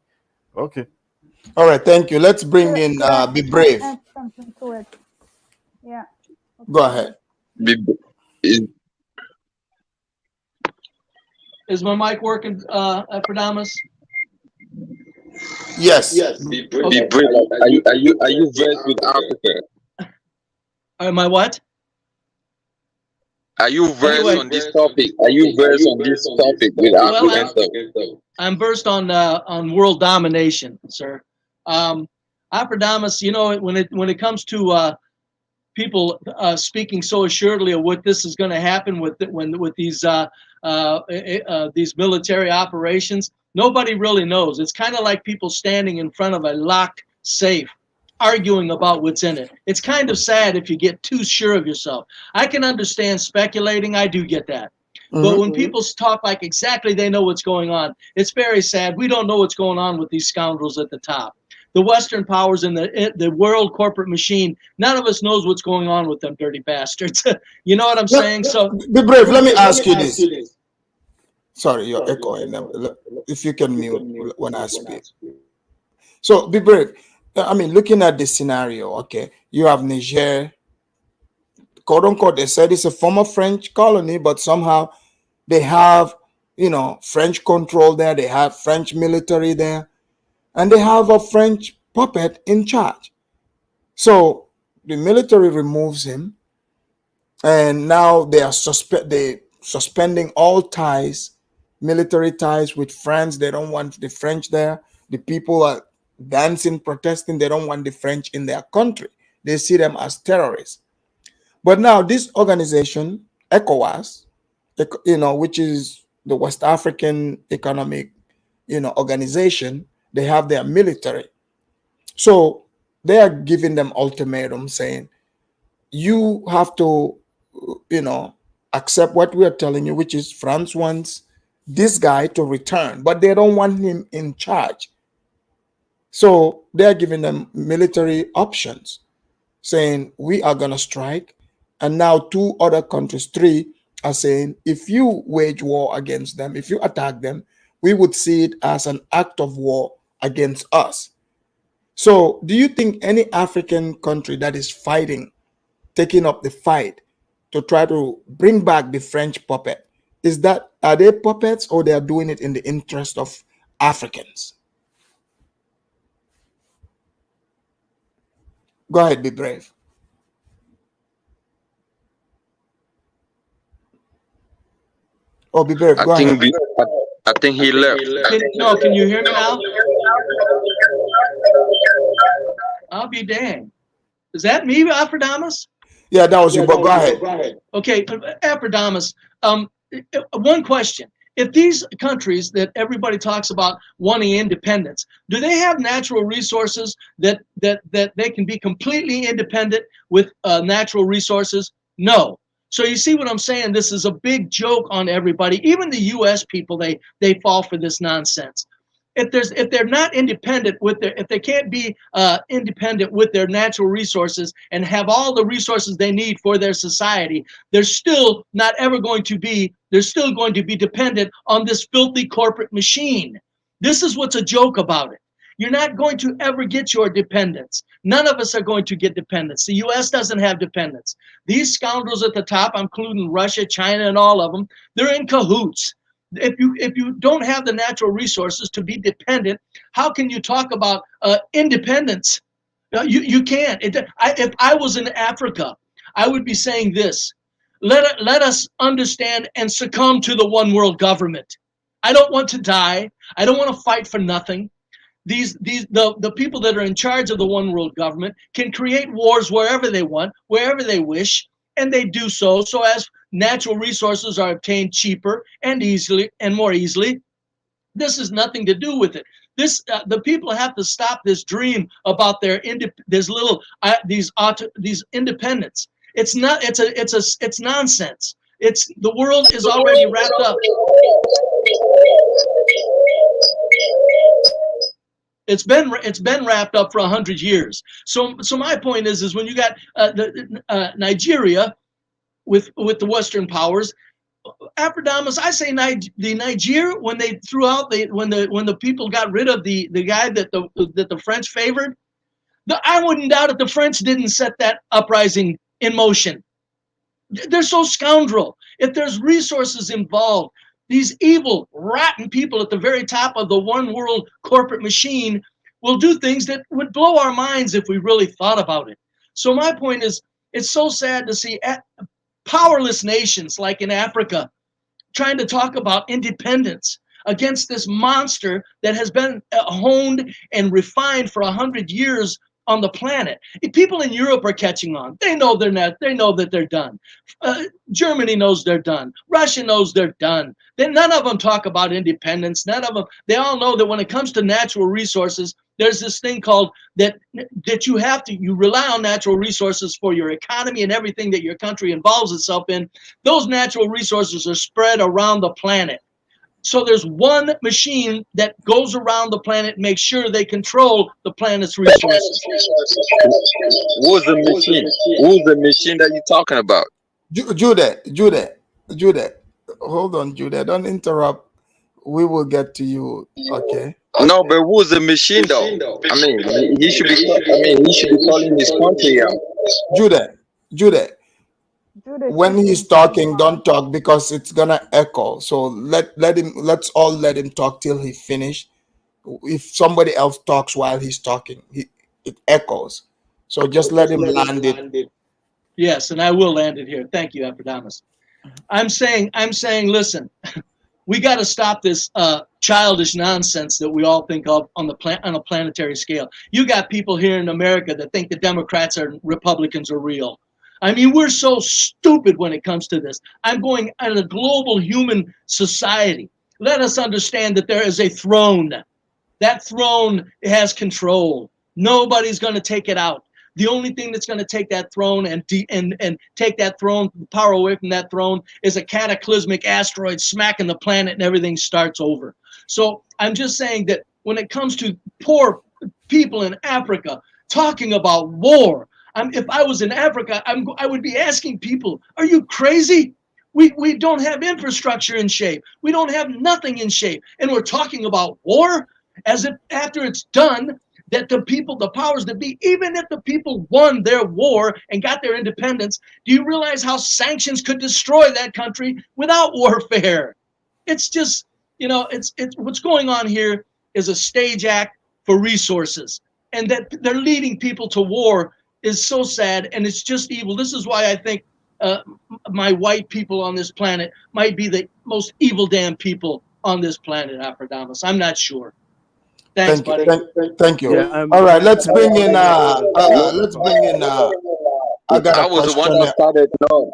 Okay. All right, thank you. Let's bring in Be Brave. Add something to it. Yeah. Go ahead. Is my mic working, Afrodamus? Yes. Be brave. Are you versed with Africa? Am I what? Are you versed Anyway. on this topic? Are you versed on this topic with Well, African stuff? I'm versed on world domination, sir. Aphrodamos, you know, when it comes to people speaking so assuredly of what this is going to happen with these military operations, nobody really knows. It's kind of like people standing in front of a locked safe, arguing about what's in it. It's kind of sad if you get too sure of yourself. I can understand speculating. I do get that. But when people talk like exactly they know what's going on, it's very sad. We don't know what's going on with these scoundrels at the top. The Western powers and the world corporate machine, none of us knows what's going on with them dirty bastards. You know what I'm saying? So be brave. Let me ask you this. Sorry, you're echoing. If you can mute when I speak. So be brave. I mean, looking at this scenario, okay, you have Niger, quote unquote, they said it's a former French colony, but somehow they have, you know, French control there. They have French military there, and they have a French puppet in charge. So the military removes him, and now they are suspending all ties, military ties with France. They don't want the French there. The people are dancing, protesting. They don't want the French in their country. They see them as terrorists. But now this organization, ECOWAS, you know, which is the West African Economic, you know, organization, they have their military. So they are giving them ultimatum saying, you have to, you know, accept what we are telling you, which is France wants this guy to return, but they don't want him in charge. So they're giving them military options, saying we are going to strike. And now 2 other countries, 3, are saying if you wage war against them, if you attack them, we would see it as an act of war against us. So do you think any African country that is fighting, taking up the fight to try to bring back the French puppet, are they puppets, or they are doing it in the interest of Africans? Go ahead, be brave. Oh, be brave. Go ahead. I think he left. Can you hear me now? I'll be dang. Is that me, Aphrodamos? Yeah, that was you, but go ahead. Okay, Aphrodamos, one question. If these countries that everybody talks about wanting independence, do they have natural resources that they can be completely independent with natural resources? No. So you see what I'm saying? This is a big joke on everybody. Even the U.S. people, they fall for this nonsense. If they're not independent if they can't be independent with their natural resources and have all the resources they need for their society, they're still going to be dependent on this filthy corporate machine. This is what's a joke about it. You're not going to ever get your dependence. None of us are going to get dependence. The U.S. doesn't have dependence. These scoundrels at the top, including Russia, China, and all of them, they're in cahoots. If you don't have the natural resources to be dependent, how can you talk about independence? You can't. If I was in Africa, I would be saying this: let us understand and succumb to the one world government. I don't want to die. I don't want to fight for nothing. The people that are in charge of the one world government can create wars wherever they want, wherever they wish, and they do so as natural resources are obtained cheaper and more easily. This has nothing to do with it. The people have to stop this dream about these independence. It's not. It's nonsense. The world is already wrapped up. It's been wrapped up for 100 years. So my point is when you got Nigeria with the Western powers, Aphrodamos, I say the Niger, when they threw out when the people got rid of the guy that the French favored, I wouldn't doubt if the French didn't set that uprising in motion. They're so scoundrel. If there's resources involved, these evil, rotten people at the very top of the one world corporate machine will do things that would blow our minds if we really thought about it. So my point is, it's so sad to see powerless nations like in Africa trying to talk about independence against this monster that has been honed and refined for 100 years on the planet. People in Europe are catching on. They know they're not. They know that they're done. Germany knows they're done. Russia knows they're done. None of them talk about independence. None of them. They all know that when it comes to natural resources, there's this thing called that you rely on natural resources for your economy and everything that your country involves itself in. Those natural resources are spread around the planet. So there's one machine that goes around the planet and makes sure they control the planet's resources. Who's the machine? Who's the machine that you're talking about? Judah. Hold on, Judah. Don't interrupt. We will get to you. Okay. No, but who's the machine though? I mean, he should be calling his country out. Judah. When he's talking, don't talk because it's gonna echo. So let's all let him talk till he finished. If somebody else talks while he's talking, it echoes. So just let him land it. Yes, and I will land it here. Thank you, Ephrodimus. I'm saying, listen, we got to stop this childish nonsense that we all think of on a planetary scale. You got people here in America that think the Democrats and Republicans are real. I mean, we're so stupid when it comes to this. I'm going at a global human society. Let us understand that there is a throne. That throne has control. Nobody's going to take it out. The only thing that's going to take that throne and take that throne, the power away from that throne, is a cataclysmic asteroid smacking the planet and everything starts over. So I'm just saying that when it comes to poor people in Africa talking about war, if I was in Africa, I would be asking people, are you crazy? We don't have infrastructure in shape. We don't have nothing in shape. And we're talking about war as if after it's done, that the people, the powers that be, even if the people won their war and got their independence, do you realize how sanctions could destroy that country without warfare? It's just, it's what's going on here is a stage act for resources. And that they're leading people to war is so sad, and it's just evil. This is why I think my white people on this planet might be the most evil damn people on this planet, Ephrodimus. I'm not sure. Thanks, buddy. Thank you. Yeah, all right, let's bring in I got a was the one question. that started. No,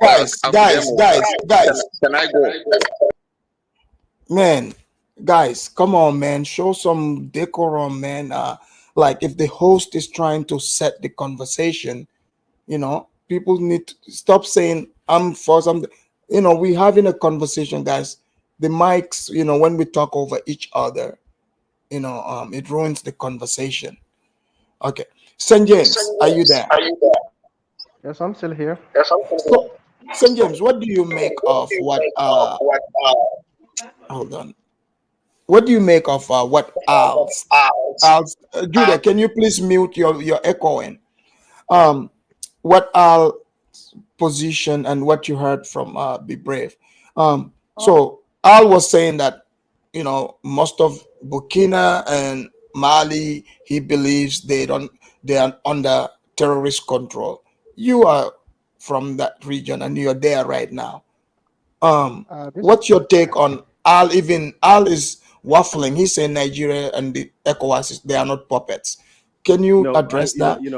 Guys. Can I go? Man, guys, come on, man. Show some decorum, man. Like if the host is trying to set the conversation, people need to stop saying I'm for something. We're having a conversation, guys. The mics, when we talk over each other, it ruins the conversation. Okay. St. James, are you there? Yes, I'm still here. So, St. James, what do you make of what hold on. What do you make of what Al's Judah, can you please mute your echoing? What Al's position and what you heard from Be Brave. So Al was saying that most of Burkina and Mali, he believes they are under terrorist control. You are from that region and you're there right now. What's your take on Al? Even Al is waffling. He's saying Nigeria and the Ecowas, they are not puppets. Can you address that? You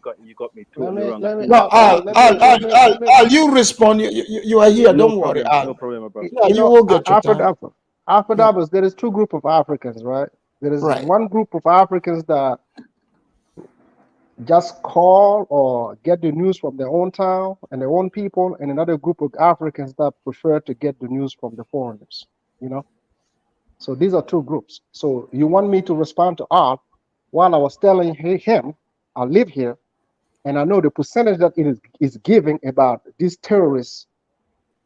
got me totally wrong. No, Al, you respond. You are here. Don't worry, Al. No problem, bro. Yeah, you will get your time. After there is two groups of Africans, right? There is one group of Africans that just call or get the news from their own town and their own people, and another group of Africans that prefer to get the news from the foreigners, So these are two groups. So you want me to respond to Art while I was telling him, I live here, and I know the percentage that it is giving about these terrorists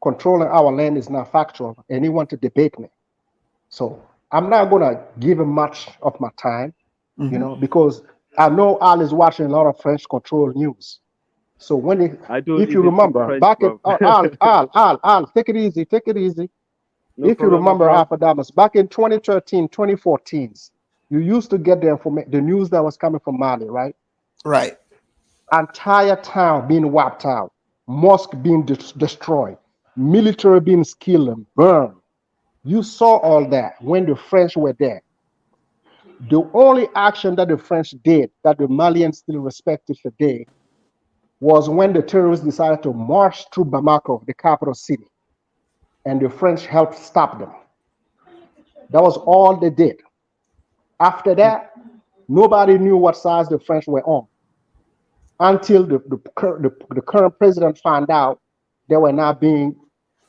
controlling our land is not factual, and he want to debate me. So I'm not gonna give him much of my time, because I know Al is watching a lot of French controlled news. So if you remember, back in Al, take it easy. No if you remember, Ephrodimus, back in 2013, 2014, you used to get the news that was coming from Mali, right? Right. Entire town being wiped out. mosque being destroyed, military being killed and burned. You saw all that when the French were there. The only action that the French did that the Malians still respected today was when the terrorists decided to march through Bamako, the capital city, and the French helped stop them. That was all they did. After that, nobody knew what sides the French were on until the current president found out they were not being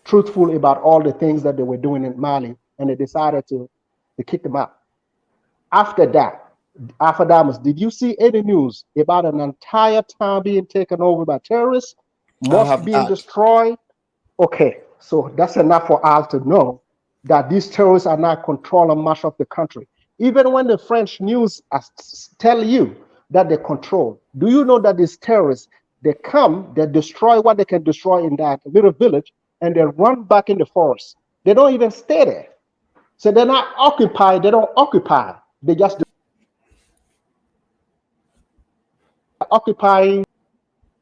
truthful about all the things that they were doing in Mali, and they decided to kick them out. After that, Damas, did you see any news about an entire town being taken over by terrorists, mosques being destroyed? Okay, so that's enough for us to know that these terrorists are not controlling much of the country. Even when the French news tell you that they control, do you know that these terrorists, they come, they destroy what they can destroy in that little village, and they run back in the forest. They don't even stay there. So they're not occupied, they don't occupy. They just occupying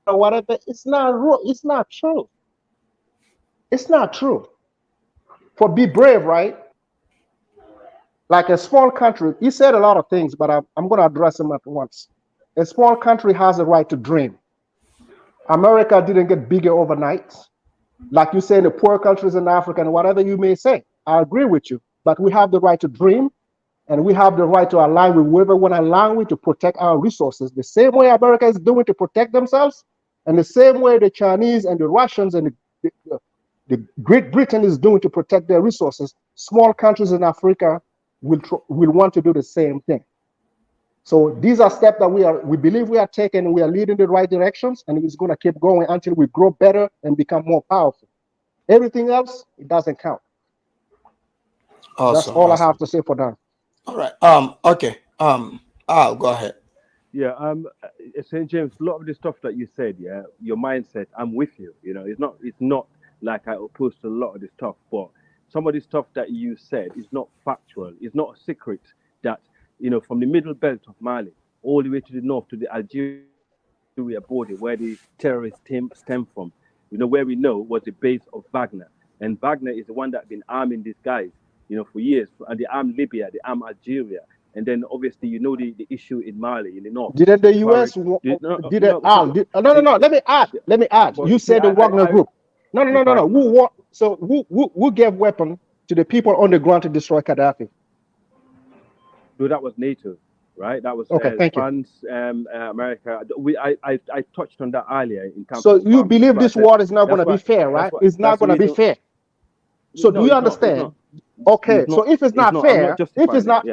or whatever. It's not true. It's not true. For be brave, right? Like a small country, he said a lot of things, but I'm going to address them at once. A small country has a right to dream. America didn't get bigger overnight. Like you say, in the poor countries in Africa and whatever you may say, I agree with you. But we have the right to dream, and we have the right to align with whoever want to align with to protect our resources. The same way America is doing to protect themselves, and the same way the Chinese and the Russians and the Great Britain is doing to protect their resources, small countries in Africa will want to do the same thing. So these are steps that we believe we are taking, and we are leading the right directions, and it's going to keep going until we grow better and become more powerful. Everything else, it doesn't count. Awesome, that's all I have to say for now. All right. Okay. I'll go ahead. Yeah. St. James, a lot of the stuff that you said, yeah, your mindset, I'm with you. You know, it's not like I oppose to a lot of the stuff, but some of the stuff that you said is not factual. It's not a secret that, you know, from the middle belt of Mali all the way to the north to the Algeria border, where the terrorists stem from, you know, where we know was the base of Wagner. And Wagner is the one that's been arming these guys, you know, for years. And they armed Libya, they armed Algeria. And then obviously, you know, the issue in Mali, in the north. Didn't the US, no, let me add. You said the Wagner group. No. Who gave weapons to the people on the ground to destroy Gaddafi? No, that was NATO, right? That was France, America. I touched on that earlier. In terms so you believe this war is not going to be fair, right? It's not going to be fair. So do you understand? Okay, so if it's not fair, if it's not,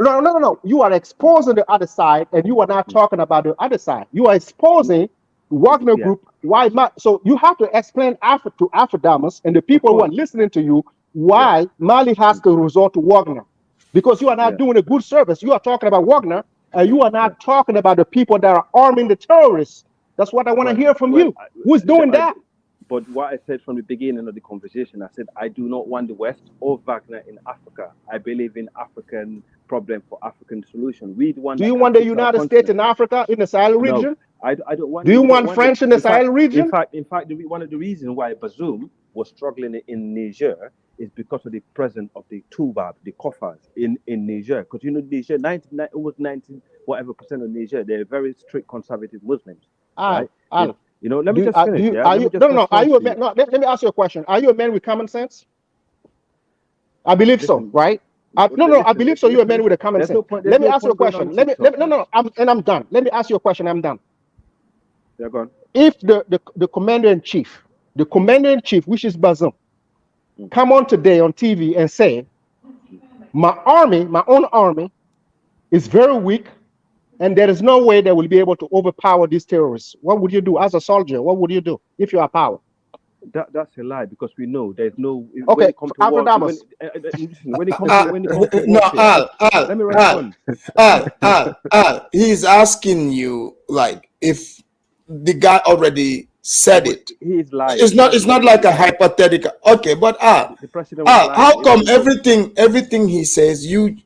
no, you are exposing the other side, and you are not talking about the other side. You are exposing Wagner group. Why not? So you have to explain to Afridamus and the people who are listening to you why Mali has to resort to Wagner, because you are not doing a good service. You are talking about Wagner, and you are not talking about the people that are arming the terrorists. That's what I want to hear from you. Who's doing that? But what I said from the beginning of the conversation, I said I do not want the West or Wagner in Africa. I believe in African problem for African solution. We the one. Do you want the United States in Africa, in the Sahel region? I don't want. Do you want French in the Sahel region? In fact, one of the reasons why Bazoum was struggling in Niger is because of the presence of the Toubab, the Kofas in Niger. Because you know Niger, 90% of Niger, they're very strict conservative Muslims. Right? You know, let me just finish. Let me ask you a question. Are you a man with common sense? I believe so, right? I believe so. You're a man with a common sense. Let me ask you a question. I'm done. Let me ask you a question. I'm done. Yeah, go on. If the commander-in-chief, which is Bazoum, come on today on TV and say, my own army, is very weak, and there is no way they will be able to overpower these terrorists, what would you do as a soldier? What would you do if you are power? That's a lie, because we know there's no. Okay, let me respond. Al, he's asking you like if the guy already said it. He's lying. It's not like a hypothetical. Okay, but how come everything he says you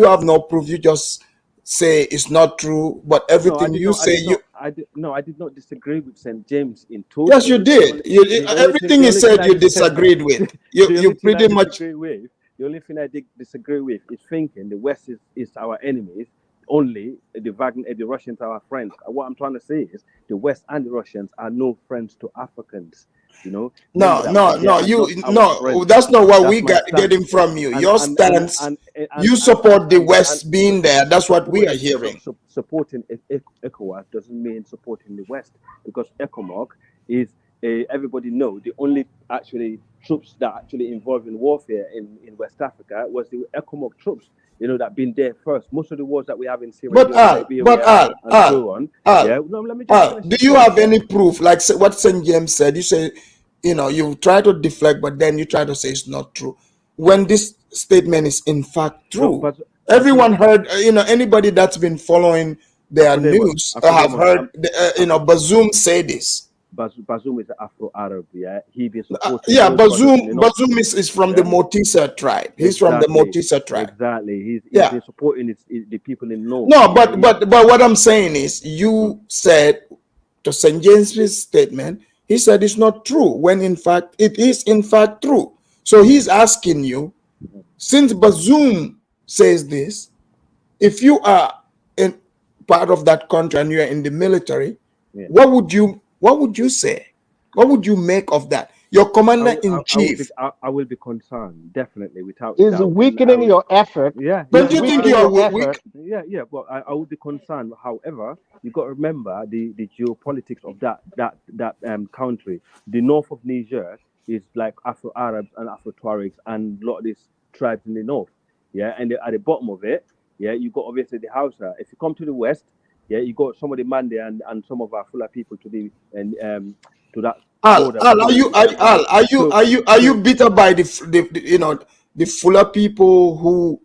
have no proof? You just say it's not true, but everything I did not disagree with St. James in total. Yes, you did. Everything he said, you disagreed with. You pretty much. The only thing I disagree with is thinking the West is our enemies. Only the Russians are our friends. What I'm trying to say is the West and the Russians are no friends to Africans. You know. No. That's not what we got getting from you. Your stance. You support the West being there. That's what we are hearing. Supporting ECOWAS doesn't mean supporting the West, because ECOMOG is everybody know the only actually troops that actually involved in warfare in West Africa was the ECOMOG troops. You know, that been there first. Most of the wars that we have in Syria, do you have any proof, like what St. James said? You say, you try to deflect, but then you try to say it's not true. When this statement is in fact true, everyone heard. Anybody that's been following their news have heard. Bazoum say this. Bazoum is an Afro-Arab, yeah. He been supporting. Bazoum is from the Motisa tribe. He's from the Motisa tribe. Exactly. He's been supporting the people in North. No, but what I'm saying is, you said to St. James's statement, he said it's not true, when in fact it is in fact true. So he's asking you, since Bazoum says this, if you are in part of that country and you are in the military, what would you say? What would you make of that? Your commander-in-chief. I will be concerned, definitely, without doubt. Is weakening your effort. Yeah. Don't you think you are weak? Yeah. Well, I would be concerned. However, you got to remember the geopolitics of that country. The north of Niger is like Afro-Arabs and Afro-Tuaregs and a lot of these tribes in the north. Yeah, and at the bottom of it, you got obviously the Hausa. If you come to the west, you got some of the Mande and some of our Fula people to the to that. Are you bitter by the Fula people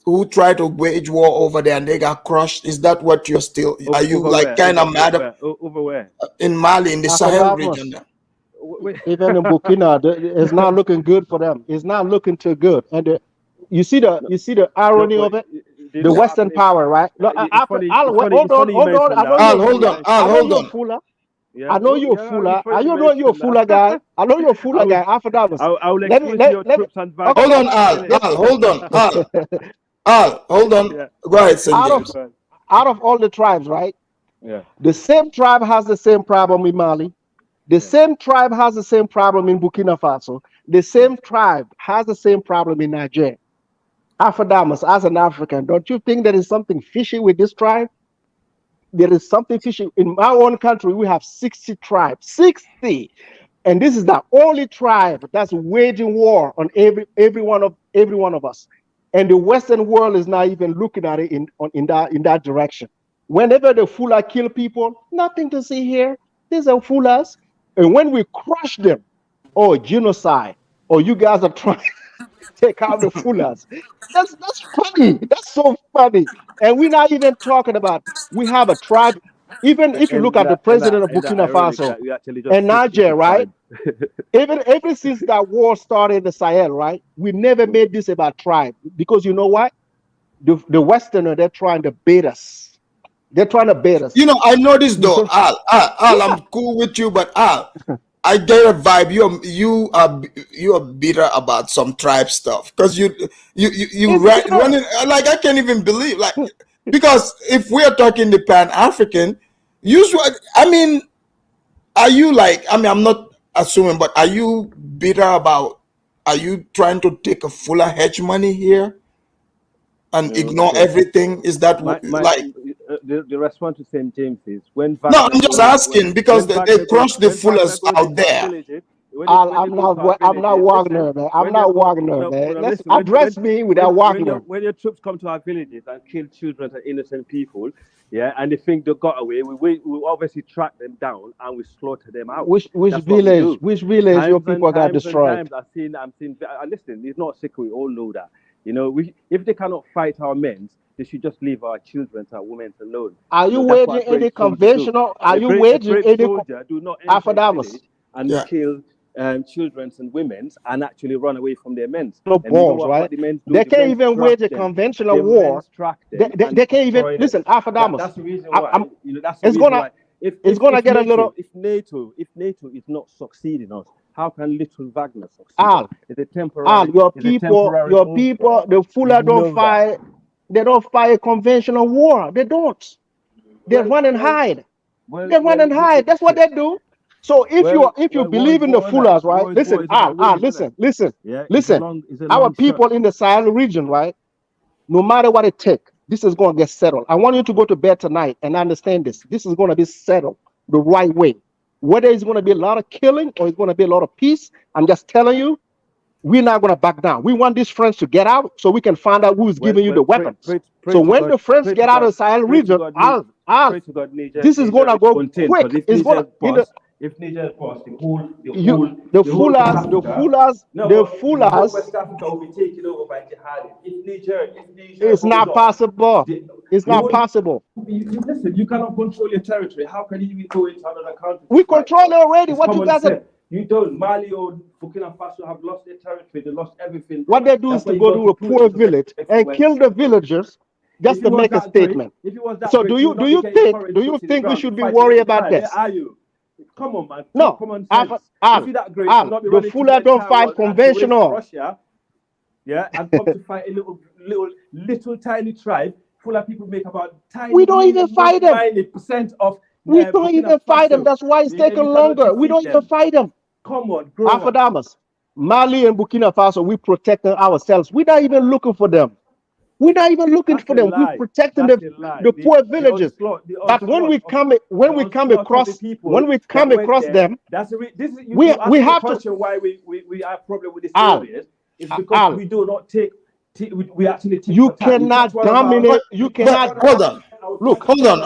who try to wage war over there and they got crushed? Is that what you're still? Are you kind of mad over where? In Mali, in the Sahel region? Even in Burkina, it's not looking good for them. It's not looking too good. And you see the irony of it. The Western power, right? No, hold on. I know you're a Fula. I know you're a Fula guy. I know you're a Fula guy. Alpha Davos. Hold on, Al. Hold on. Go ahead, Sanjay. Out of all the tribes, right? Yeah. The same tribe has the same problem in Mali. The same tribe has the same problem in Burkina Faso. The same tribe has the same problem in Niger. Afrodamus, as an African, don't you think there is something fishy with this tribe? There is something fishy. In my own country, we have 60 tribes, 60. And this is the only tribe that's waging war on every one of us. And the Western world is not even looking at it in that direction. Whenever the Fula kill people, nothing to see here. These are Fulas. And when we crush them, genocide, you guys are trying take out the Fulas. That's funny. That's so funny. And we're not even talking about, we have a tribe. Even if you look at the president of Burkina Faso and Niger, right? Ever since that war started in the Sahel, right? We never made this about tribe, because you know what? The Westerner, they're trying to bait us. They're trying to bait us. I know this though, Al, I'm cool with you, but Al, I get a vibe. You are bitter about some tribe stuff, because you running like, I can't even believe, like, because if we are talking the Pan-African, usually, are you like, I'm not assuming, but are you bitter about? Are you trying to take a fuller hedge money here and ignore everything? Is that the response to St. James is when? No, I'm just asking because they crushed the fullers out there. I'm not Wagner, man. I'm not Wagner, man. Let's address me without Wagner. When your troops come to our villages and kill children and innocent people, and they think they got away, we obviously track them down and we slaughter them out. Which village? Which village your people got destroyed? Listen, it's not a secret. We all know that. If they cannot fight our men, they should just leave our children, our women alone. Are you waging any conventional? Are you waging any? And kill children and women and actually run away from their men. No balls, right? They can't even wage a conventional war. They can't even listen. Afadamus. That's the reason why. It's going to get NATO, a little. If NATO is not succeeding us, how can little Wagner succeed? It's a temporary. Your people, the Fuller don't fight. They don't fight a conventional war. They don't. They run and hide. They run and hide. That's what they do. So if you believe in the Fullers, right? Listen, listen. Our people in the Sahel region, right? No matter what it takes, this is going to get settled. I want you to go to bed tonight and understand this. This is going to be settled the right way. Whether it's going to be a lot of killing or it's going to be a lot of peace, I'm just telling you, we're not going to back down. We want these friends to get out so we can find out who's giving you the weapons. So when the friends get out of the Sahel region, this is going to go quick. It's going to. If Niger was the Fullers, West Africa will be taken over by jihadists. If Niger it's not possible. It's not possible. Listen, you cannot control your territory. How can you even go into another country? We control it already. What you guys are? You don't. Mali or Burkina Faso have lost their territory. They lost everything. What they do is to go to a poor village and kill the villagers just to make a statement. So do you think we should be worried about this? Are you? Come on, man. No, the Fuller don't fight conventional. Russia, yeah, and come to fight a little tiny tribe full of people make about tiny. We don't even fight them. 90% of. We don't even fight them. That's why it's taking longer. We don't even fight them. Come on, Afadamas, Mali and Burkina Faso, we protecting ourselves. We're not even looking for them. We're not even looking for them. We're protecting the poor villages. But when we come across them, we have to. Why we have problem with this areas is because we do not take. We actually take. You cannot dominate. You cannot. Hold on. Look, hold on.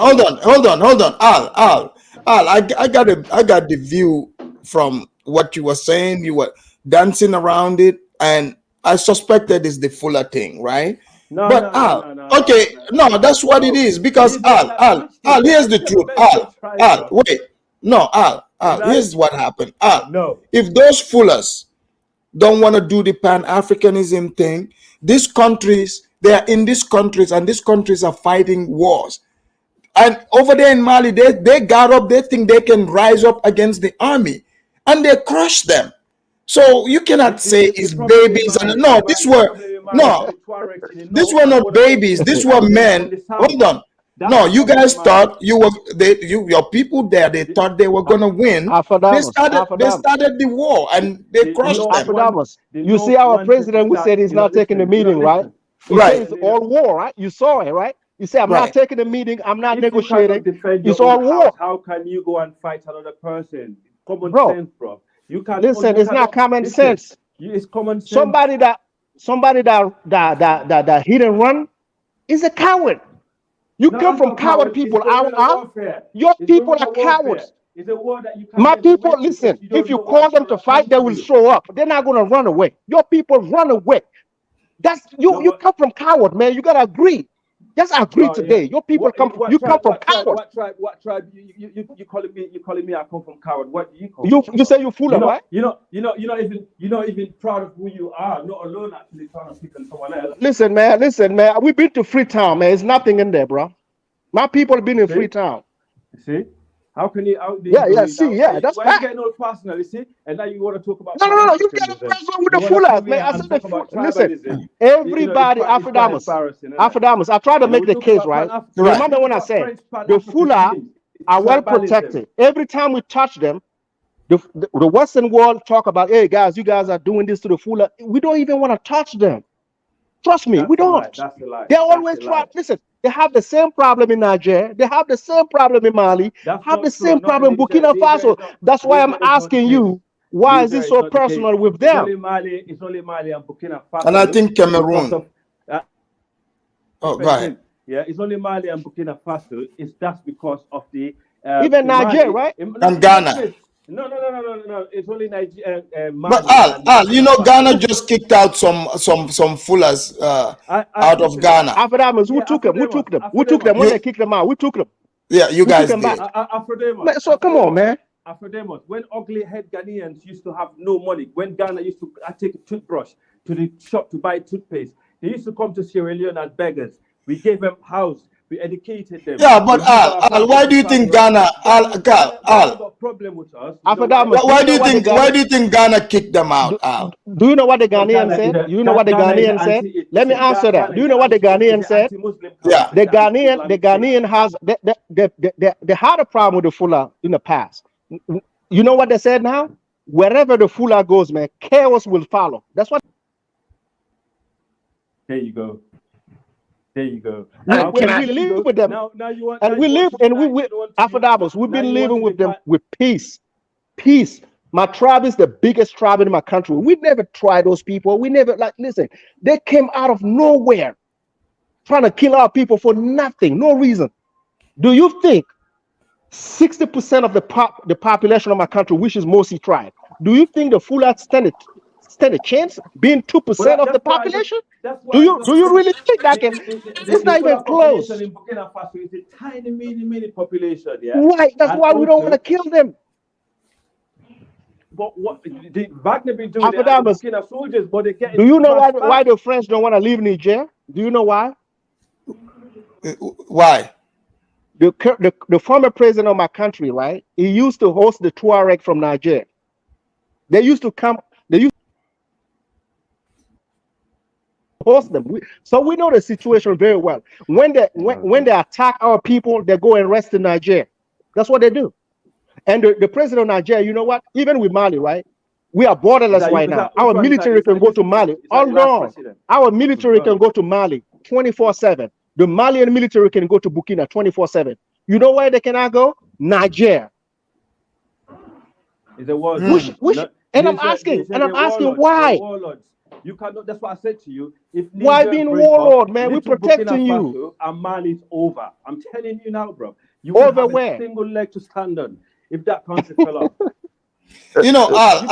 Al, I got the view from what you were saying. You were dancing around it, and I suspected it's the Fuller thing, right? No, okay, that's what it is. Because Al, here's the truth. Al, wait. No, Al, here's what happened. If those Fullers don't want to do the Pan-Africanism thing, these countries, they are in these countries, and these countries are fighting wars. And over there in Mali, they got up, they think they can rise up against the army, and they crush them. So you cannot say it's babies. And no, these were not babies. These were men. Hold on. No, you guys thought your people there, they thought they were gonna win. They started the war and they crushed them. You see our president who said he's not taking the meeting, right? Right. It's all war, right? You saw it, right? You say I'm not taking the meeting, I'm not negotiating. It's all war. How can you go and fight another person? Common sense, bro. You can't listen, it's not common sense. It's common sense. Somebody that hit and run is a coward. You come from coward people. Your people are cowards. My people, listen, if you call them to fight, they will show up. They're not going to run away. Your people run away. That's you come from coward, man. You got to agree. Just agree today. Your people come from coward. What tribe? You calling me? I come from coward. What do you call? You say you Fuller, right? You're not even proud of who you are. Not alone actually trying to pick on someone else. Listen, man. We've been to Freetown, man. There's nothing in there, bro. My people have been in Freetown. See? How can you? That's why you getting all personal, you see? And now you want to talk about no. You get personal with the Fullers, man. I said listen, everybody, Afadamas. I try to make the case, right? Remember when I said the Fuller are well protected. Every time we touch them, the Western world talk about, hey guys, you guys are doing this to the Fuller. We don't even want to touch them. Trust me, we don't. They always try. Listen. They have the same problem in Niger. They have the same problem in Mali. Have the same problem in Burkina Faso. That's why I'm asking you, why is it so personal with them? It's only Mali and Burkina Faso. And I think Cameroon. Go ahead. Yeah, it's only Mali and Burkina Faso. That's because of the even Niger, right? And Ghana. No. It's only Nigeria. But Al, Ghana just kicked out some Fullers out of Ghana. Afadamas, who took them? Who took them when they kicked them out? We took them. Yeah, you guys did. So come on, man. Afrodemos, when ugly head Ghanaians used to have no money, when Ghana used to take a toothbrush to the shop to buy toothpaste, they used to come to Sierra Leone as beggars. We gave them house. We educated them. Yeah, but Al, why do you think Ghana? Al, problem with us. Why do you think Ghana kicked them out? Al? Do you know what the Ghanaian said? Do you know what the Ghanaian said? Let me answer that. Do you know what the Ghanaian said? Yeah. The Ghanaian has they had a problem with the Fuller in the past. You know what they said now? Wherever the Fuller goes, man, chaos will follow. That's what. There you go. There you go. We live with them, and we live, and we Afro-Dabos, we've been living with them with peace. Peace. My tribe is the biggest tribe in my country. We never tried those people. We never, like, listen, they came out of nowhere trying to kill our people for nothing, no reason. Do you think 60% of the population of my country, which is mostly tribe, do you think the Fulani stand a chance being 2% of the population? Do you really think that can? It's not even close. In Burkina Faso is a tiny, mini population. Yeah. Right. That's why we don't want to kill them. But what the Wagner been doing? Burkina soldiers, but they get. Do you know why the French don't want to leave Niger? Do you know why? Why? The former president of my country, right? He used to host the Tuareg from Niger. They used to come. They used to host them. So we know the situation very well. When they attack our people, they go and rest in Niger. That's what they do. And the president of Nigeria, you know what? Even with Mali, right? We are borderless right now. Our military can go to Mali. Hold on. Our military can go to Mali 24/7. The Malian military can go to Burkina 24/7. You know where they cannot go? Niger. And I'm asking why. You cannot. That's what I said to you. If why being warlord, man? We're protecting you. And Mali's over. I'm telling you now, bro. You over have where? A single leg to stand on. If that country fell off. You know, Al.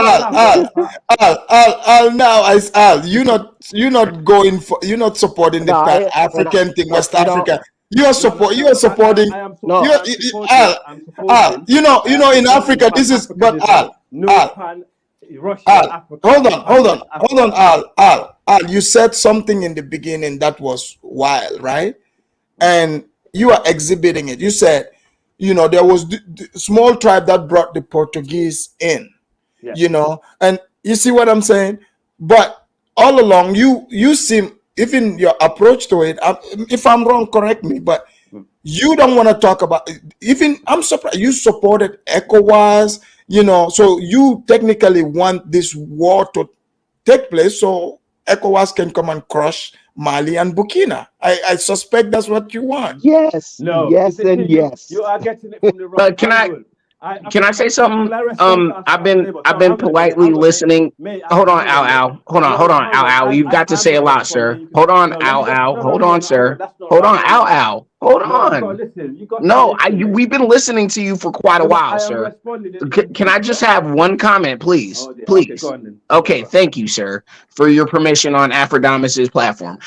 Now, as Al, you're not going for. You're not supporting the African thing, West Africa. You are supporting. Al. You know, in Africa, this is. But Al. Hold on, Al. You said something in the beginning that was wild, right? And you are exhibiting it. You said, you know, there was the small tribe that brought the Portuguese in, you know, and you see what I'm saying? But all along, you seem, even your approach to it, if I'm wrong, correct me, but you don't want to talk about, even, I'm surprised, you supported ECOWAS, you know, so you technically want this war to take place so ECOWAS can come and crush Mali and Burkina. I suspect that's what you want. Yes. No. Yes and yes. You are getting it from the wrong angle. Can I say something? I've been politely listening. Hold on, Al. Hold on, Al. You've got to say a lot, sir. Hold on, Al. Hold on, sir. Hold on, Al. Hold on. No, we've been listening to you for quite a while, sir. Can I just have one comment, please? Please. Okay, thank you, sir, for your permission on Afrodamus's platform.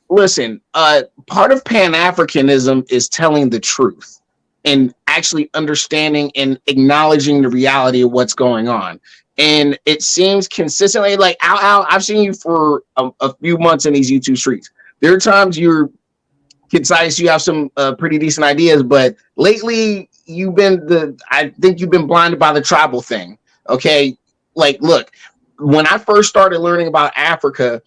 Listen, part of Pan-Africanism is telling the truth and actually understanding and acknowledging the reality of what's going on. And it seems consistently like, Al, I've seen you for a few months in these YouTube streets. There are times you're concise, you have some pretty decent ideas, but lately I think you've been blinded by the tribal thing. Okay. Like, look, when I first started learning about Africa,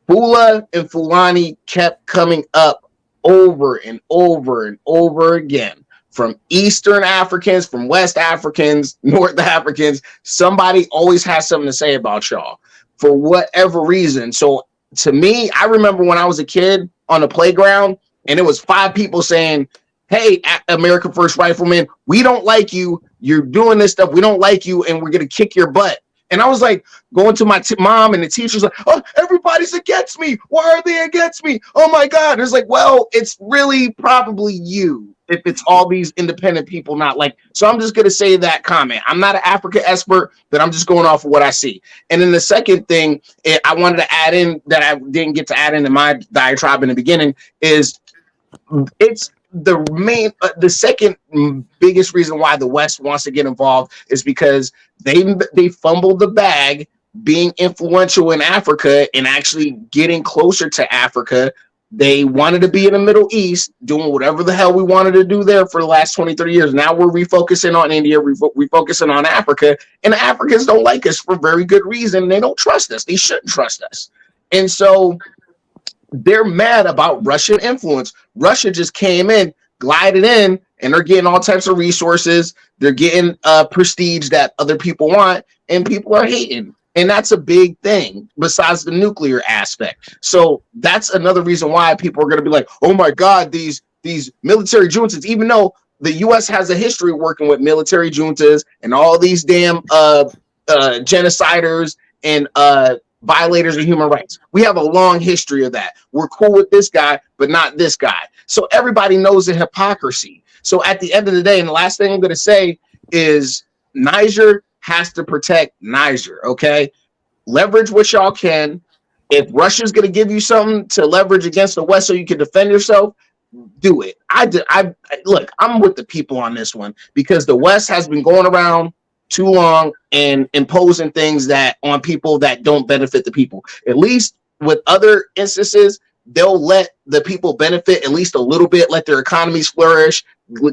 Fula and Fulani kept coming up over and over and over again. From Eastern Africans, from West Africans, North Africans, somebody always has something to say about y'all for whatever reason. So to me, I remember when I was a kid on the playground and it was 5 people saying, hey, American First Rifleman, we don't like you. You're doing this stuff. We don't like you and we're going to kick your butt. And I was like going to my mom and the teacher's like, oh, everybody's against me. Why are they against me? Oh my God. It's like, well, it's really probably you. If it's all these independent people not like, so I'm just going to say that comment. I'm not an Africa expert, but I'm just going off of what I see. And then the second thing I wanted to add in that I didn't get to add into my diatribe in the beginning is it's the second biggest reason why the West wants to get involved is because they fumbled the bag being influential in Africa and actually getting closer to Africa They wanted to be in the Middle East, doing whatever the hell we wanted to do there for the last 20, 30 years. Now we're refocusing on India, refocusing on Africa, and the Africans don't like us for very good reason. They don't trust us. They shouldn't trust us. And so they're mad about Russian influence. Russia just came in, glided in, and they're getting all types of resources. They're getting prestige that other people want, and people are hating. And that's a big thing besides the nuclear aspect. So that's another reason why people are going to be like, oh my God, these military juntas, even though the US has a history working with military juntas and all these damn genociders and violators of human rights. We have a long history of that. We're cool with this guy, but not this guy. So everybody knows the hypocrisy. So at the end of the day, and the last thing I'm going to say is Niger has to protect Niger, okay? Leverage what y'all can. If Russia's going to give you something to leverage against the West so you can defend yourself, do it. Look, I'm with the people on this one because the West has been going around too long and imposing things that on people that don't benefit the people. At least with other instances, they'll let the people benefit at least a little bit, let their economies flourish,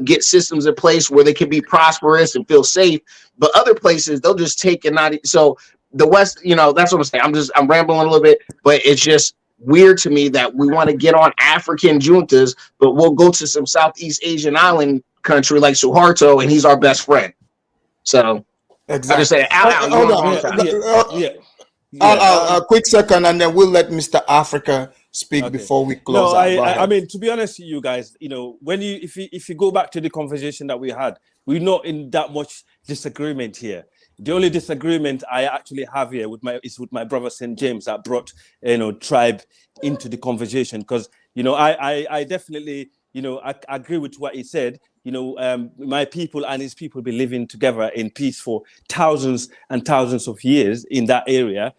get systems in place where they can be prosperous and feel safe. But other places, they'll just take and not. So the West, that's what I'm saying. I'm rambling a little bit, but it's just weird to me that we want to get on African juntas, but we'll go to some Southeast Asian island country like Suharto, and he's our best friend. So exactly. I just say, a quick second, and then we'll let Mr. Africa speak before we close. No, I mean, to be honest with you guys, when if you go back to the conversation that we had, we're not in that much disagreement here. The only disagreement I actually have here is with my brother St. James that brought tribe into the conversation, because I definitely I agree with what he said. My people and his people be living together in peace for thousands and thousands of years in that area.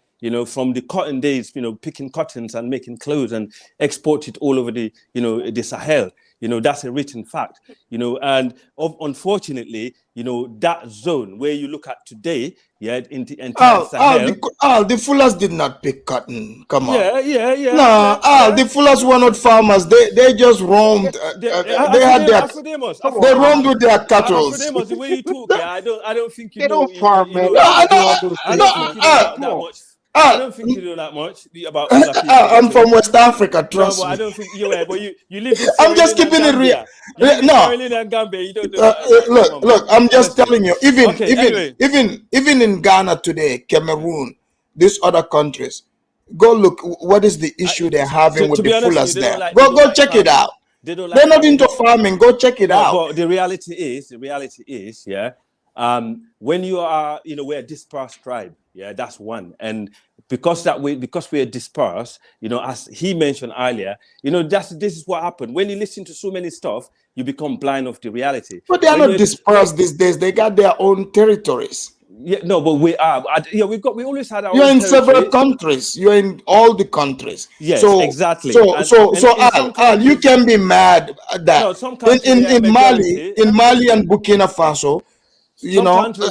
From the cotton days, picking cottons and making clothes and export it all over the Sahel. That's a written fact. And unfortunately, that zone where you look at today, in the entire Sahel. The Fullers did not pick cotton. Come on. Yeah. No, the Fullers were not farmers. They just roamed. They roamed with their cattle. The way you talk, I don't think they don't farm, man. I don't think you know that much about. I'm from West Africa, trust me. I don't think you are, but you live in I'm just keeping it real. No. Look, I'm just telling you. Even in Ghana today, Cameroon, these other countries, go look. What is the issue they're having with the Fullers there? Go check it out. They're not into farming. Go check it out. But the reality is, when you are, we're a dispersed tribe. Yeah, that's one. And because we're dispersed, as he mentioned earlier, this is what happened. When you listen to so many stuff, you become blind of the reality. But they are not dispersed these days. They got their own territories. Yeah, no, but we are. We always had our You're own in territory. several countries. You're in all the countries. Yes, exactly. So Al, you can be mad at that. In Mali and Burkina Faso,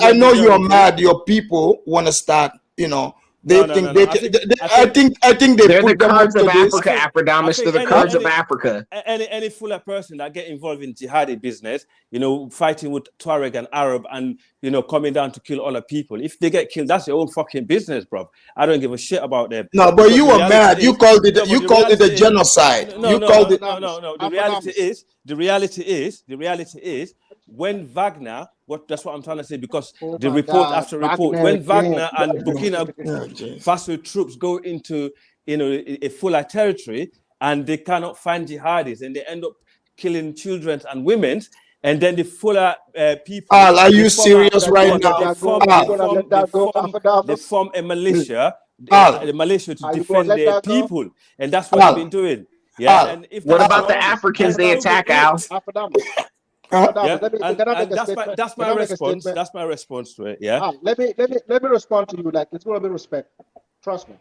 I know you're mad. Your people want to start. They think they can. I think they're the Kurds of Africa, Afrodamus. They're the Kurds of Africa. Any fuller person that get involved in jihadi business, fighting with Tuareg and Arab, and coming down to kill other people. If they get killed, that's their own fucking business, bro. I don't give a shit about them. No, but you were mad. You called it a genocide. No. The reality is. When Wagner, that's what I'm trying to say, because after report, when Wagner and Burkina Faso troops go into a fuller territory and they cannot find jihadis and they end up killing children and women, and then the fuller people. Al, are you serious right now? They form a militia, a militia to defend their people, and that's what they've been doing. Yeah. And if what about the Africans they attack, Al? That's my response. That's my response to it. Yeah. Let me respond to you. Like, it's going to be respectful. Trust me.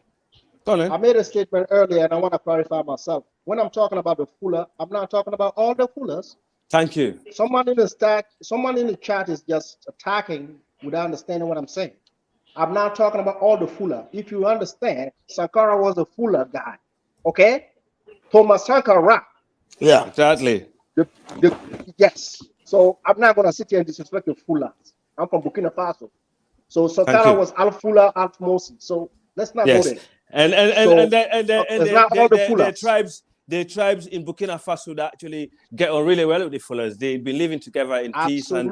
I made a statement earlier, and I want to clarify myself. When I'm talking about the Fuller, I'm not talking about all the Fullers. Thank you. Someone in the chat is just attacking without understanding what I'm saying. I'm not talking about all the Fuller. If you understand, Sankara was a Fuller guy. Okay. Thomas Sankara. Yeah, exactly. Yes. So I'm not going to sit here and disrespect the Fulans. I'm from Burkina Faso. So Sankara you. was half Fula, half Mosi. So let's not go there. And the tribes in Burkina Faso that actually get on really well with the Fullers. They've been living together in peace and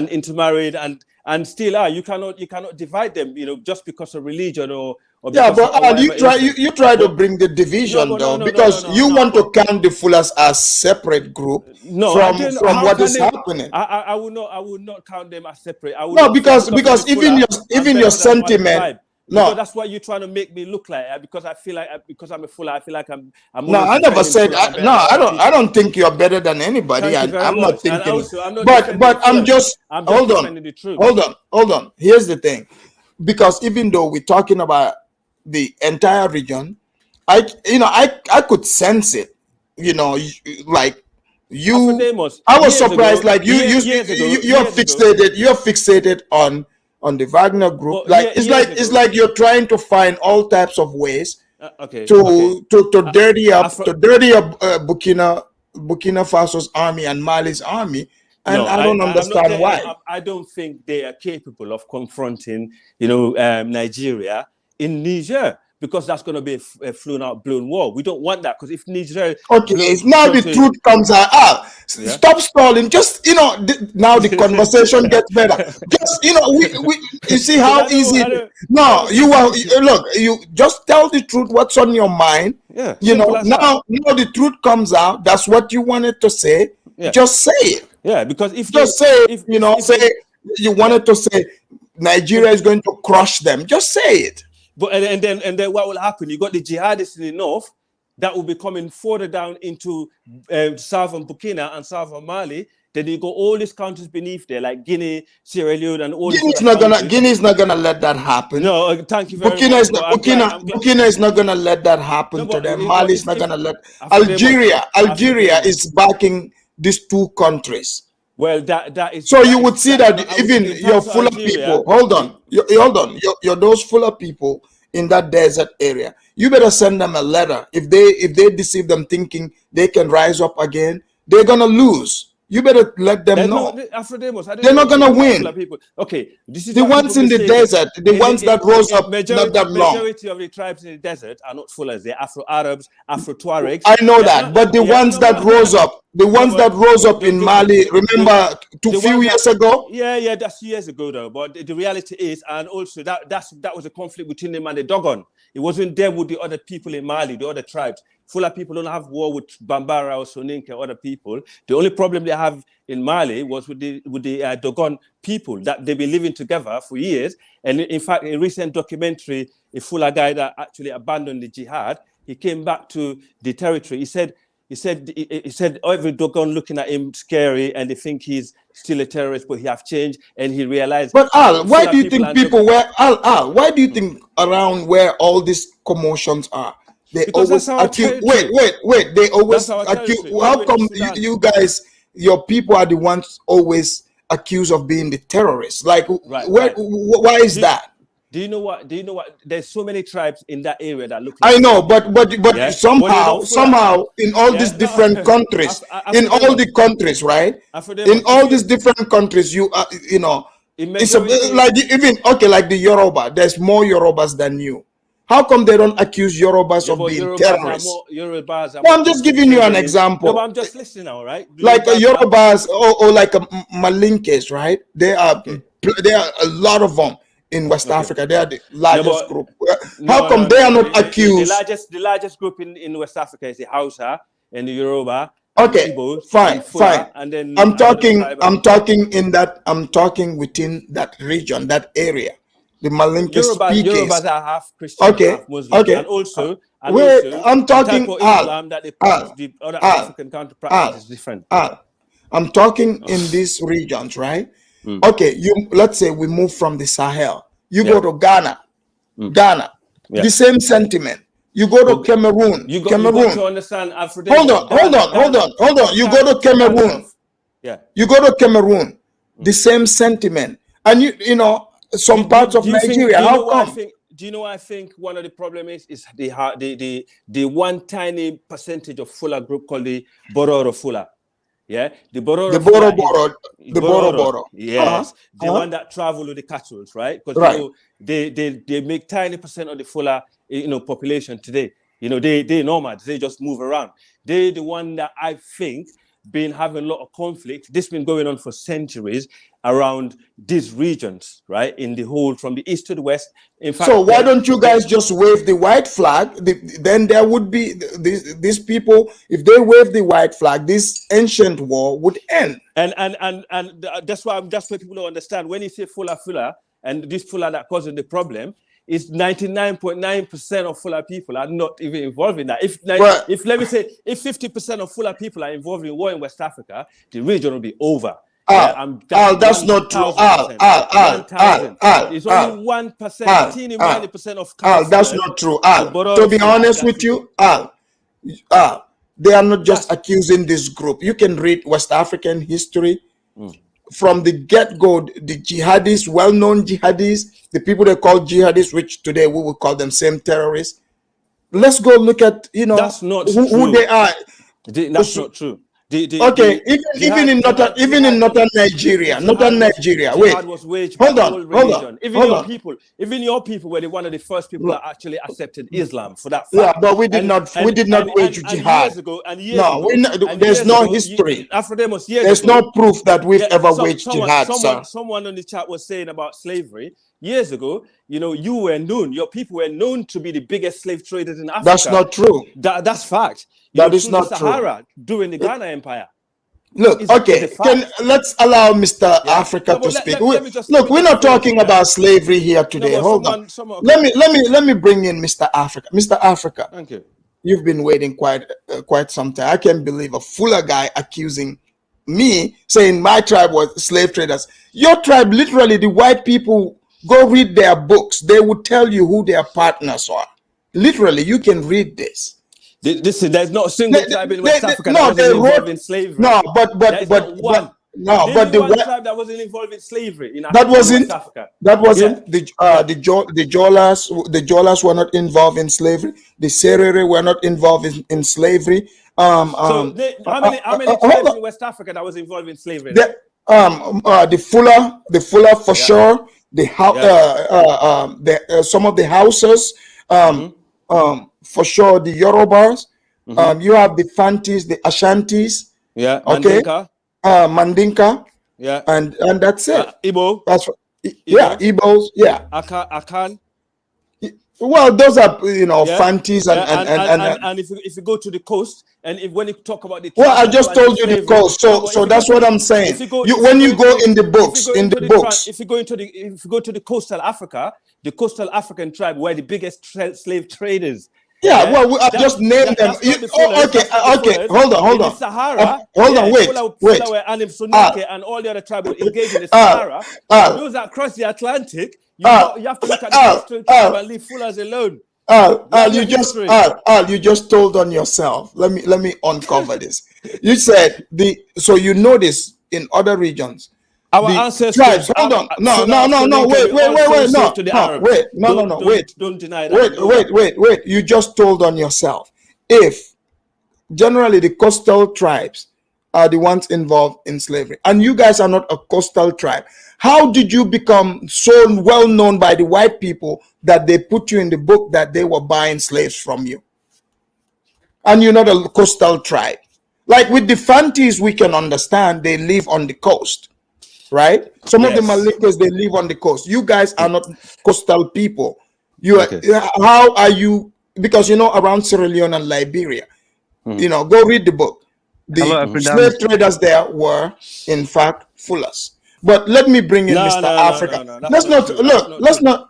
intermarried and still are. You cannot divide them, just because of religion or yeah, but you try to bring the division because you want to count the Fullers as separate group from what is happening. I would not count them as separate. Because even your sentiment. No, that's what you're trying to make me look like. Because I feel like because I'm a Fuller, I feel like I'm. No, I never said. I don't think you're better than anybody. I'm not thinking. But I'm just. Hold on. Here's the thing, because even though we're talking about the entire region, I could sense it. Like you. I was surprised. Like you're fixated on the Wagner group. It's like you're trying to find all types of ways to dirty up Burkina Faso's army and Mali's army, and I don't understand why. I don't think they are capable of confronting Nigeria in Niger, because that's going to be a blown war. We don't want that, because if Niger... Okay, now the truth comes out. Yeah. Stop stalling. Just, now the conversation gets better. Just, you see how easy... No, you just tell the truth, what's on your mind. Yeah. Now the truth comes out. That's what you wanted to say. Yeah. Just say it. Yeah, because if... Just say it. Say you wanted to say Nigeria is going to crush them. Just say it. But and then what will happen? You got the jihadists in the north that will be coming further down into southern Burkina and southern Mali. Then you got all these countries beneath there, like Guinea, Sierra Leone, and all. Guinea's not gonna let that happen. No, thank you very much. Burkina is not gonna let that happen to them. Mali's not gonna let. Algeria is backing these two countries. Well, that is. So you would see that even your Fuller people. Hold on. You're those Fuller people in that desert area. You better send them a letter. If they deceive them thinking they can rise up again, they're gonna lose. You better let them know. They're not gonna win. Okay, this is the ones in the desert, the ones that rose up not that long. Majority of the tribes in the desert are not Fullers. They're Afro-Arabs, Afro-Tuaregs. I know that, but the ones that rose up, in Mali, remember a few years ago? Yeah, that's years ago though. But the reality is, and also that was a conflict between them and the Dogon. It wasn't there with the other people in Mali, the other tribes. Fuller people don't have war with Bambara or Soninke or other people. The only problem they have in Mali was with the Dogon people, that they've been living together for years. And in fact, in a recent documentary, a Fuller guy that actually abandoned the jihad, he came back to the territory. He said every Dogon looking at him scary, and they think he's still a terrorist, but he have changed, and he realized. But why do you think why do you think around where all these commotions are, they always accuse? Wait. They always accuse. How come you guys, your people, are the ones always accused of being the terrorists? Like, why is that? Do you know what? There's so many tribes in that area that look. I know, but somehow in all these different countries, in all the countries, right? In all these different countries, it's like like the Yoruba. There's more Yorubas than you. How come they don't accuse Yorubas of being terrorists? I'm just giving you an example. No, but I'm just listening now, right? Like Yorubas or like Malinkes, right? There are a lot of them. In West Africa, they are the largest group. How come they are not accused? The largest group in West Africa is the Hausa and the Yoruba. Okay, Igbo, fine. And then I'm talking within that region, that area. The Malinke speakers. Yorubas are half Christian, half Muslim. Okay. And also, I'm talking the Islam that the other African counterparts is different. I'm talking in these regions, right? Okay, let's say we move from the Sahel. You go to Ghana. The same sentiment. You go to Cameroon. You got to understand Africa. Hold on. You go to Cameroon. You go to Cameroon. The same sentiment. And you know some parts of Nigeria. How come? Do do you know what I think one of the problem is the one tiny percentage of Fula group called the Bororo Fula. Yeah, the Bororo. The Boro. Yes, the one that travel with the cattle, right? Because Right. you know, they make tiny percent of the Fula, you know, population today. You know, they nomads, they just move around. They're the one that I think been having a lot of conflict. This been going on for centuries around these regions, right? In the whole, from the east to the west. In fact, So why don't you guys just wave the white flag? Then there would be these people. If they wave the white flag, this ancient war would end. And that's why people don't understand. When you say Fula, and this Fula that causes the problem, is 99.9% of Fula people are not even involved in that. If let me say, if 50% of Fula people are involved in war in West Africa, the region will be over. That's not true. It's only 1%, teeny tiny percent of that's not true. To be honest with you, they are not just accusing this group. You can read West African history. From the get-go, the jihadis, well-known jihadis, the people they call jihadis, which today we will call them same terrorists. Let's go look at, you know, who they are. That's not true. Even in northern Nigeria, wait, hold on. Even your people were one of the first people that actually accepted Islam for that fact. Yeah, but we did not wage jihad. There's no history. There's no proof that we've ever waged jihad, sir. Someone on the chat was saying about slavery. Years ago, you know, your people were known to be the biggest slave traders in Africa. That's not true. That's fact. That is not Sahara, true. During the Ghana Empire. Look, let's allow Mr. Africa to speak. Look, we're not talking about slavery here today. Hold on. Let me bring in Mr. Africa. Mr. Africa. Thank you. You've been waiting quite some time. I can't believe a Fuller guy accusing me, saying my tribe was slave traders. Your tribe, literally, the white people, go read their books. They would tell you who their partners are. Literally, you can read this. There's not a single tribe in West Africa that wasn't involved in slavery. The one tribe that wasn't involved in slavery in Africa, West Africa. That wasn't the Jolas. The Jolas were not involved in slavery. The Serere were not involved in slavery. How many tribes in West Africa that was involved in slavery? The Fuller for sure. Some of the houses. For sure, the Yorubas. You have the Fantis, the Ashantis. Yeah. Okay. Mandinka. Yeah. And that's it. Igbo. That's Igbos. Yeah. Akan. Well, those are Fantis and if you go to the coast and when you talk about the I just told you the coast. So that's what I'm saying. When you go in the books, if you go to the coastal Africa, the coastal African tribe were the biggest slave traders. Yeah, well, I just named them. Okay. Hold on. Sahara. Wait. And all the other tribes were engaged in the Sahara. Those that cross the Atlantic, you have to look at the coastal tribe and leave Fullers alone. You just told on yourself. Let me uncover this. You said so you notice in other regions. Our ancestors. Tribes, hold on. No. Wait. Don't deny that. Wait. You just told on yourself. If generally the coastal tribes are the ones involved in slavery, and you guys are not a coastal tribe, how did you become so well known by the white people that they put you in the book that they were buying slaves from you? And you're not a coastal tribe. Like with the Fantis, we can understand they live on the coast. Right? Some of the Malikas, they live on the coast. You guys are not coastal people. How are you? Because around Sierra Leone and Liberia, go read the book. The slave traders there were, in fact, Fullers. But let me bring in Mr. Africa. Let's not.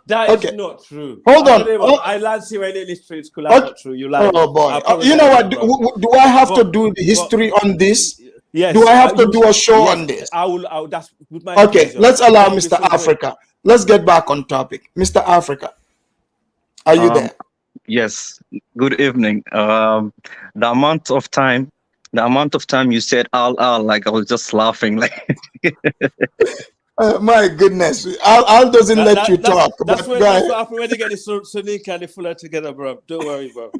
That is not true. Hold on. I learned here in the street school. That's not true. You lie. Oh boy. You know what? Do I have to do the history on this? Yes. Do I have to do a show on this? I will. That's with my okay. Pleasure. Let's allow Mr. Africa. Let's get back on topic. Mr. Africa, are you there? Yes. Good evening. The amount of time you said "al," like I was just laughing. Like My goodness, Al doesn't let you talk. That's where after when they get the Sonika and the Fuller together, bro. Don't worry, bro.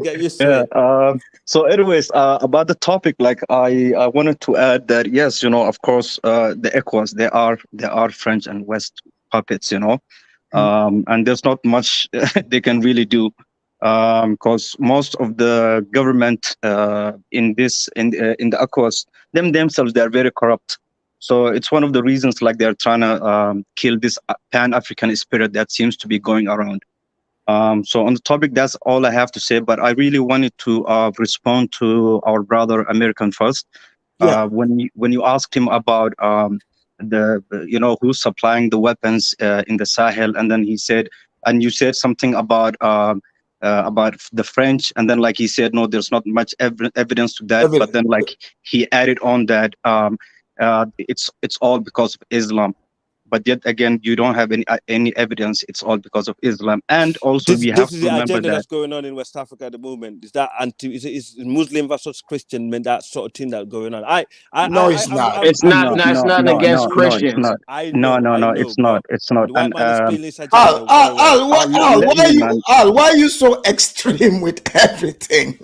Get used to it. So, anyways, about the topic, like I wanted to add that yes, of course, the Ecowas, they are French and West puppets, and there's not much they can really do, because most of the government in the Ecowas themselves, they're very corrupt. So it's one of the reasons, like, they're trying to kill this Pan-African spirit that seems to be going around. So on the topic, that's all I have to say. But I really wanted to respond to our brother American first. When you asked him about who's supplying the weapons in the Sahel, and then you said something about the French, and then like he said, no, there's not much evidence to that. But then like he added on that. It's all because of Islam, but yet again, you don't have any evidence. It's all because of Islam, and also we have to remember agenda that that's going on in West Africa at the moment. Is that is Muslim versus Christian, that sort of thing that's going on? It's not. It's not against Christians. It's not. And Al, why are you so extreme with everything?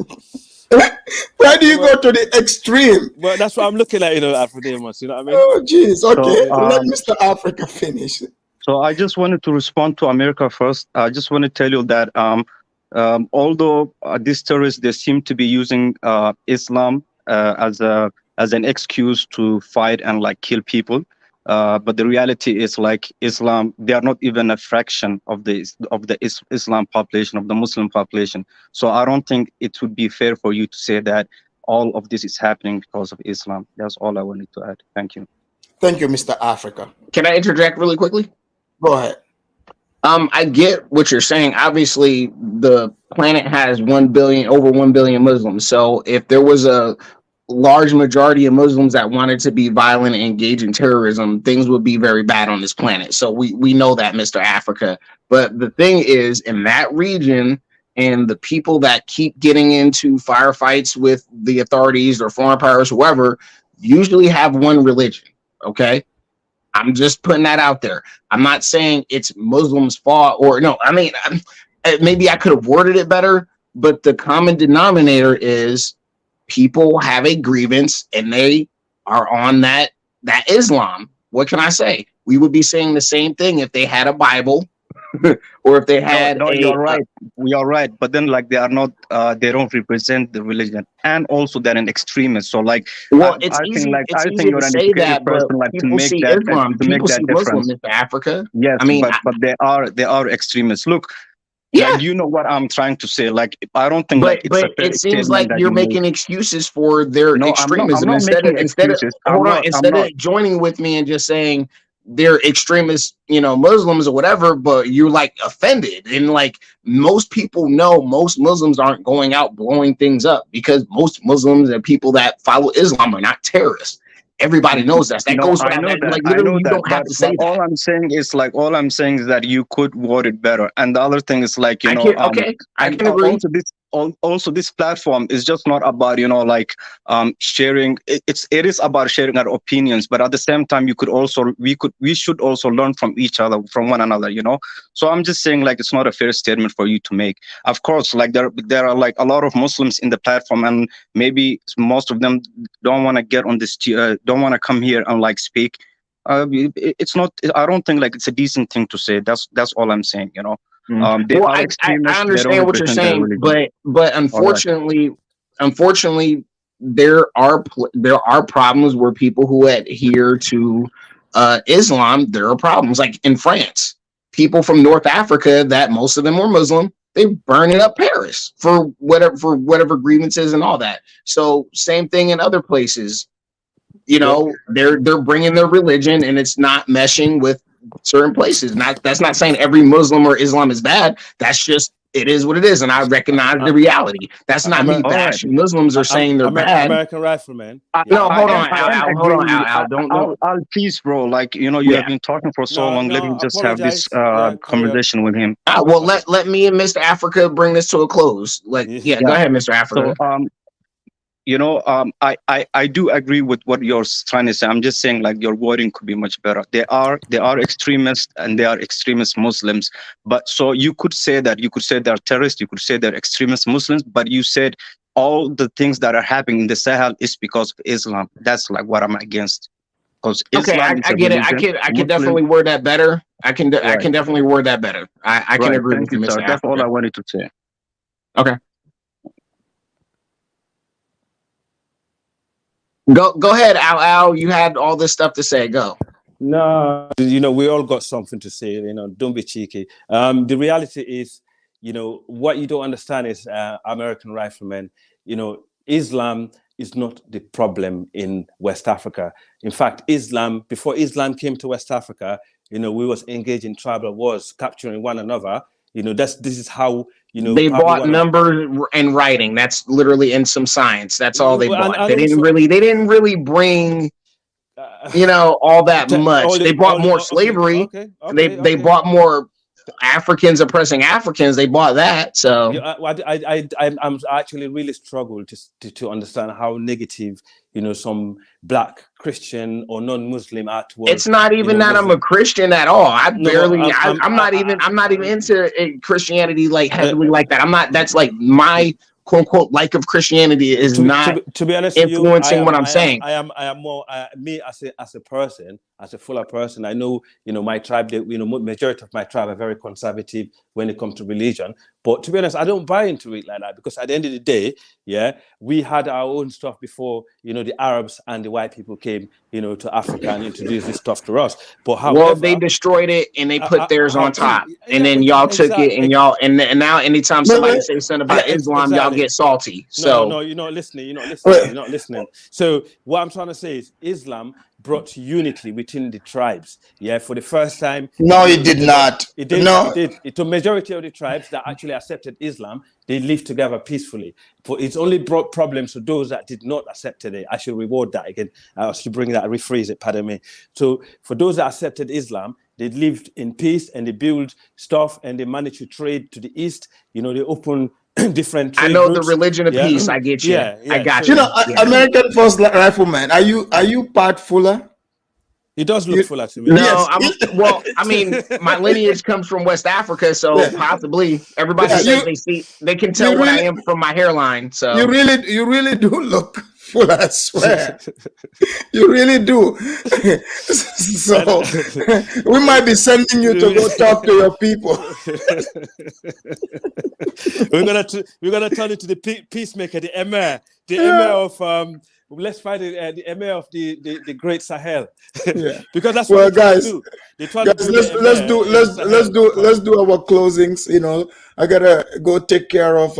Why do you go to the extreme? Well, that's what I'm looking at, Afro-Demus, you know what I mean? Oh, jeez. Okay, let Mr. Africa finish. So I just wanted to respond to America first. I just want to tell you that although these terrorists, they seem to be using Islam as an excuse to fight and like kill people, but the reality is, like, Islam, they are not even a fraction of the Islam population, of the Muslim population. So I don't think it would be fair for you to say that all of this is happening because of Islam. That's all I wanted to add. Thank you. Thank you, Mr. Africa. Can I interject really quickly? Go ahead. I get what you're saying. Obviously, the planet has over 1 billion Muslims. So if there was a large majority of Muslims that wanted to be violent and engage in terrorism, things would be very bad on this planet. So we know that, Mr. Africa. But the thing is, in that region, and the people that keep getting into firefights with the authorities or foreign powers, whoever, usually have one religion. Okay, I'm just putting that out there. I'm not saying it's Muslims' fault, or no. I mean, maybe I could have worded it better, but the common denominator is people have a grievance and they are on that Islam. What can I say? We would be saying the same thing if they had a Bible or if they had you're right. We are right. But then, like, they are not, they don't represent the religion, and also they're an extremist. So, like, well, it's easy to say that, but people see Islam, people see Muslim in Africa. Yes, I mean, but they are extremists. Look, yeah, like, you know what I'm trying to say. Like, I don't think, but it seems like you're making excuses for their extremism. Instead of joining with me and just saying they're extremist, Muslims or whatever, but you're like offended. And like, most people know most Muslims aren't going out blowing things up, because most Muslims and people that follow Islam are not terrorists. Everybody knows that. That goes without that. Like, literally, you don't have to say that. All I'm saying is that you could word it better. And the other thing is, like, I can agree. Also, this platform is just not about, sharing. It is about sharing our opinions, but at the same time, we should also learn from each other, from one another, So I'm just saying, like, it's not a fair statement for you to make. Of course, like, there are like a lot of Muslims in the platform, and maybe most of them don't want to get on this, don't want to come here and like speak. It's not. I don't think like it's a decent thing to say. That's all I'm saying. I understand what you're saying, but unfortunately, there are problems where people who adhere to Islam, there are problems. Like in France, people from North Africa, that most of them were Muslim, they burning up Paris for whatever grievances and all that. So same thing in other places. They're bringing their religion, and it's not meshing with certain places. That's not saying every Muslim or Islam is bad. That's just, it is what it is, and I recognize the reality. That's not me bashing Muslims or saying they're bad. American Rifleman. No, hold on, Al. Don't. Al, please, bro. Like, you have been talking for so long. Let me just have this conversation with him. Well, let me and Mr. Africa bring this to a close. Go ahead, Mr. Africa. So, I do agree with what you're trying to say. I'm just saying, like, your wording could be much better. They are extremists, and they are extremist Muslims. But so you could say they're terrorists, you could say they're extremist Muslims, but you said all the things that are happening in the Sahel is because of Islam. That's like what I'm against. Because Okay, I get it. I can definitely word that better. I can definitely word that better. I can agree with you, Mr. That's all I wanted to say. Okay. Go ahead, Al. You had all this stuff to say. Go. No, we all got something to say. Don't be cheeky. The reality is, what you don't understand is American riflemen. Islam is not the problem in West Africa. In fact, before Islam came to West Africa, we was engaged in tribal wars, capturing one another. This is how they bought numbers and writing. That's literally in some science. That's all they bought. They didn't really bring all that much. They bought more slavery. They bought more Africans oppressing Africans. They bought that. So I'm actually really struggle to understand how negative some Black Christian or non-Muslim artwork. It's not even that I'm a Christian at all. I'm not even into Christianity like heavily like that. I'm not. That's like my quote unquote like of Christianity is not to be honest influencing what I'm saying. I am more me as a person, as a fuller person. I know my tribe. Majority of my tribe are very conservative when it comes to religion. But to be honest, I don't buy into it like that, because at the end of the day, we had our own stuff before the Arabs and the white people came to Africa and introduced this stuff to us. But however, they destroyed it and they put theirs on top, and then y'all took it and y'all and now anytime somebody says something about Islam, y'all get salty. So you're not listening. You're not listening. So what I'm trying to say is Islam brought unity within the tribes. For the first time. No, it did not. It did. No. It did. The majority of the tribes that actually accepted Islam, they lived together peacefully. But it's only brought problems to those that did not accept it. I should reward that again. I should bring that, rephrase it, pardon me. So for those that accepted Islam, they lived in peace and they built stuff and they managed to trade to the east. They opened different trade routes. The religion of peace. I get you. I got you. American First Rifleman. Are you part Fuller? He does look fuller to me. No, yes. I mean, my lineage comes from West Africa, so possibly everybody says they can tell what I am from my hairline. So you really do look full, I swear. You really do. So we might be sending you to go talk to your people. We're gonna turn into the peacemaker, the emir of let's fight the emir of the Great Sahel. Because that's what guys. do. Let's do our closings. I gotta go take care of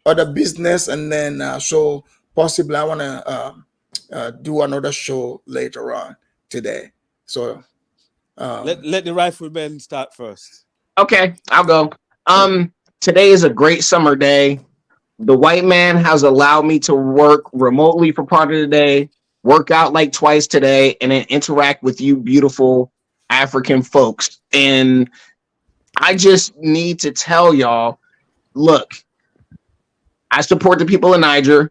other business, and then so possibly I wanna do another show later on today. So let the riflemen start first. Okay, I'll go. Today is a great summer day. The white man has allowed me to work remotely for part of the day, work out like twice today, and then interact with you beautiful African folks. And I just need to tell y'all, look, I support the people of Niger.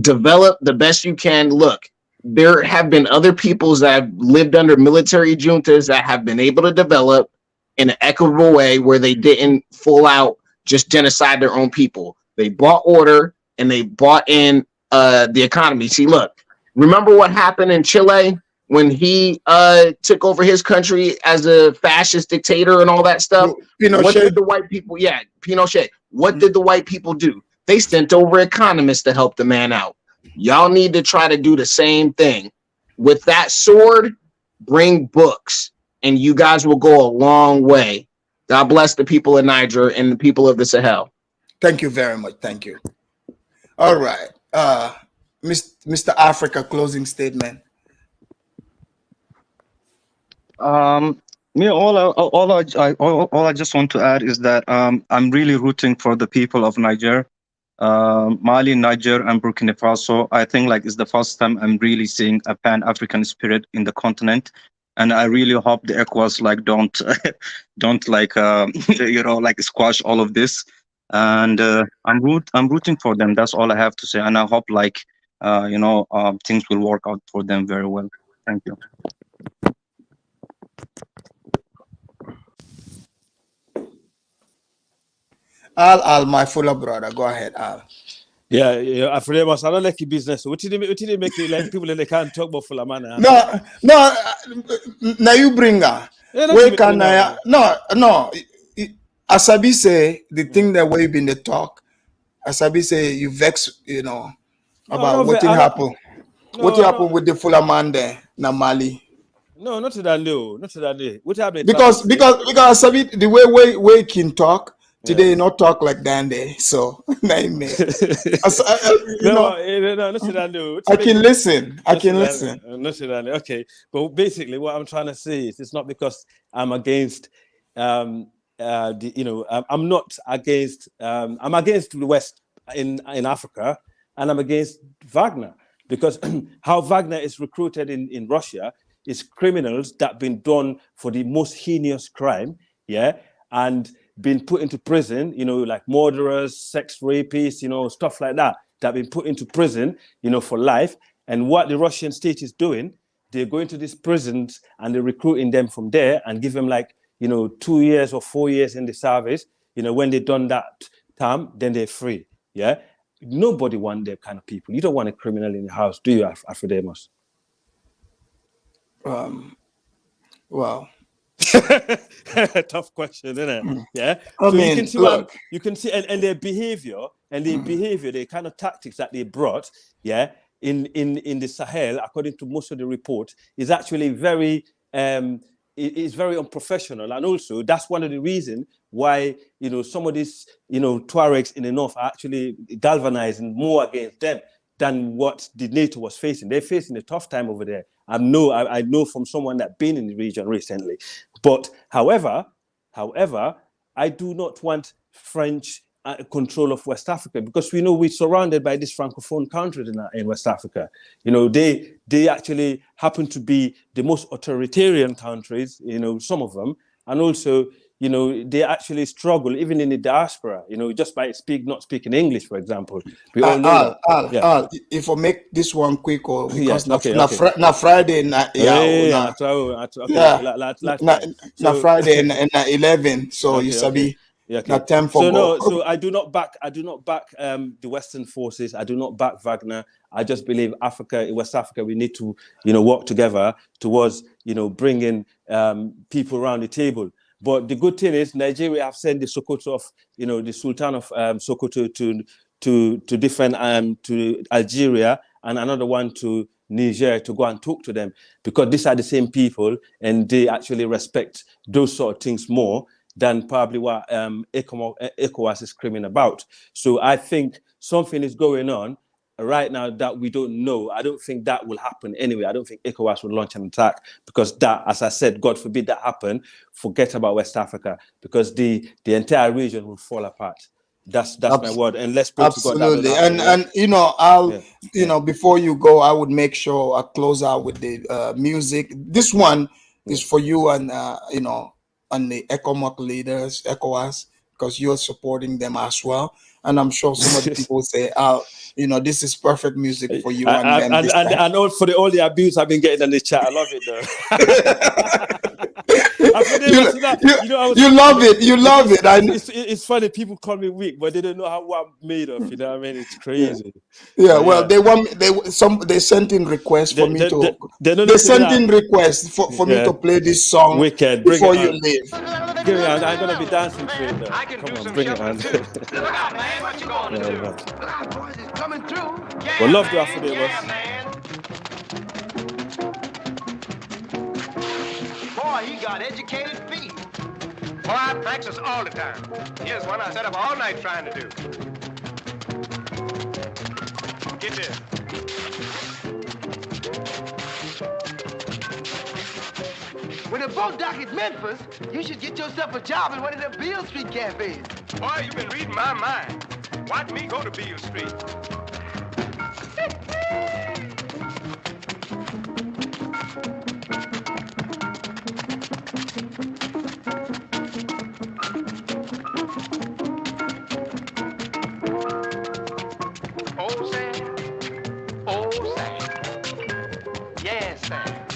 Develop the best you can. Look, there have been other peoples that have lived under military juntas that have been able to develop in an equitable way where they didn't full out just genocide their own people. They bought order and they bought in the economy. See, look, remember what happened in Chile when he took over his country as a fascist dictator and all that stuff? Pinochet. What did the white people? Yeah, Pinochet. What did the white people do? They sent over economists to help the man out. Y'all need to try to do the same thing. With that sword, bring books, and you guys will go a long way. God bless the people of Niger and the people of the Sahel. Thank you very much. Thank you. All right. Mr. Africa, closing statement. Me, all I just want to add is that I'm really rooting for the people of Niger, Mali, Niger, and Burkina Faso. I think it's the first time I'm really seeing a Pan-African spirit in the continent. And I really hope the Ecowas don't squash all of this. and I'm rooting for them. That's all I have to say, and I hope like things will work out for them very well. Thank you. Al, my fuller brother, go ahead, Al. Yeah, I don't like your business. What did they make you like people that they can't talk about full man? No, now you bring her. Yeah, Where can I? No. Asabi say the thing that we've been the talk. Asabi say you vex, about what happened. What happened with the fuller man there, na Mali? No, not to that no. What happened? Because Asabi, the way can talk. Today, not talk like that day. So, name it. No, I can listen. Okay, but basically, what I'm trying to say is, it's not because I'm against, I'm not against. I'm against the West in Africa, and I'm against Wagner because how Wagner is recruited in Russia is criminals that been done for the most heinous crime, and been put into prison, like murderers, sex rapists, stuff like that been put into prison, for life. And what the Russian state is doing, they're going to these prisons and they're recruiting them from there and give them 2 years or 4 years in the service. When they've done that time, then they're free. Yeah. Nobody wants them kind of people. You don't want a criminal in your house, do you, Afrodemus? Well. Tough question, isn't it? Yeah. You can see and their behavior the kind of tactics that they brought, in the Sahel, according to most of the report, is actually very is very unprofessional. And also that's one of the reasons why some of these Tuaregs in the north are actually galvanizing more against them than what the NATO was facing. They're facing a tough time over there. I know from someone that's been in the region recently. But however, I do not want French control of West Africa, because we know we're surrounded by these francophone countries in West Africa. They actually happen to be the most authoritarian countries, some of them, and also they actually struggle even in the diaspora, just by not speaking English, for example. We all know Al, if I make this one quick, because na Friday na Friday na 11, so you sabi. Okay. So I do not back the Western forces. I do not back Wagner. I just believe West Africa, we need to work together towards bringing people around the table. But the good thing is, Nigeria have sent the Sokoto of the Sultan of Sokoto to defend to Algeria, and another one to Niger to go and talk to them, because these are the same people and they actually respect those sort of things more than probably what Ecowas is screaming about. So I think something is going on right now that we don't know. I don't think that will happen anyway. I don't think Ecowas will launch an attack, because that, as I said, God forbid that happen, forget about West Africa, because the entire region will fall apart. That's my word. And let's pray to God. Absolutely. And before you go, I would make sure I close out with the music. This one is for you and and the ECOMOC leaders, ECOWAS, because you're supporting them as well. And I'm sure some of the people say, this is perfect music for you and all for all the abuse I've been getting in the chat. I love it though. You love it. It's funny. People call me weak, but they don't know how I'm made of. You know what I mean? It's crazy. Yeah. Well, they sent in requests for me to. They sent in requests for me to play this song Wicked. before you leave. Give me on. I'm gonna be dancing to it. Come on, bring it on. Well, love to Afrodemus. Boy, he got educated feet. Boy, I practice all the time. Here's one I sat up all night trying to do. Get this. When the boat dock is Memphis, you should get yourself a job in one of them Beale Street cafes. Boy, you've been reading my mind. Watch me go to Beale Street. Yes, sir.